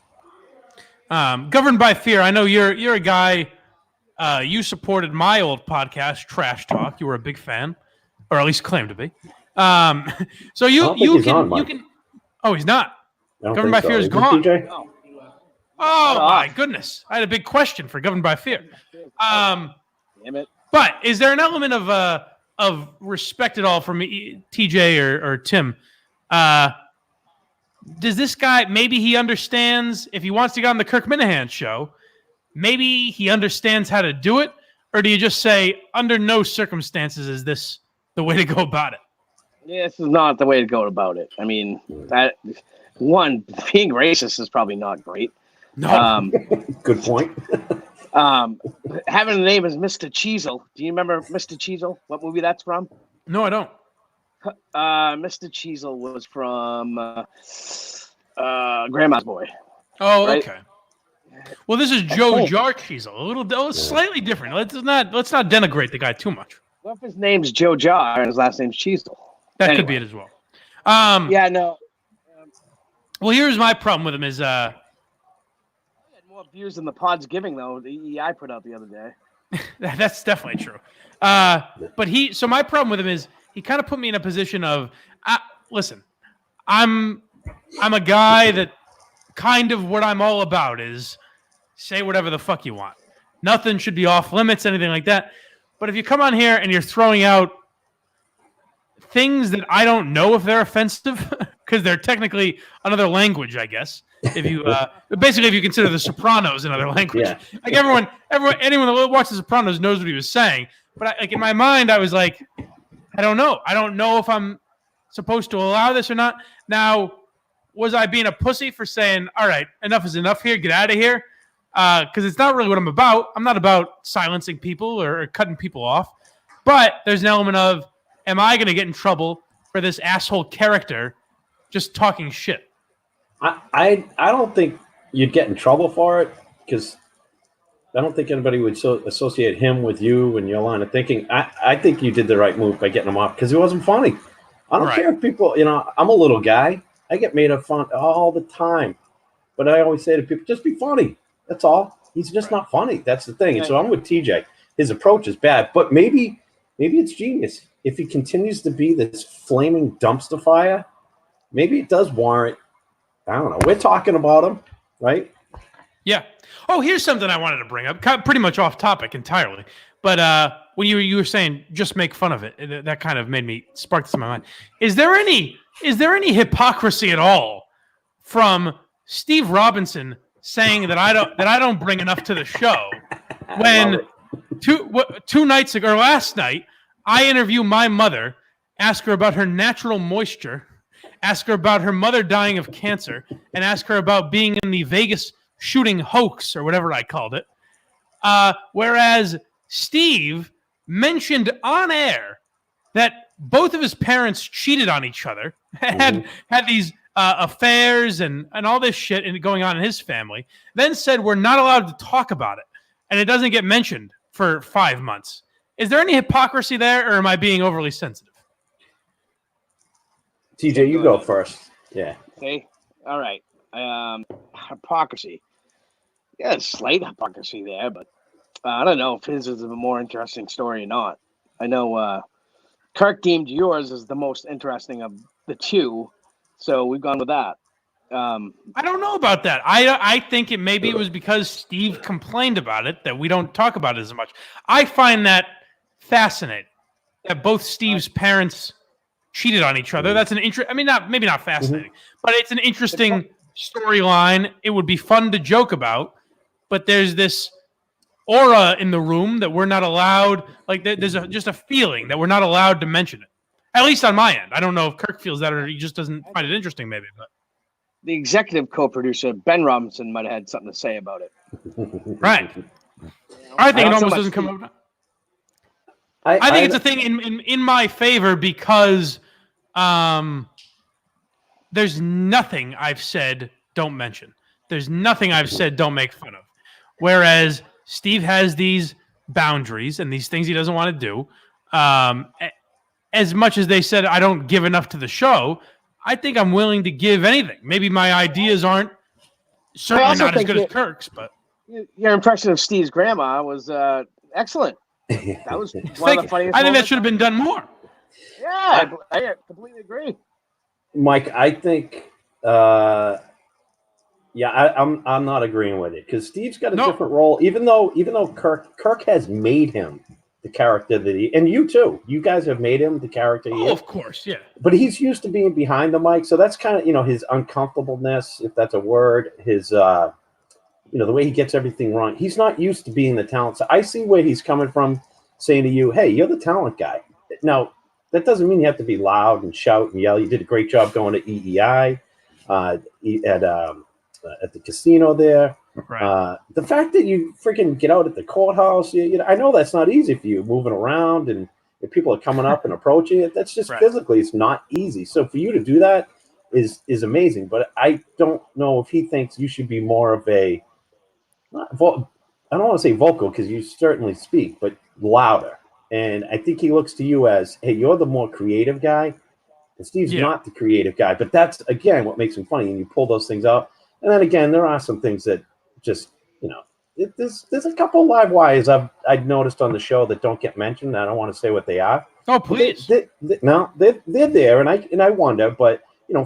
Governed by Fear. I know you're a guy. You supported my old podcast, Trash Talk. You were a big fan, or at least claimed to be. So you can. Oh, he's not. Governed by Fear is gone. Oh my goodness! I had a big question for Governed by Fear. Damn it. But is there an element of respect at all from TJ or Tim? Does this guy, maybe he understands if he wants to get on the Kirk Minifans show, maybe he understands how to do it, Or do you just say, under no circumstances is this the way to go about it? This is not the way to go about it. I mean, that one, being racist is probably not great. No. Good point. Having a name as Mr. Chisel. Do you remember Mr. Chisel? What movie that's from? No, I don't. Mr. Chisel was from Grandma's Boy. Oh, right? okay. Well, this is Joe Chisel. A little slightly different. Let's not denigrate the guy too much. What if his name's Joe Jar and his last name's Chisel? That could be it as well. Yeah, no. Well, here's my problem with him is He had more views than the Pod's Giving, though. The EI put out the other day. that's definitely true. So my problem with him is he kind of put me in a position of, listen, I'm a guy that kind of what I'm all about is say whatever the fuck you want. Nothing should be off limits, anything like that. But if you come on here and you're throwing out things that I don't know if they're offensive, because they're technically another language, I guess. If you basically, if you consider The Sopranos another language, like anyone that watches The Sopranos knows what he was saying. But in my mind, I was like, I don't know. I don't know if I'm supposed to allow this or not. Now, was I being a pussy for saying, all right, enough is enough here, get out of here? Because it's not really what I'm about. I'm not about silencing people or cutting people off. But there's an element of, am I going to get in trouble for this asshole character just talking shit? I don't think you'd get in trouble for it, because I don't think anybody would associate him with you and your line of thinking. I think you did the right move by getting him off, because he wasn't funny. I don't care if people, I'm a little guy. I get made of fun all the time. But I always say to people, just be funny. That's all. He's just not funny. That's the thing. And so I'm with TJ. His approach is bad, but maybe it's genius. If he continues to be this flaming dumpster fire, maybe it does warrant, I don't know. We're talking about him, right? Yeah. Oh, here's something I wanted to bring up. Pretty much off topic entirely. But when you were saying just make fun of it, that kind of made me spark this in my mind. Is there any hypocrisy at all from Steve Robinson saying that I don't bring enough to the show when two nights ago or last night I interview my mother, ask her about her natural moisture, ask her about her mother dying of cancer, and ask her about being in the Vegas shooting hoax or whatever I called it. Whereas Steve mentioned on air that both of his parents cheated on each other, had these affairs and all this shit going on in his family, then said we're not allowed to talk about it, and it doesn't get mentioned for 5 months. Is there any hypocrisy there, or am I being overly sensitive? TJ, you go first. Yeah. Okay. All right. Hypocrisy. Yeah, there's slight hypocrisy there, but I don't know if his is a more interesting story or not. I know Kirk deemed yours as the most interesting of the two, so we've gone with that. I don't know about that. I think maybe it was because Steve complained about it that we don't talk about it as much. I find that fascinating that both Steve's parents cheated on each other. That's an maybe not fascinating, but it's an interesting storyline. It would be fun to joke about, but there's this aura in the room that we're not allowed. Like there's just a feeling that we're not allowed to mention it. At least on my end. I don't know if Kirk feels that or he just doesn't find it interesting. Maybe, but the executive co-producer Ben Robinson might have had something to say about it. Right. I think it almost doesn't come up. I think it's a thing in my favor because there's nothing I've said don't mention. There's nothing I've said don't make fun of. Whereas Steve has these boundaries and these things he doesn't want to do. As much as they said I don't give enough to the show, I think I'm willing to give anything. Maybe my ideas aren't certainly not as good as Kirk's, but your impression of Steve's grandma was excellent. That was one of the funniest. I think that should have been done more. Yeah, I completely agree. Mike, I think, I'm not agreeing with it because Steve's got a different role. Even though Kirk has made him the character that he, and you too, you guys have made him the character he is. Of course, yeah. But he's used to being behind the mic, so that's kind of his uncomfortableness, if that's a word. His the way he gets everything wrong. He's not used to being the talent. So I see where he's coming from, saying to you, "Hey, you're the talent guy." Now, that doesn't mean you have to be loud and shout and yell. You did a great job going to EEI at the casino there. Right. The fact that you freaking get out at the courthouse, I know that's not easy for you, moving around and if people are coming up and approaching it. That's just physically, it's not easy. So for you to do that is amazing. But I don't know if he thinks you should be more of a, I don't want to say vocal because you certainly speak, but louder. And I think he looks to you as, hey, you're the more creative guy. And Steve's not the creative guy. But that's, again, what makes him funny. And you pull those things out. And then, again, there are some things that just, there's a couple of live wires I've noticed on the show that don't get mentioned. I don't want to say what they are. Oh, please. They're there. And I wonder. But,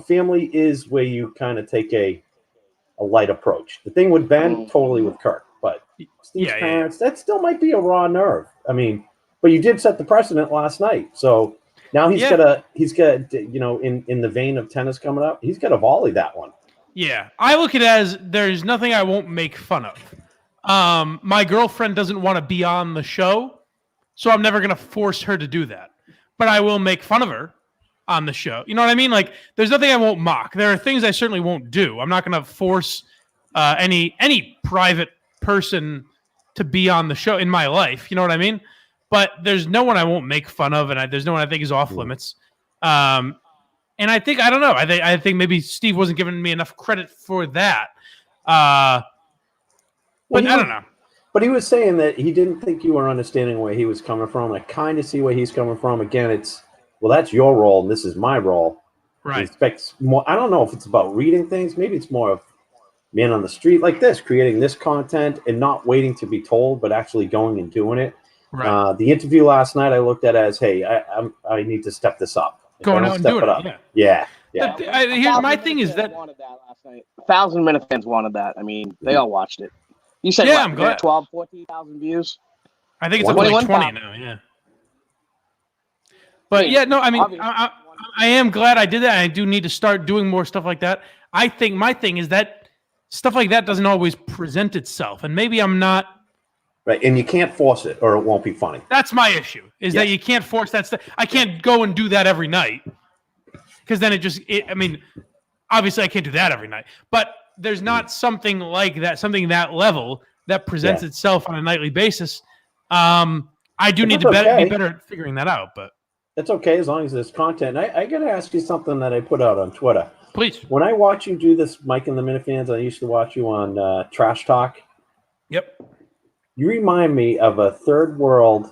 family is where you kind of take a light approach. The thing with Ben, totally with Kirk. But Steve's parents, that still might be a raw nerve. I mean, but you did set the precedent last night. So now he's got in the vein of tennis coming up, he's got to volley that one. Yeah. I look at it as there's nothing I won't make fun of. My girlfriend doesn't want to be on the show, so I'm never going to force her to do that. But I will make fun of her on the show. You know what I mean? Like, there's nothing I won't mock. There are things I certainly won't do. I'm not going to force any private person to be on the show in my life. You know what I mean? But there's no one I won't make fun of, and there's no one I think is off limits. And I think, I don't know. I think maybe Steve wasn't giving me enough credit for that. But I don't know. But he was saying that he didn't think you were understanding where he was coming from. I kind of see where he's coming from. Again, it's, well, that's your role, and this is my role. Right. He expects more. I don't know if it's about reading things. Maybe it's more of being on the street like this, creating this content and not waiting to be told, but actually going and doing it. Right. The interview last night, I looked at it as, hey, I need to step this up. Going out and doing it. Yeah. My thing is that wanted that last night. 1,000 Minifans wanted that. I mean, they all watched it. You said I'm glad. 12, 14,000 views. I think it's up to like 20 now. Yeah. But I mean, I am glad I did that. I do need to start doing more stuff like that. I think my thing is that stuff like that doesn't always present itself, and maybe I'm not. Right, and you can't force it, or it won't be funny. That's my issue, is that you can't force that stuff. I can't go and do that every night, because then I mean, obviously I can't do that every night, but there's not something like that, something that level that presents itself on a nightly basis. I do need to be better at figuring that out, but it's okay as long as there's content. I got to ask you something that I put out on Twitter. Please. When I watch you do this, Mike and the Minifans, I used to watch you on Trash Talk. Yep. You remind me of a third world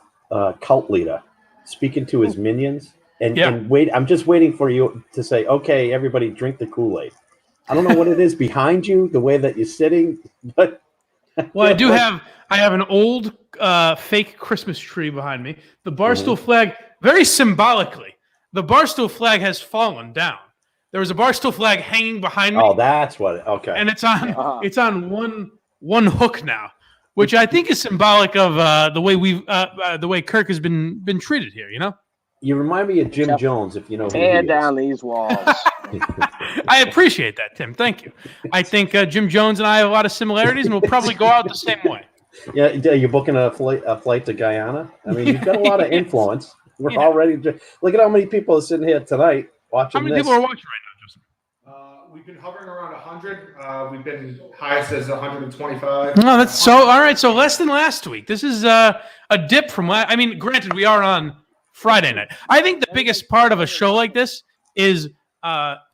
cult leader speaking to his minions. And wait, I'm just waiting for you to say, okay, everybody drink the Kool-Aid. I don't know what it is behind you, the way that you're sitting, but well, I have an old fake Christmas tree behind me. The Barstool flag, very symbolically, the Barstool flag has fallen down. There was a Barstool flag hanging behind me. Oh, that's what. Okay. And it's on one hook now, which I think is symbolic of the way Kirk has been treated here. You know. You remind me of Jim Jones, if you know. Tear down these walls. I appreciate that, Tim. Thank you. I think Jim Jones and I have a lot of similarities, and we'll probably go out the same way. Yeah, you're booking a flight to Guyana. I mean, you've got a lot of influence. We're already. Look at how many people are sitting here tonight watching. How many people are watching right now, Justin? We've been hovering around 100. We've been highest as 125. No, that's so all right. So less than last week. This is a dip from last. I mean, granted, we are on Friday night. I think the biggest part of a show like this is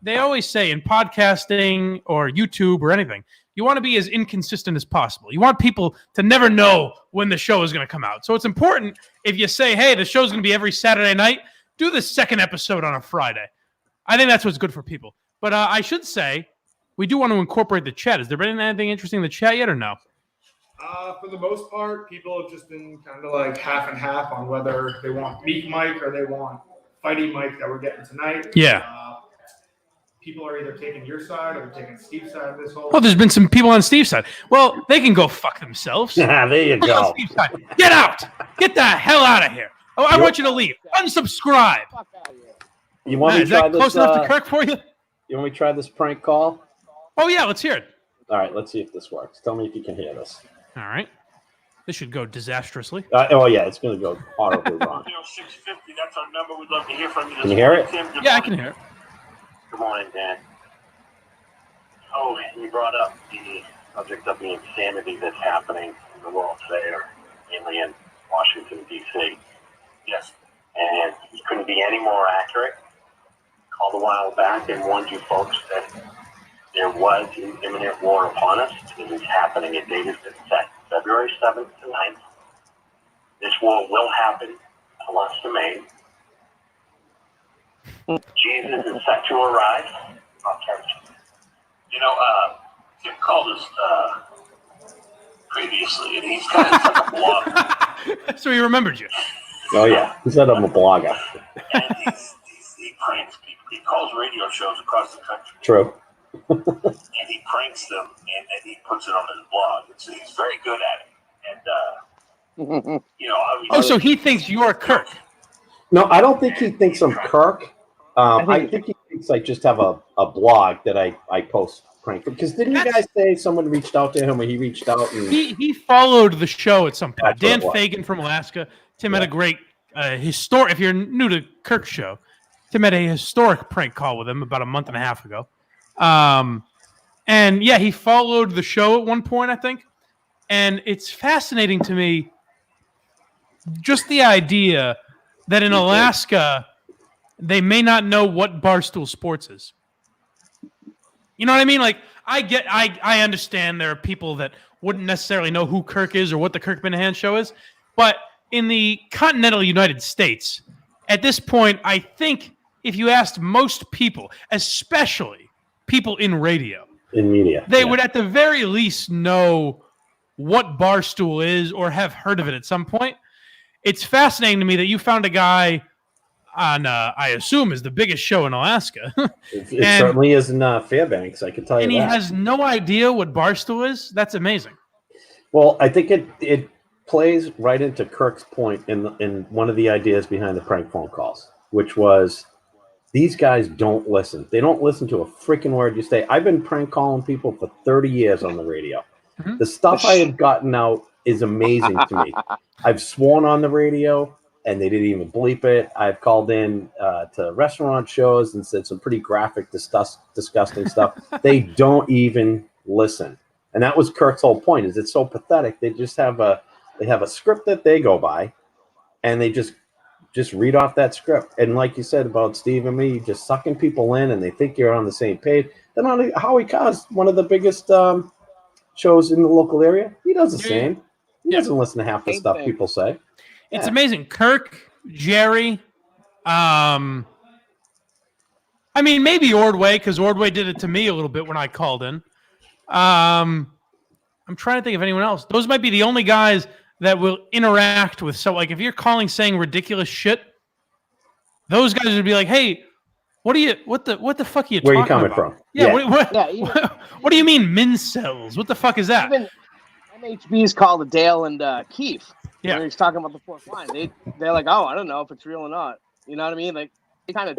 they always say in podcasting or YouTube or anything, you want to be as inconsistent as possible. You want people to never know when the show is going to come out. So it's important if you say, hey, the show's going to be every Saturday night, do the second episode on a Friday. I think that's what's good for people. But I should say, we do want to incorporate the chat. Has there been anything interesting in the chat yet or no? For the most part, people have just been kind of like half and half on whether they want Meek Mike or they want Fighty Mike that we're getting tonight. Yeah. People are either taking your side or taking Steve's side of this whole. Well, there's been some people on Steve's side. Well, they can go fuck themselves. Yeah, there you go. Get out. Get the hell out of here. Oh, I want you to leave. Unsubscribe. You want me to is try that this? Close enough to Kirk for you? You want me to try this prank call? Oh, yeah, let's hear it. All right, let's see if this works. Tell me if you can hear this. All right. This should go disastrously. Oh, yeah, it's going to go horribly wrong. 650, that's our number. We'd love to hear from you. Can you hear it? Yeah, I can hear it. Good morning, Dan. Oh, you brought up the subject of the insanity that's happening in the World Fair, mainly in Washington, D.C. Yes. And he couldn't be any more accurate. Called a while back and warned you folks that there was an imminent war upon us. It is happening. A date has been set, February 7th to 9th. This war will happen unless the Maine. Jesus is set to arrive. You know, Tim called us previously, and he's kind of like a blogger. So he remembered you. Oh, yeah. He said I'm a blogger. And he pranks people. He calls radio shows across the country. True. And he pranks them, and he puts it on his blog. He's very good at it. And, you know, so he thinks you're Kirk. No, I don't think he thinks I'm Kirk. I think he thinks I just have a blog that I post prank. Because didn't you guys say someone reached out to him or he reached out? And... He followed the show at some point. That's Dan Fagan from Alaska. Tim had a great if you're new to Kirk's show, Tim had a historic prank call with him about a month and a half ago. And yeah, he followed the show at one point, I think. And it's fascinating to me just the idea that in Alaska, they may not know what Barstool Sports is. You know what I mean? Like, I understand there are people that wouldn't necessarily know who Kirk is or what the Kirk Minahan show is. But in the continental United States, at this point, I think if you asked most people, especially people in radio, in media, they would at the very least know what Barstool is or have heard of it at some point. It's fascinating to me that you found a guy on, I assume, is the biggest show in Alaska. It certainly is in Fairbanks, I can tell you and that. And he has no idea what Barstool is? That's amazing. Well, I think it plays right into Kirk's point in one of the ideas behind the prank phone calls, which was these guys don't listen. They don't listen to a freaking word you say. I've been prank calling people for 30 years on the radio. Mm-hmm. The stuff I have gotten out is amazing to me. I've sworn on the radio, and they didn't even bleep it. I've called in to restaurant shows and said some pretty graphic, disgusting stuff. They don't even listen. And that was Kirk's whole point, is it's so pathetic. They just have a script that they go by, and they just read off that script. And like you said about Steve and me, just sucking people in, and they think you're on the same page. Then on Howie Kaz, one of the biggest shows in the local area, he does the same. He doesn't listen to half the stuff people say. It's amazing. Kirk, Jerry, I mean, maybe Ordway, because Ordway did it to me a little bit when I called in. I'm trying to think of anyone else. Those might be the only guys that will interact with. So, like, if you're calling saying ridiculous shit, those guys would be like, "Hey, what the fuck are you talking about? Where are you coming from? Yeah. What do you mean mincels? What the fuck is that?" Even MHB's called Dale and Keefe. Yeah, when he's talking about the fourth line. They're like, "Oh, I don't know if it's real or not." You know what I mean? Like, they kind of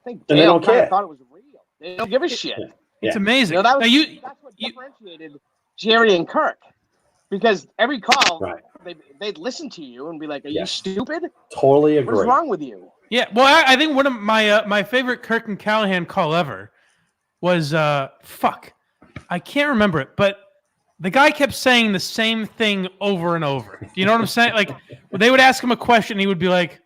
think Dale kind of thought it was real. They don't give a shit. Yeah. It's amazing. You know, that's what differentiated Jerry and Kirk, because every call they'd listen to you and be like, "Are you stupid? Totally agree. What's wrong with you?" Yeah. Well, I think one of my favorite Kirk and Callahan call ever was fuck. I can't remember it, but the guy kept saying the same thing over and over. Do you know what I'm saying? Like, they would ask him a question, and he would be like,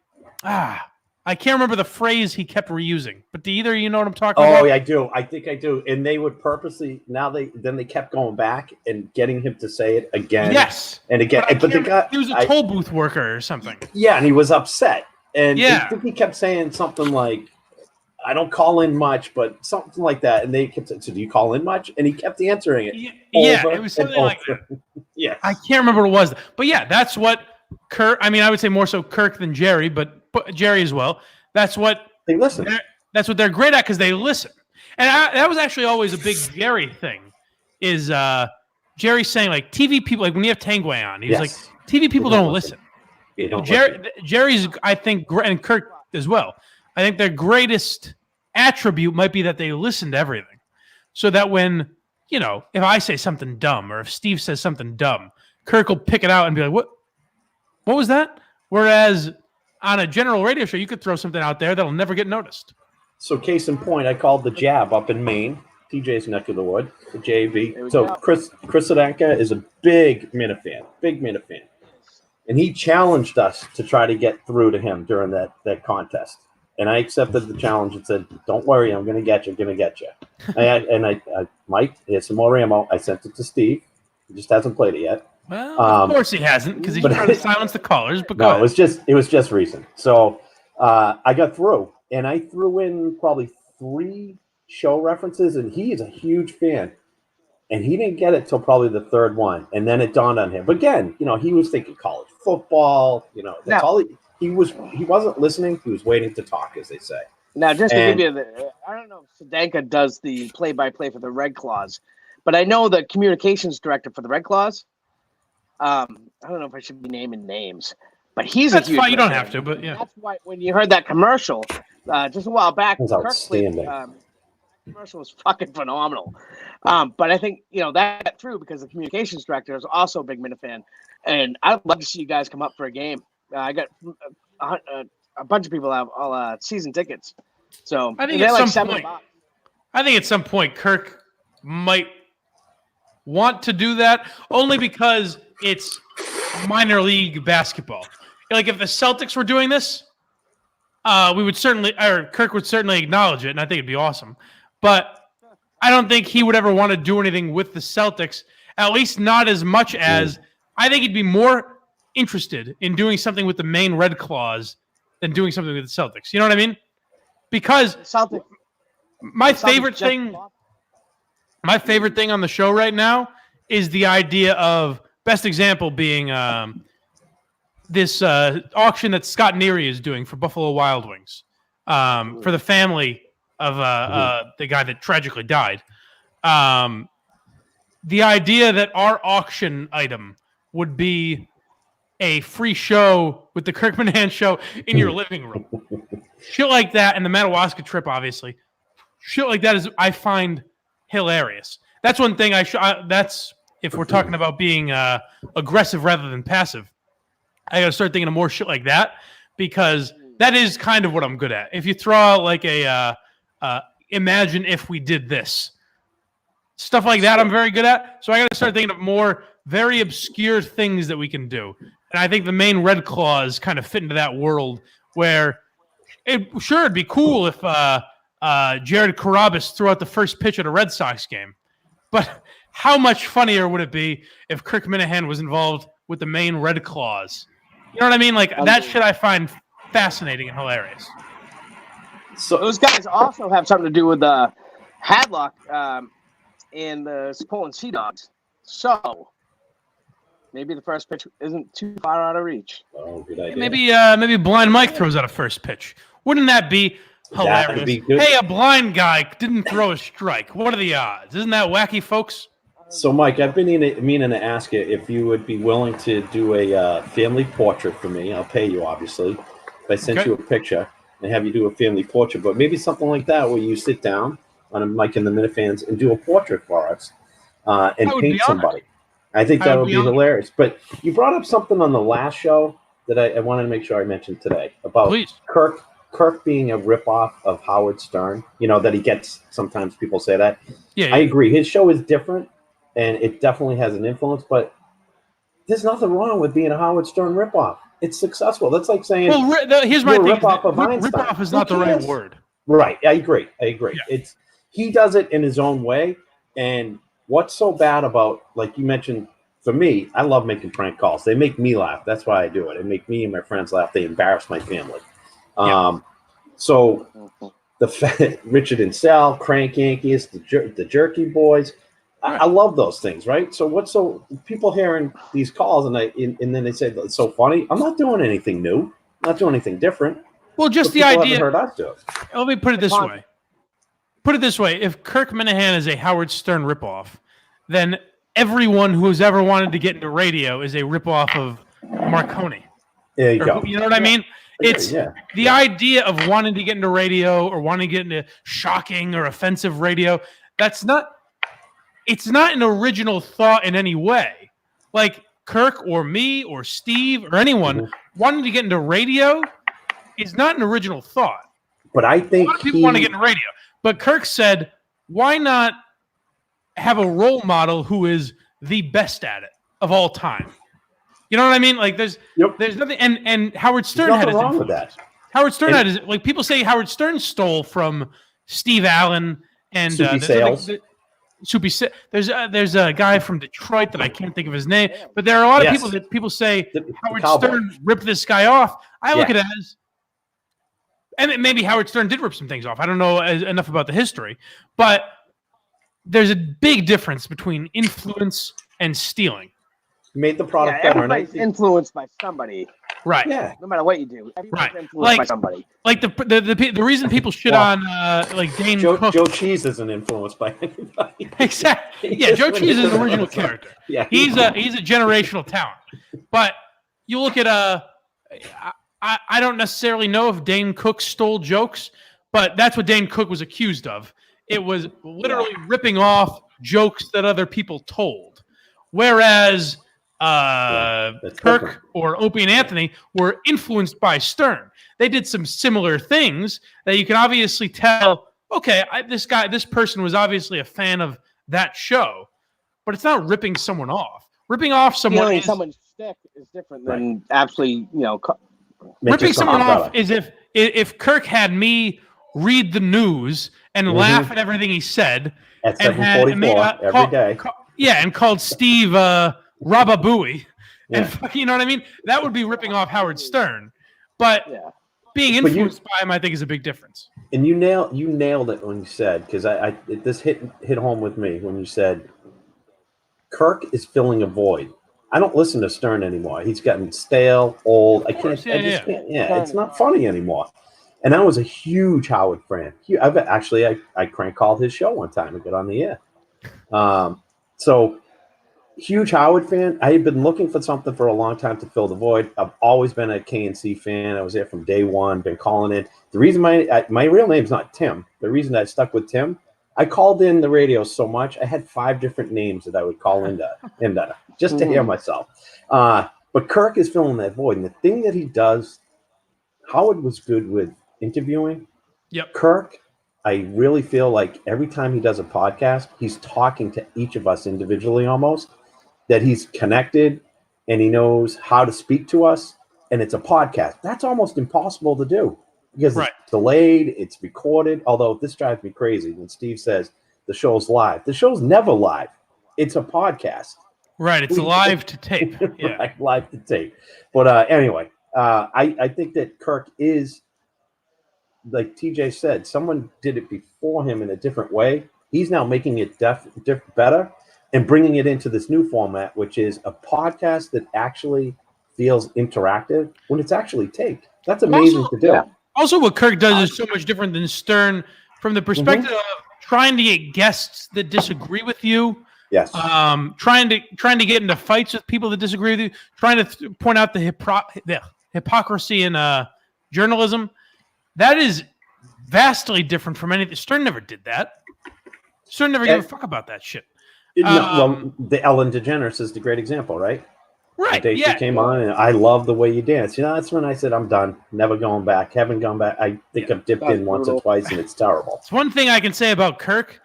I can't remember the phrase he kept reusing. But do either of you know what I'm talking about? Oh, yeah, I do. I think I do. And they would purposely, they kept going back and getting him to say it again. Yes. And again. But the guy, he was a toll booth worker or something. Yeah, and he was upset. And I think he kept saying something like, I don't call in much, but something like that. And they kept saying, so do you call in much? And he kept answering it. Yeah, it was something like that. Yeah. I can't remember what it was. But yeah, that's what Kirk, I mean, I would say more so Kirk than Jerry, but Jerry as well. That's what they listen. That's what they're great at, because they listen. And that was actually always a big Jerry thing, is Jerry saying, like, TV people, like when you have Tanguay on, he's like, TV people don't listen. Jerry's, I think, and Kirk as well, I think their greatest attribute might be that they listen to everything. So that when if I say something dumb or if Steve says something dumb, Kirk will pick it out and be like, what was that? Whereas on a general radio show, you could throw something out there that'll never get noticed. So case in point, I called the Jab up in Maine, TJ's neck of the wood, the JV. So Chris Sedanka is a big Minifan. And he challenged us to try to get through to him during that contest. And I accepted the challenge and said, don't worry, I'm going to get you. Mike, here's some more ammo. I sent it to Steve. He just hasn't played it yet. Well, of course he hasn't, because he's trying to silence the callers. But no, it was just recent. So I got through, and I threw in probably 3 show references, and he is a huge fan. And he didn't get it till probably the 3rd one, and then it dawned on him. But again, he was thinking college football. That's all he wasn't listening. He was waiting to talk, as they say. Now, just to give you I don't know if Sedanka does the play-by-play for the Red Claws, but I know the communications director for the Red Claws. I don't know if I should be naming names, but that's fine. You don't have to, but yeah. That's why when you heard that commercial just a while back, that was outstanding. Commercial was fucking phenomenal. But I think that got through because the communications director is also a big Minifan, and I'd love to see you guys come up for a game. I got a bunch of people have all season tickets, so I think at some point Kirk might want to do that, only because it's minor league basketball. Like if the Celtics were doing this, Kirk would certainly acknowledge it, and I think it'd be awesome. But I don't think he would ever want to do anything with the Celtics, at least not as much as I think he'd be more interested in doing something with the Maine Red Claws than doing something with the Celtics. You know what I mean? Because my favorite thing on the show right now is the idea of, best example being this auction that Scott Neary is doing for Buffalo Wild Wings for the family of the guy that tragically died. The idea that our auction item would be a free show with the Kirk Minihane show in your living room. Shit like that, and the Madawaska trip, obviously. Shit like that I find hilarious. That's one thing that's if we're talking about being aggressive rather than passive. I got to start thinking of more shit like that, because that is kind of what I'm good at. If you throw out like a imagine if we did this, stuff like that, I'm very good at. So I got to start thinking of more very obscure things that we can do. And I think the Maine Red Claws kind of fit into that world where it'd be cool if Jared Carabas threw out the first pitch at a Red Sox game. But how much funnier would it be if Kirk Minihane was involved with the Maine Red Claws? You know what I mean? Like that shit I find fascinating and hilarious. So those guys also have something to do with Hadlock and the Poland Sea Dogs. So maybe the first pitch isn't too far out of reach. Oh, good idea. Maybe Blind Mike throws out a first pitch. Wouldn't that be hilarious? Hey, a blind guy didn't throw a strike. What are the odds? Isn't that wacky, folks? So, Mike, I've been meaning to ask you if you would be willing to do a family portrait for me. I'll pay you, obviously. If I sent you a picture and have you do a family portrait, but maybe something like that where you sit down on a Mike and the Minifans and do a portrait for us and paint somebody. I think that would be hilarious. But you brought up something on the last show that I wanted to make sure I mentioned today about Kirk being a ripoff of Howard Stern. You know, that he gets, sometimes people say that. I agree. His show is different, and it definitely has an influence, but there's nothing wrong with being a Howard Stern ripoff. It's successful. That's like saying, here's my thing. Ripoff of Einstein. Ripoff is not the right word. Right. I agree. Yeah. He does it in his own way, and what's so bad about, like you mentioned, for me, I love making prank calls. They make me laugh. That's why I do it. They make me and my friends laugh. They embarrass my family. So the Richard and Sal, Crank Yankees, the Jerky Boys, I love those things, right? So what's so people hearing these calls and then they say it's so funny. I'm not doing anything new. I'm not doing anything different. Well, just the idea. Heard us do it. Let me put it this way. If Kirk Minihane is a Howard Stern ripoff, then everyone who has ever wanted to get into radio is a ripoff of Marconi. There you go. You know what I mean? It's the idea of wanting to get into radio or wanting to get into shocking or offensive radio. That's not it's not an original thought in any way. Like Kirk or me or Steve or anyone wanting to get into radio is not an original thought. But I think a lot of people want to get into radio. But Kirk said, why not have a role model who is the best at it of all time? You know what I mean? Like there's nothing, and Howard Stern had his wrong with influence. that. Howard Stern had his, like people say Howard Stern stole from Steve Allen and Soupy Sales. There's a guy from Detroit that I can't think of his name, but there are a lot of people that people say Howard Stern ripped this guy off. I look at it as, and maybe Howard Stern did rip some things off. I don't know enough about the history, but there's a big difference between influence and stealing. Made the product better. Everybody's influenced by somebody. Right. Yeah. No matter what you do, everybody's influenced Like by somebody. Like the reason people shit on like Dane Cook. Joe Cheese isn't influenced by anybody. Exactly. Yeah, Joe Cheese is an original character. Yeah, he's a generational talent. But you look at I don't necessarily know if Dane Cook stole jokes, but that's what Dane Cook was accused of. It was literally ripping off jokes that other people told. Whereas Kirk or Opie and Anthony were influenced by Stern. They did some similar things that you can obviously tell, okay, this person was obviously a fan of that show, but it's not ripping someone off. Ripping off someone someone's stick is different than actually, ripping someone off is if Kirk had me read the news and laugh at everything he said at 7:44 every day. And called Steve Rababooey, and you know what I mean? That would be ripping off Howard Stern. But being influenced by him, I think, is a big difference. And you nailed it when you said, because this hit home with me when you said Kirk is filling a void. I don't listen to Stern anymore. He's gotten stale, old. I just can't. It's not funny anymore. And I was a huge Howard fan. I crank called his show one time and got on the air. So huge Howard fan. I had been looking for something for a long time to fill the void. I've always been a KNC fan. I was there from day one, been calling in. The reason my real name's not Tim. The reason I stuck with Tim, I called in the radio so much. I had 5 different names that I would call into just to hear myself. But Kirk is filling that void. And the thing that he does, Howard was good with interviewing. Yep. Kirk, I really feel like every time he does a podcast, he's talking to each of us individually almost, that he's connected and he knows how to speak to us. And it's a podcast. That's almost impossible to do because it's delayed, it's recorded. Although this drives me crazy when Steve says the show's live. The show's never live. It's a podcast. Right. It's live to tape. Yeah. Right, live to tape. But anyway, I think that Kirk is, like TJ said, someone did it before him in a different way. He's now making it better and bringing it into this new format, which is a podcast that actually feels interactive when it's actually taped. That's amazing to do. Yeah. Also, what Kirk does is so much different than Stern from the perspective of trying to get guests that disagree with you. Yes. Trying to get into fights with people that disagree with you. Trying to point out the hypocrisy in journalism. That is vastly different from anything. Stern never did that. Stern never gave a fuck about that shit. The Ellen DeGeneres is the great example, right? Right. The day she came on, and I love the way you dance. That's when I said, I'm done. Never going back. Haven't gone back. I think I've dipped in once or twice, and it's terrible. It's one thing I can say about Kirk.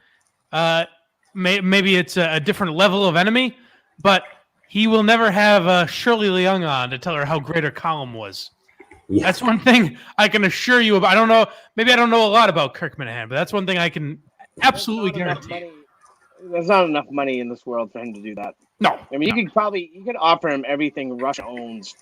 Maybe it's a different level of enemy, but he will never have Shirley Leung on to tell her how great her column was. Yeah. That's one thing I can assure you about. I don't know. Maybe I don't know a lot about Kirk Minahan, but that's one thing I can absolutely guarantee. There's not enough money in this world for him to do that. No. I mean, you could offer him everything Russia owns,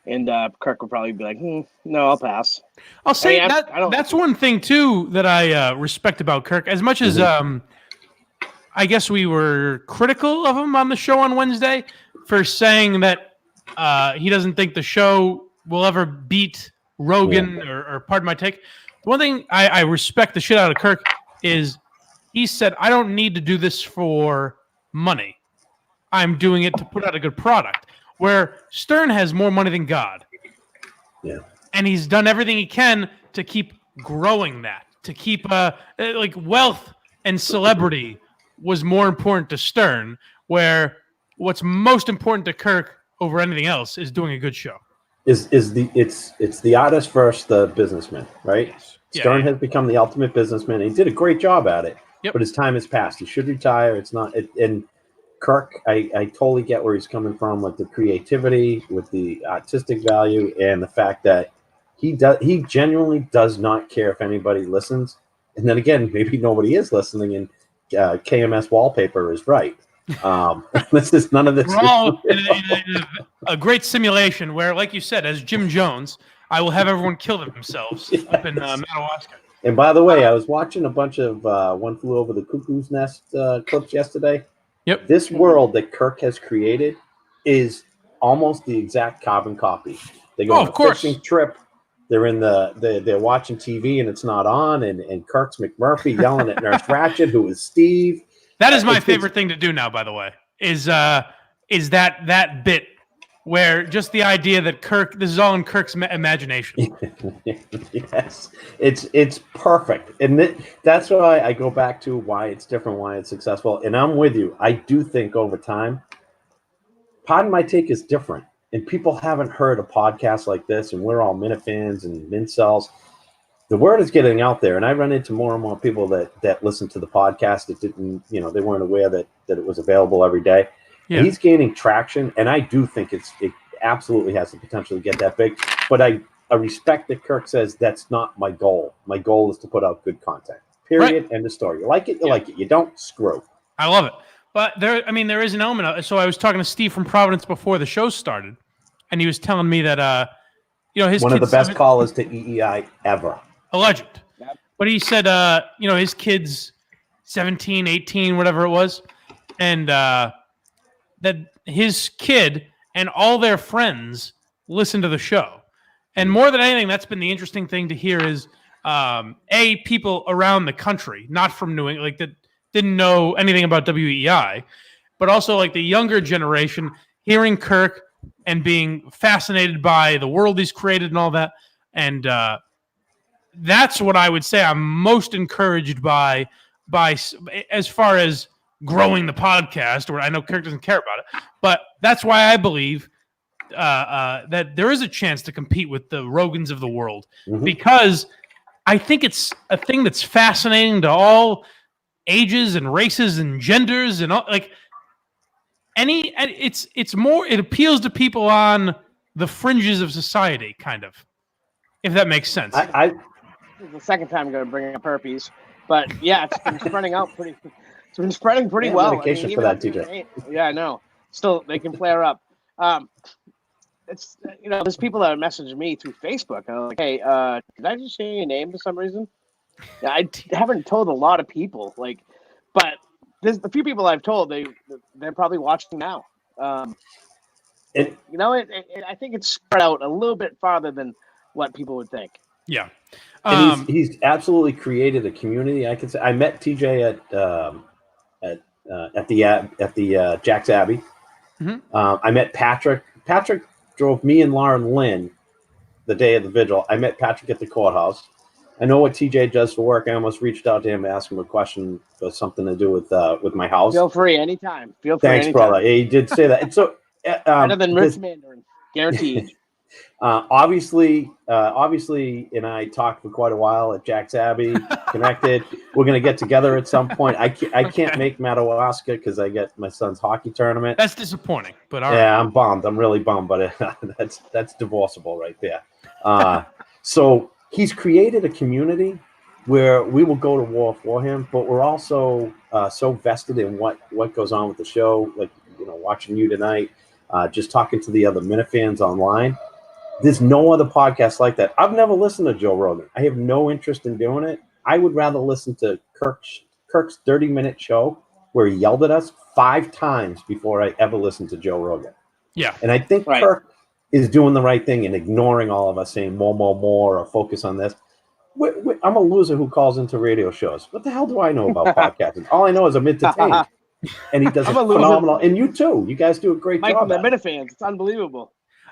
and Kirk would probably be like, no, I'll pass. I'll say that's one thing, too, that I respect about Kirk. As much as I guess we were critical of him on the show on Wednesday for saying that he doesn't think the show will ever beat Rogan or pardon my take. The one thing I respect the shit out of Kirk is he said, I don't need to do this for money. I'm doing it to put out a good product. Where Stern has more money than God. Yeah. And he's done everything he can to keep growing that, to keep like wealth and celebrity was more important to Stern, where what's most important to Kirk over anything else is doing a good show. It's the artist versus the businessman, right? Yes. Stern has become the ultimate businessman. He did a great job at it, Yep. but his time has passed. He should retire. It's not. And Kirk, I totally get where he's coming from with the creativity, with the artistic value, and the fact that he genuinely does not care if anybody listens. And then again, maybe nobody is listening, and KMS wallpaper is right. This is none of this. We're all in a great simulation where, like you said, as Jim Jones, I will have everyone kill themselves up in Madawaska. And by the way, I was watching a bunch of One Flew Over the Cuckoo's Nest clips yesterday. Yep. This world that Kirk has created is almost the exact carbon copy. They go on a fishing trip. They're in they're watching TV and it's not on, and Kirk's McMurphy yelling at Nurse Ratched, who is Steve. That is my favorite thing to do now, by the way, is that bit where just the idea that Kirk, this is all in Kirk's imagination. Yes, it's perfect, and that's why I go back to why it's different, why it's successful. And I'm with you. I do think over time, Pardon My Take is different, and people haven't heard a podcast like this, and we're all Minifans and Mincels. The word is getting out there, and I run into more and more people that listen to the podcast that didn't, they weren't aware that it was available every day. Yeah. He's gaining traction, and I do think it absolutely has the potential to get that big. But I respect that Kirk says that's not my goal. My goal is to put out good content. Period. Right. End of story. You like it, you like it. You don't, screw. I love it. But there is an element of it. So I was talking to Steve from Providence before the show started, and he was telling me that his one of the best callers to EEI ever. A legend. Yep. But he said, his kid's 17, 18, whatever it was, and that his kid and all their friends listen to the show. And more than anything, that's been the interesting thing to hear is, people around the country, not from New England, that didn't know anything about WEI, but also like the younger generation hearing Kirk and being fascinated by the world he's created and all that. And, that's what I would say I'm most encouraged by as far as growing the podcast, where I know Kirk doesn't care about it, but that's why I believe that there is a chance to compete with the Rogans of the world, because I think it's a thing that's fascinating to all ages and races and genders and all, like it appeals to people on the fringes of society, kind of, if that makes sense. This is the second time I'm going to bring up herpes, but yeah, it's been spreading out pretty. It's been spreading pretty well. Medication for that, TJ. Yeah, I know. Still, they can flare up. It's there's people that are messaging me through Facebook. And I'm like, hey, did I just say your name for some reason? Yeah, I haven't told a lot of people, but there's a few people I've told. They're probably watching now. I think it's spread out a little bit farther than what people would think. Yeah. And he's absolutely created a community. I can say I met TJ at the Jack's Abbey. I met Patrick. Patrick drove me and Lauren Lynn the day of the vigil. I met Patrick at the courthouse. I know what TJ does for work. I almost reached out to him to ask him a question for something to do with my house. Feel free anytime. Thanks, brother. He did say that. And so better than Rich Mandarin, guaranteed. Obviously, and I talked for quite a while at Jack's Abbey, connected. We're going to get together at some point. I can't make Madawaska because I get my son's hockey tournament. That's disappointing, but all right. Yeah, I'm bummed. I'm really bummed, but that's divorceable right there. So he's created a community where we will go to war for him, but we're also so vested in what goes on with the show, like watching you tonight, just talking to the other Minifans online. There's no other podcast like that. I've never listened to Joe Rogan. I have no interest in doing it. I would rather listen to Kirk's 30-minute show where he yelled at us 5 times before I ever listened to Joe Rogan. Yeah. And I think Kirk is doing the right thing and ignoring all of us saying more, or focus on this. I'm a loser who calls into radio shows. What the hell do I know about podcasting? All I know is I'm entertained. And he does a phenomenal. And you too. You guys do a great job. The Minifans. It's unbelievable.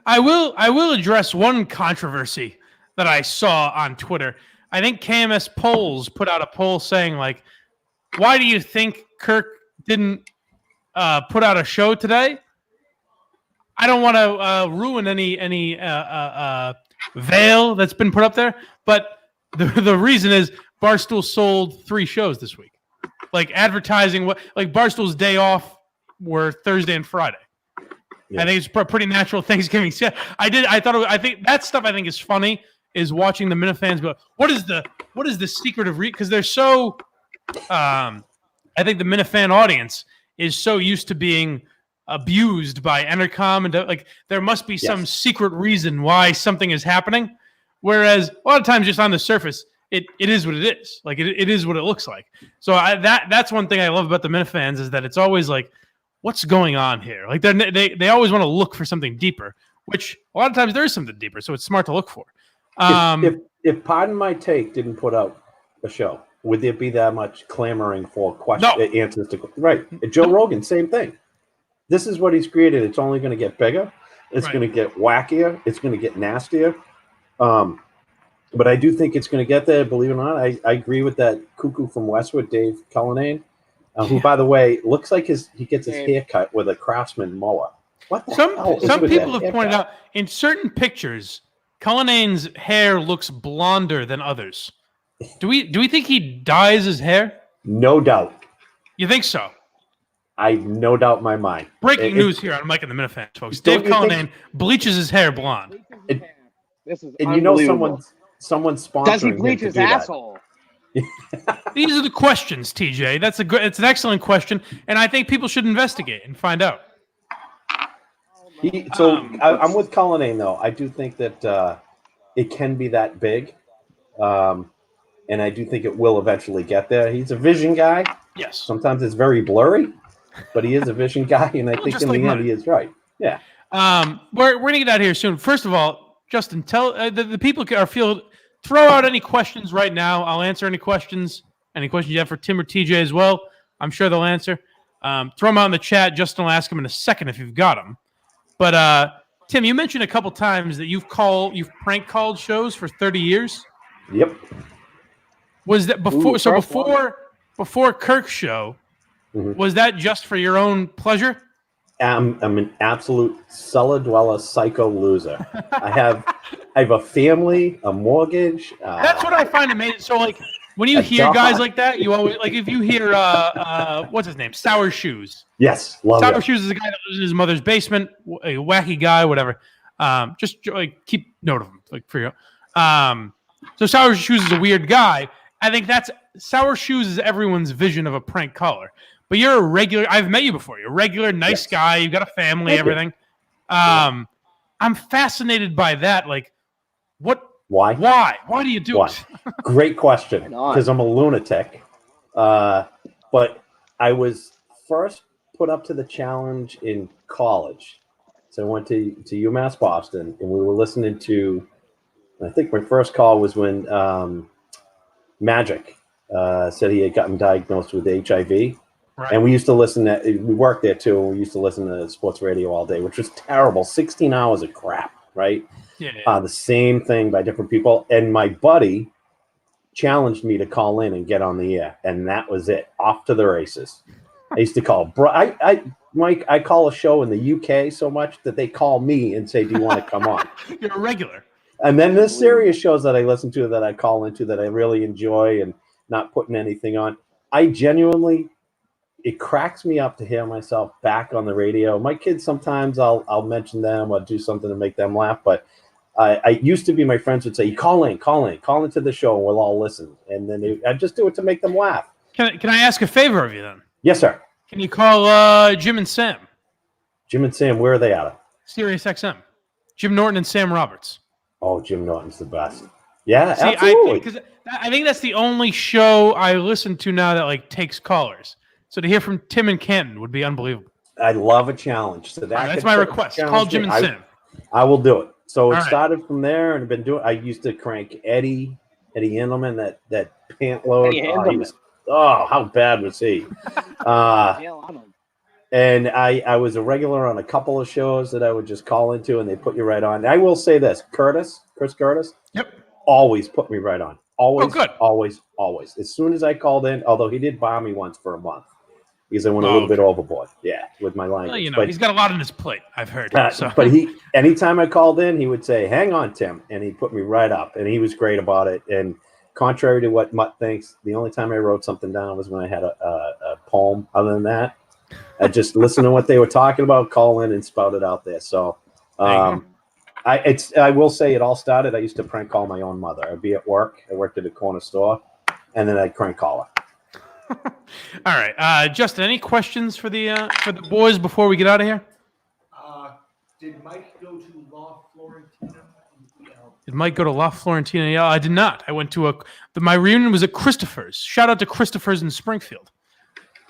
I will address one controversy that I saw on Twitter. I think KMS Polls put out a poll saying, why do you think Kirk didn't put out a show today. I don't want to ruin any veil that's been put up there, but the reason is Barstool sold 3 shows this week. Like advertising, like Barstool's day off were Thursday and Friday. Yeah. I think it's pretty natural Thanksgiving. I think that stuff I think is funny. Is watching the Minifans go, what is the secret of because they're so. I think the Minifan audience is so used to being abused by Entercom and like there must be some secret reason why something is happening, whereas a lot of times just on the surface it is what it is. Like it is what it looks like. So that's one thing I love about the Minifans is that it's always like, what's going on here? Like they always want to look for something deeper, which a lot of times there is something deeper. So it's smart to look for. If Pardon My Take didn't put out a show, would there be that much clamoring for answers to right? Joe Rogan, same thing. This is what he's created. It's only going to get bigger. It's going to get wackier. It's going to get nastier. But I do think it's going to get there. Believe it or not, I agree with that cuckoo from Westwood, Dave Cullinane, who, by the way, looks like he gets his hair cut with a Craftsman mower. What the hell? Some people have pointed out in certain pictures, Cullinane's hair looks blonder than others. Do we think he dyes his hair? No doubt. You think so? I no doubt in my mind. Breaking news here on Mike and the Minifans, folks. Dave Cullinane bleaches his hair blonde. This is and you know someone's sponsoring. Does he bleach his asshole? These are the questions, TJ. It's an excellent question, and I think people should investigate and find out. I'm with Cullinane though. I do think that it can be that big, and I do think it will eventually get there. He's a vision guy. Yes. Sometimes it's very blurry, but he is a vision guy, and I think in the end he is right. Yeah. We're gonna get out of here soon. First of all, Justin, tell the people throw out any questions right now. I'll answer any questions you have for Tim or TJ as well. I'm sure they'll answer. Throw them out in the chat. Justin will ask them in a second if you've got them. But Tim, you mentioned a couple times that you've prank called shows for 30 years. Yep. Was that before? Before Kirk's show, was that just for your own pleasure? I'm an absolute cellar dweller, psycho loser. I have a family, a mortgage. That's what I find amazing. So, like, when you hear guys like that, you always like if you hear what's his name, Sour Shoes. Yes, love Sour Shoes is a guy that lives in his mother's basement, a wacky guy, whatever. Just like keep note of him, like for you. So Sour Shoes is a weird guy. I think Sour Shoes is everyone's vision of a prank caller. But you're a regular. I've met you before. You're a regular, nice guy. You've got a family, everything. I'm fascinated by that. Like, what? Why? Why do you do it? Great question. Because I'm a lunatic. But I was first put up to the challenge in college. So I went to UMass Boston, and we were listening to. I think my first call was when Magic said he had gotten diagnosed with HIV. Right. And we used to we worked there too, and we used to listen to sports radio all day, which was terrible. 16 hours of crap, right? Yeah. The same thing by different people. And my buddy challenged me to call in and get on the air, and that was it. Off to the races. I used to call. Mike, I call a show in the UK so much that they call me and say, do you want to come on? You're a regular. And then there's serious shows that I listen to that I call into that I really enjoy and not putting anything on. It cracks me up to hear myself back on the radio. My kids, sometimes I'll mention them or do something to make them laugh. But I used to be, my friends would say, call into the show and we'll all listen. And then I just do it to make them laugh. Can I ask a favor of you then? Yes, sir. Can you call Jim and Sam? Jim and Sam, where are they out of? Sirius XM. Jim Norton and Sam Roberts. Oh, Jim Norton's the best. Yeah, absolutely. I think that's the only show I listen to now that like takes callers. So to hear from Tim and Canton would be unbelievable. I love a challenge. So that's my request. Call Jim and Sam. I will do it. So it started from there, and I've been doing. I used to crank Eddie Handelman, that pant load. How bad was he? And I was a regular on a couple of shows that I would just call into, and they put you right on. I will say this, Chris Curtis. Yep. Always put me right on. Always. Oh, good. Always. As soon as I called in, although he did bomb me once for a month. because I went a little bit overboard. Yeah, with my language. Well, but he's got a lot on his plate. I've heard. So. But anytime I called in, he would say, "Hang on, Tim," and he put me right up, and he was great about it. And contrary to what Mutt thinks, the only time I wrote something down was when I had a poem. Other than that, I just listened to what they were talking about, call in, and spout it out there. So, I will say it all started. I used to prank call my own mother. I'd be at work. I worked at a corner store, and then I'd prank call her. All right, Justin. Any questions for the boys before we get out of here? Did Mike go to La Florentina? Did Mike go to La Florentina? Yeah, I did not. I went to my reunion was at Christopher's. Shout out to Christopher's in Springfield.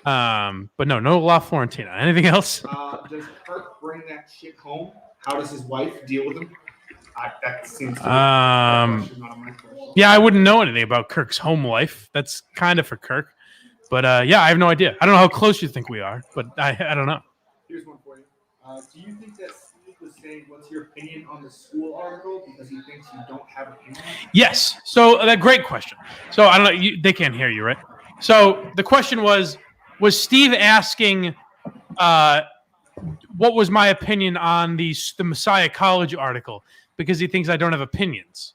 But no La Florentina. Anything else? Does Kirk bring that shit home? How does his wife deal with him? That seems to be yeah, I wouldn't know anything about Kirk's home life. That's kind of for Kirk. But yeah, I have no idea. I don't know how close you think we are, but I don't know. Here's one for you. Do you think that Steve was saying, what's your opinion on the school article because he thinks you don't have opinion? Yes. So that great question. So I don't know. They can't hear you, right? So the question was Steve asking what was my opinion on the Messiah College article because he thinks I don't have opinions.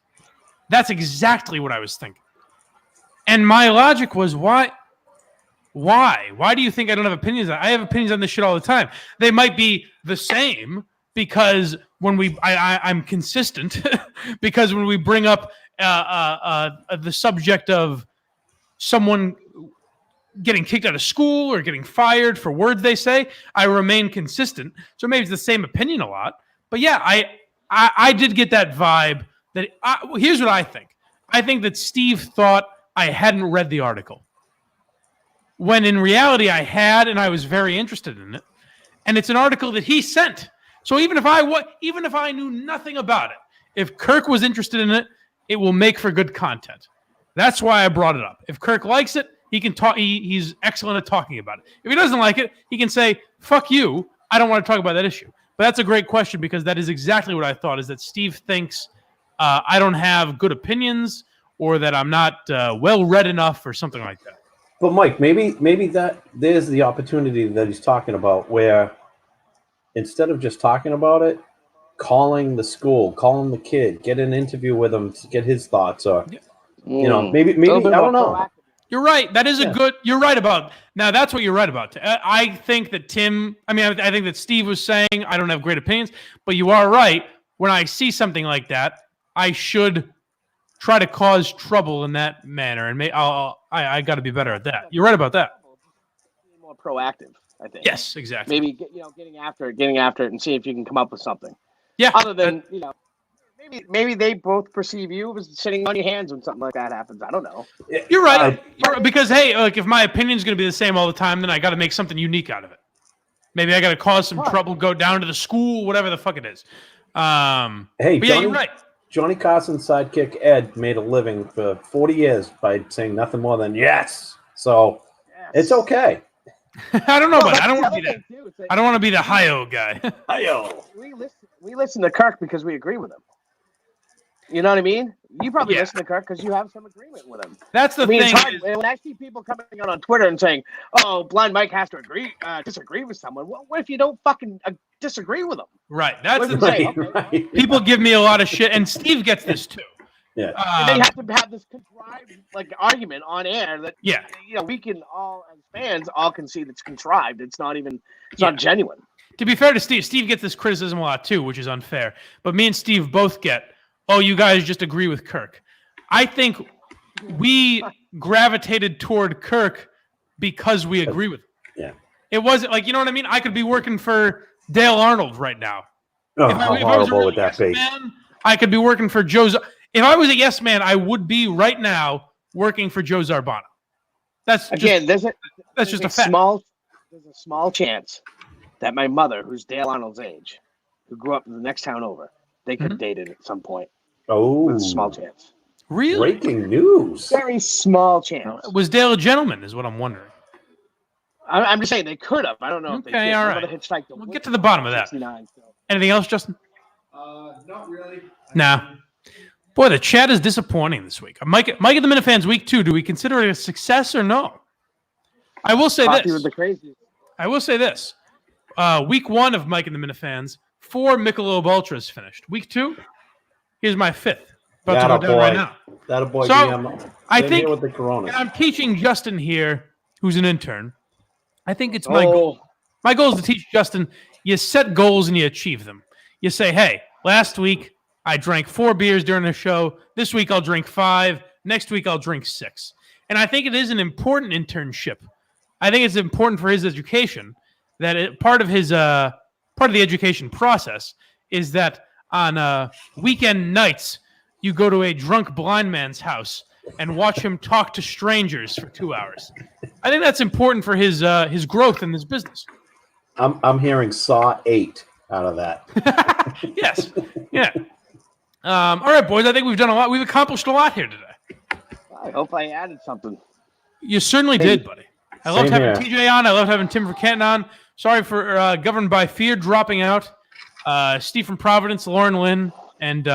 That's exactly what I was thinking. And my logic was, why? Why do you think I don't have opinions? I have opinions on this shit all the time. They might be the same because when I'm consistent because when we bring up the subject of someone getting kicked out of school or getting fired for words they say, I remain consistent. So maybe it's the same opinion a lot. But yeah, I did get that vibe that here's what I think. I think that Steve thought I hadn't read the article. When in reality I had, and I was very interested in it. And it's an article that he sent. So even if I knew nothing about it, if Kirk was interested in it, it will make for good content. That's why I brought it up. If Kirk likes it, he can talk. He's excellent at talking about it. If he doesn't like it, he can say, "Fuck you. I don't want to talk about that issue." But that's a great question because that is exactly what I thought. Is that Steve thinks I don't have good opinions or that I'm not well read enough or something like that. But Mike, maybe that there's the opportunity that he's talking about where instead of just talking about it, calling the school, calling the kid, get an interview with him to get his thoughts, or maybe I don't know. You're right. That is a good. You're right about now. That's what you're right about. I think that Tim. I mean, I think that Steve was saying I don't have great opinions, but you are right. When I see something like that, I should try to cause trouble in that manner, and I got to be better at that. You're right about that. More proactive, I think. Yes, exactly. Maybe getting after it, and see if you can come up with something. Yeah. Other than maybe they both perceive you as sitting on your hands when something like that happens. I don't know. You're right. Because hey, like if my opinion is going to be the same all the time, then I got to make something unique out of it. Maybe I got to cause some trouble, go down to the school, whatever the fuck it is. Hey, but yeah, you're right. Johnny Carson's sidekick Ed made a living for 40 years by saying nothing more than yes. So it's okay. I don't know, but I don't want to be that. I don't want to be the hi-yo guy. Hi-yo. We listen to Kirk because we agree with him. You know what I mean? You probably listen to Kirk because you have some agreement with him. That's the thing. It's hard. When I see people coming out on Twitter and saying, "Oh, Blind Mike has to disagree with someone." What if you don't fucking disagree with them? Right. That's the thing. Right. People give me a lot of shit, and Steve gets this too. Yeah. And they have to have this contrived argument on air that we can all as fans all can see that's contrived. It's not genuine. To be fair to Steve gets this criticism a lot too, which is unfair. But me and Steve both get, "Oh, you guys just agree with Kirk." I think we gravitated toward Kirk because we agree with him. Yeah. It wasn't like, you know what I mean? I could be working for Dale Arnold right now. Oh, how horrible would that be? I could be working for Joe's. If I was a yes man, I would be right now working for Joe Zarbano. That's just a fact. There's a small chance that my mother, who's Dale Arnold's age, who grew up in the next town over, they could have dated at some point. Oh, with a small chance. Really? Breaking news. Very small chance. Was Dale a gentleman? Is what I'm wondering. I'm just saying they could have. I don't know if they did. All right. We'll get to the bottom of that. Anything else, Justin? Not really. Nah. Boy, the chat is disappointing this week. Mike at the Minifans week 2. Do we consider it a success or no? I will say Coffee this. with the crazy. I will say this. Week 1 of Mike and the Minifans, 4 Michelob Ultras finished. Week 2, here's my 5th. About to go down right now. That a boy. So, I think, here with the Coronas. and I'm teaching Justin here, who's an intern. I think it's my goal. My goal is to teach Justin, you set goals and you achieve them. You say, hey, last week I drank 4 beers during the show. This week I'll drink 5. Next week I'll drink 6. And I think it is an important internship. I think it's important for his education that part of the education process is that on weekend nights you go to a drunk blind man's house and watch him talk to strangers for 2 hours. I think that's important for his growth in this business. I'm hearing Saw 8 out of that. Yes. Yeah. All right, boys. I think we've done a lot. We've accomplished a lot here today. I hope I added something. You certainly did, buddy. I loved having TJ on. I loved having Tim for Canton on. Sorry for Governed by Fear dropping out. Steve from Providence, Lauren Lynn, and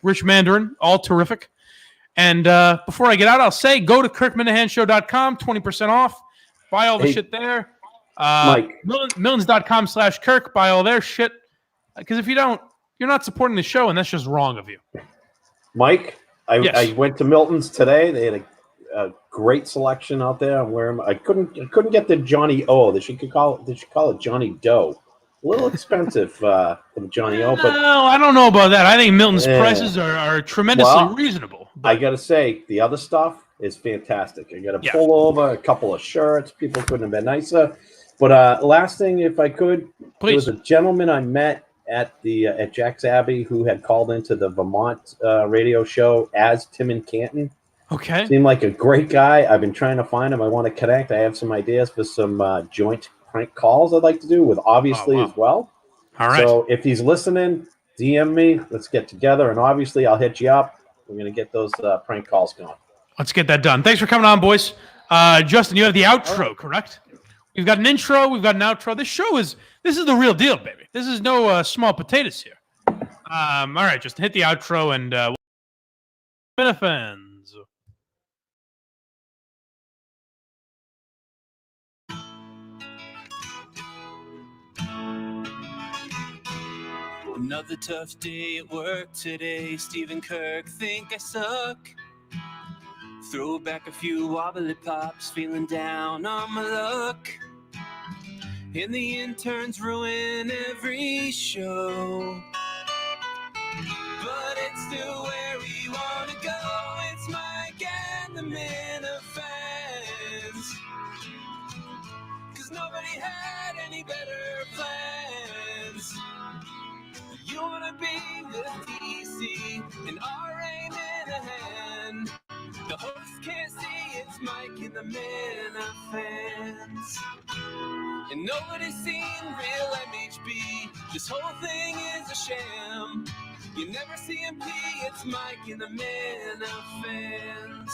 Rich Mandarin, all terrific. And before I get out, I'll say go to KirkMinahanshow.com, 20% off. Buy all the shit there. Mike. Millens.com/Kirk. Buy all their shit. Because if you don't, you're not supporting the show, and that's just wrong of you. Mike, I went to Milton's today. They had a great selection out there. I couldn't get the Johnny O. They should call it Johnny Doe. A little expensive for the Johnny O. But no, I don't know about that. I think Milton's prices are tremendously reasonable. I got to say, the other stuff is fantastic. I got a pullover, a couple of shirts. People couldn't have been nicer. But last thing, if I could, there was a gentleman I met at Jack's Abbey who had called into the Vermont radio show as Tim and Canton. Okay. Seemed like a great guy. I've been trying to find him. I want to connect. I have some ideas for some joint prank calls I'd like to do with Obviously as well. All right. So if he's listening, DM me. Let's get together. And Obviously, I'll hit you up. We're going to get those prank calls going. Let's get that done. Thanks for coming on, boys. Justin, you have the outro, correct? We've got an intro. We've got an outro. This is the real deal, baby. This is no small potatoes here. All right, just hit the outro and Minifans. Another tough day at work today. Stephen Kirk, think I suck. Throw back a few wobbly pops, feeling down on my luck. And the interns ruin every show. But it's still where we want to go. It's Mike and the Minifans. 'Cause nobody had any better plans. You want to be with DC and our aim in a hand. The host can't see it's Mike and the Minifans. And nobody's seen real MHB. This whole thing is a sham. You never see him pee, it's Mike and the Minifans.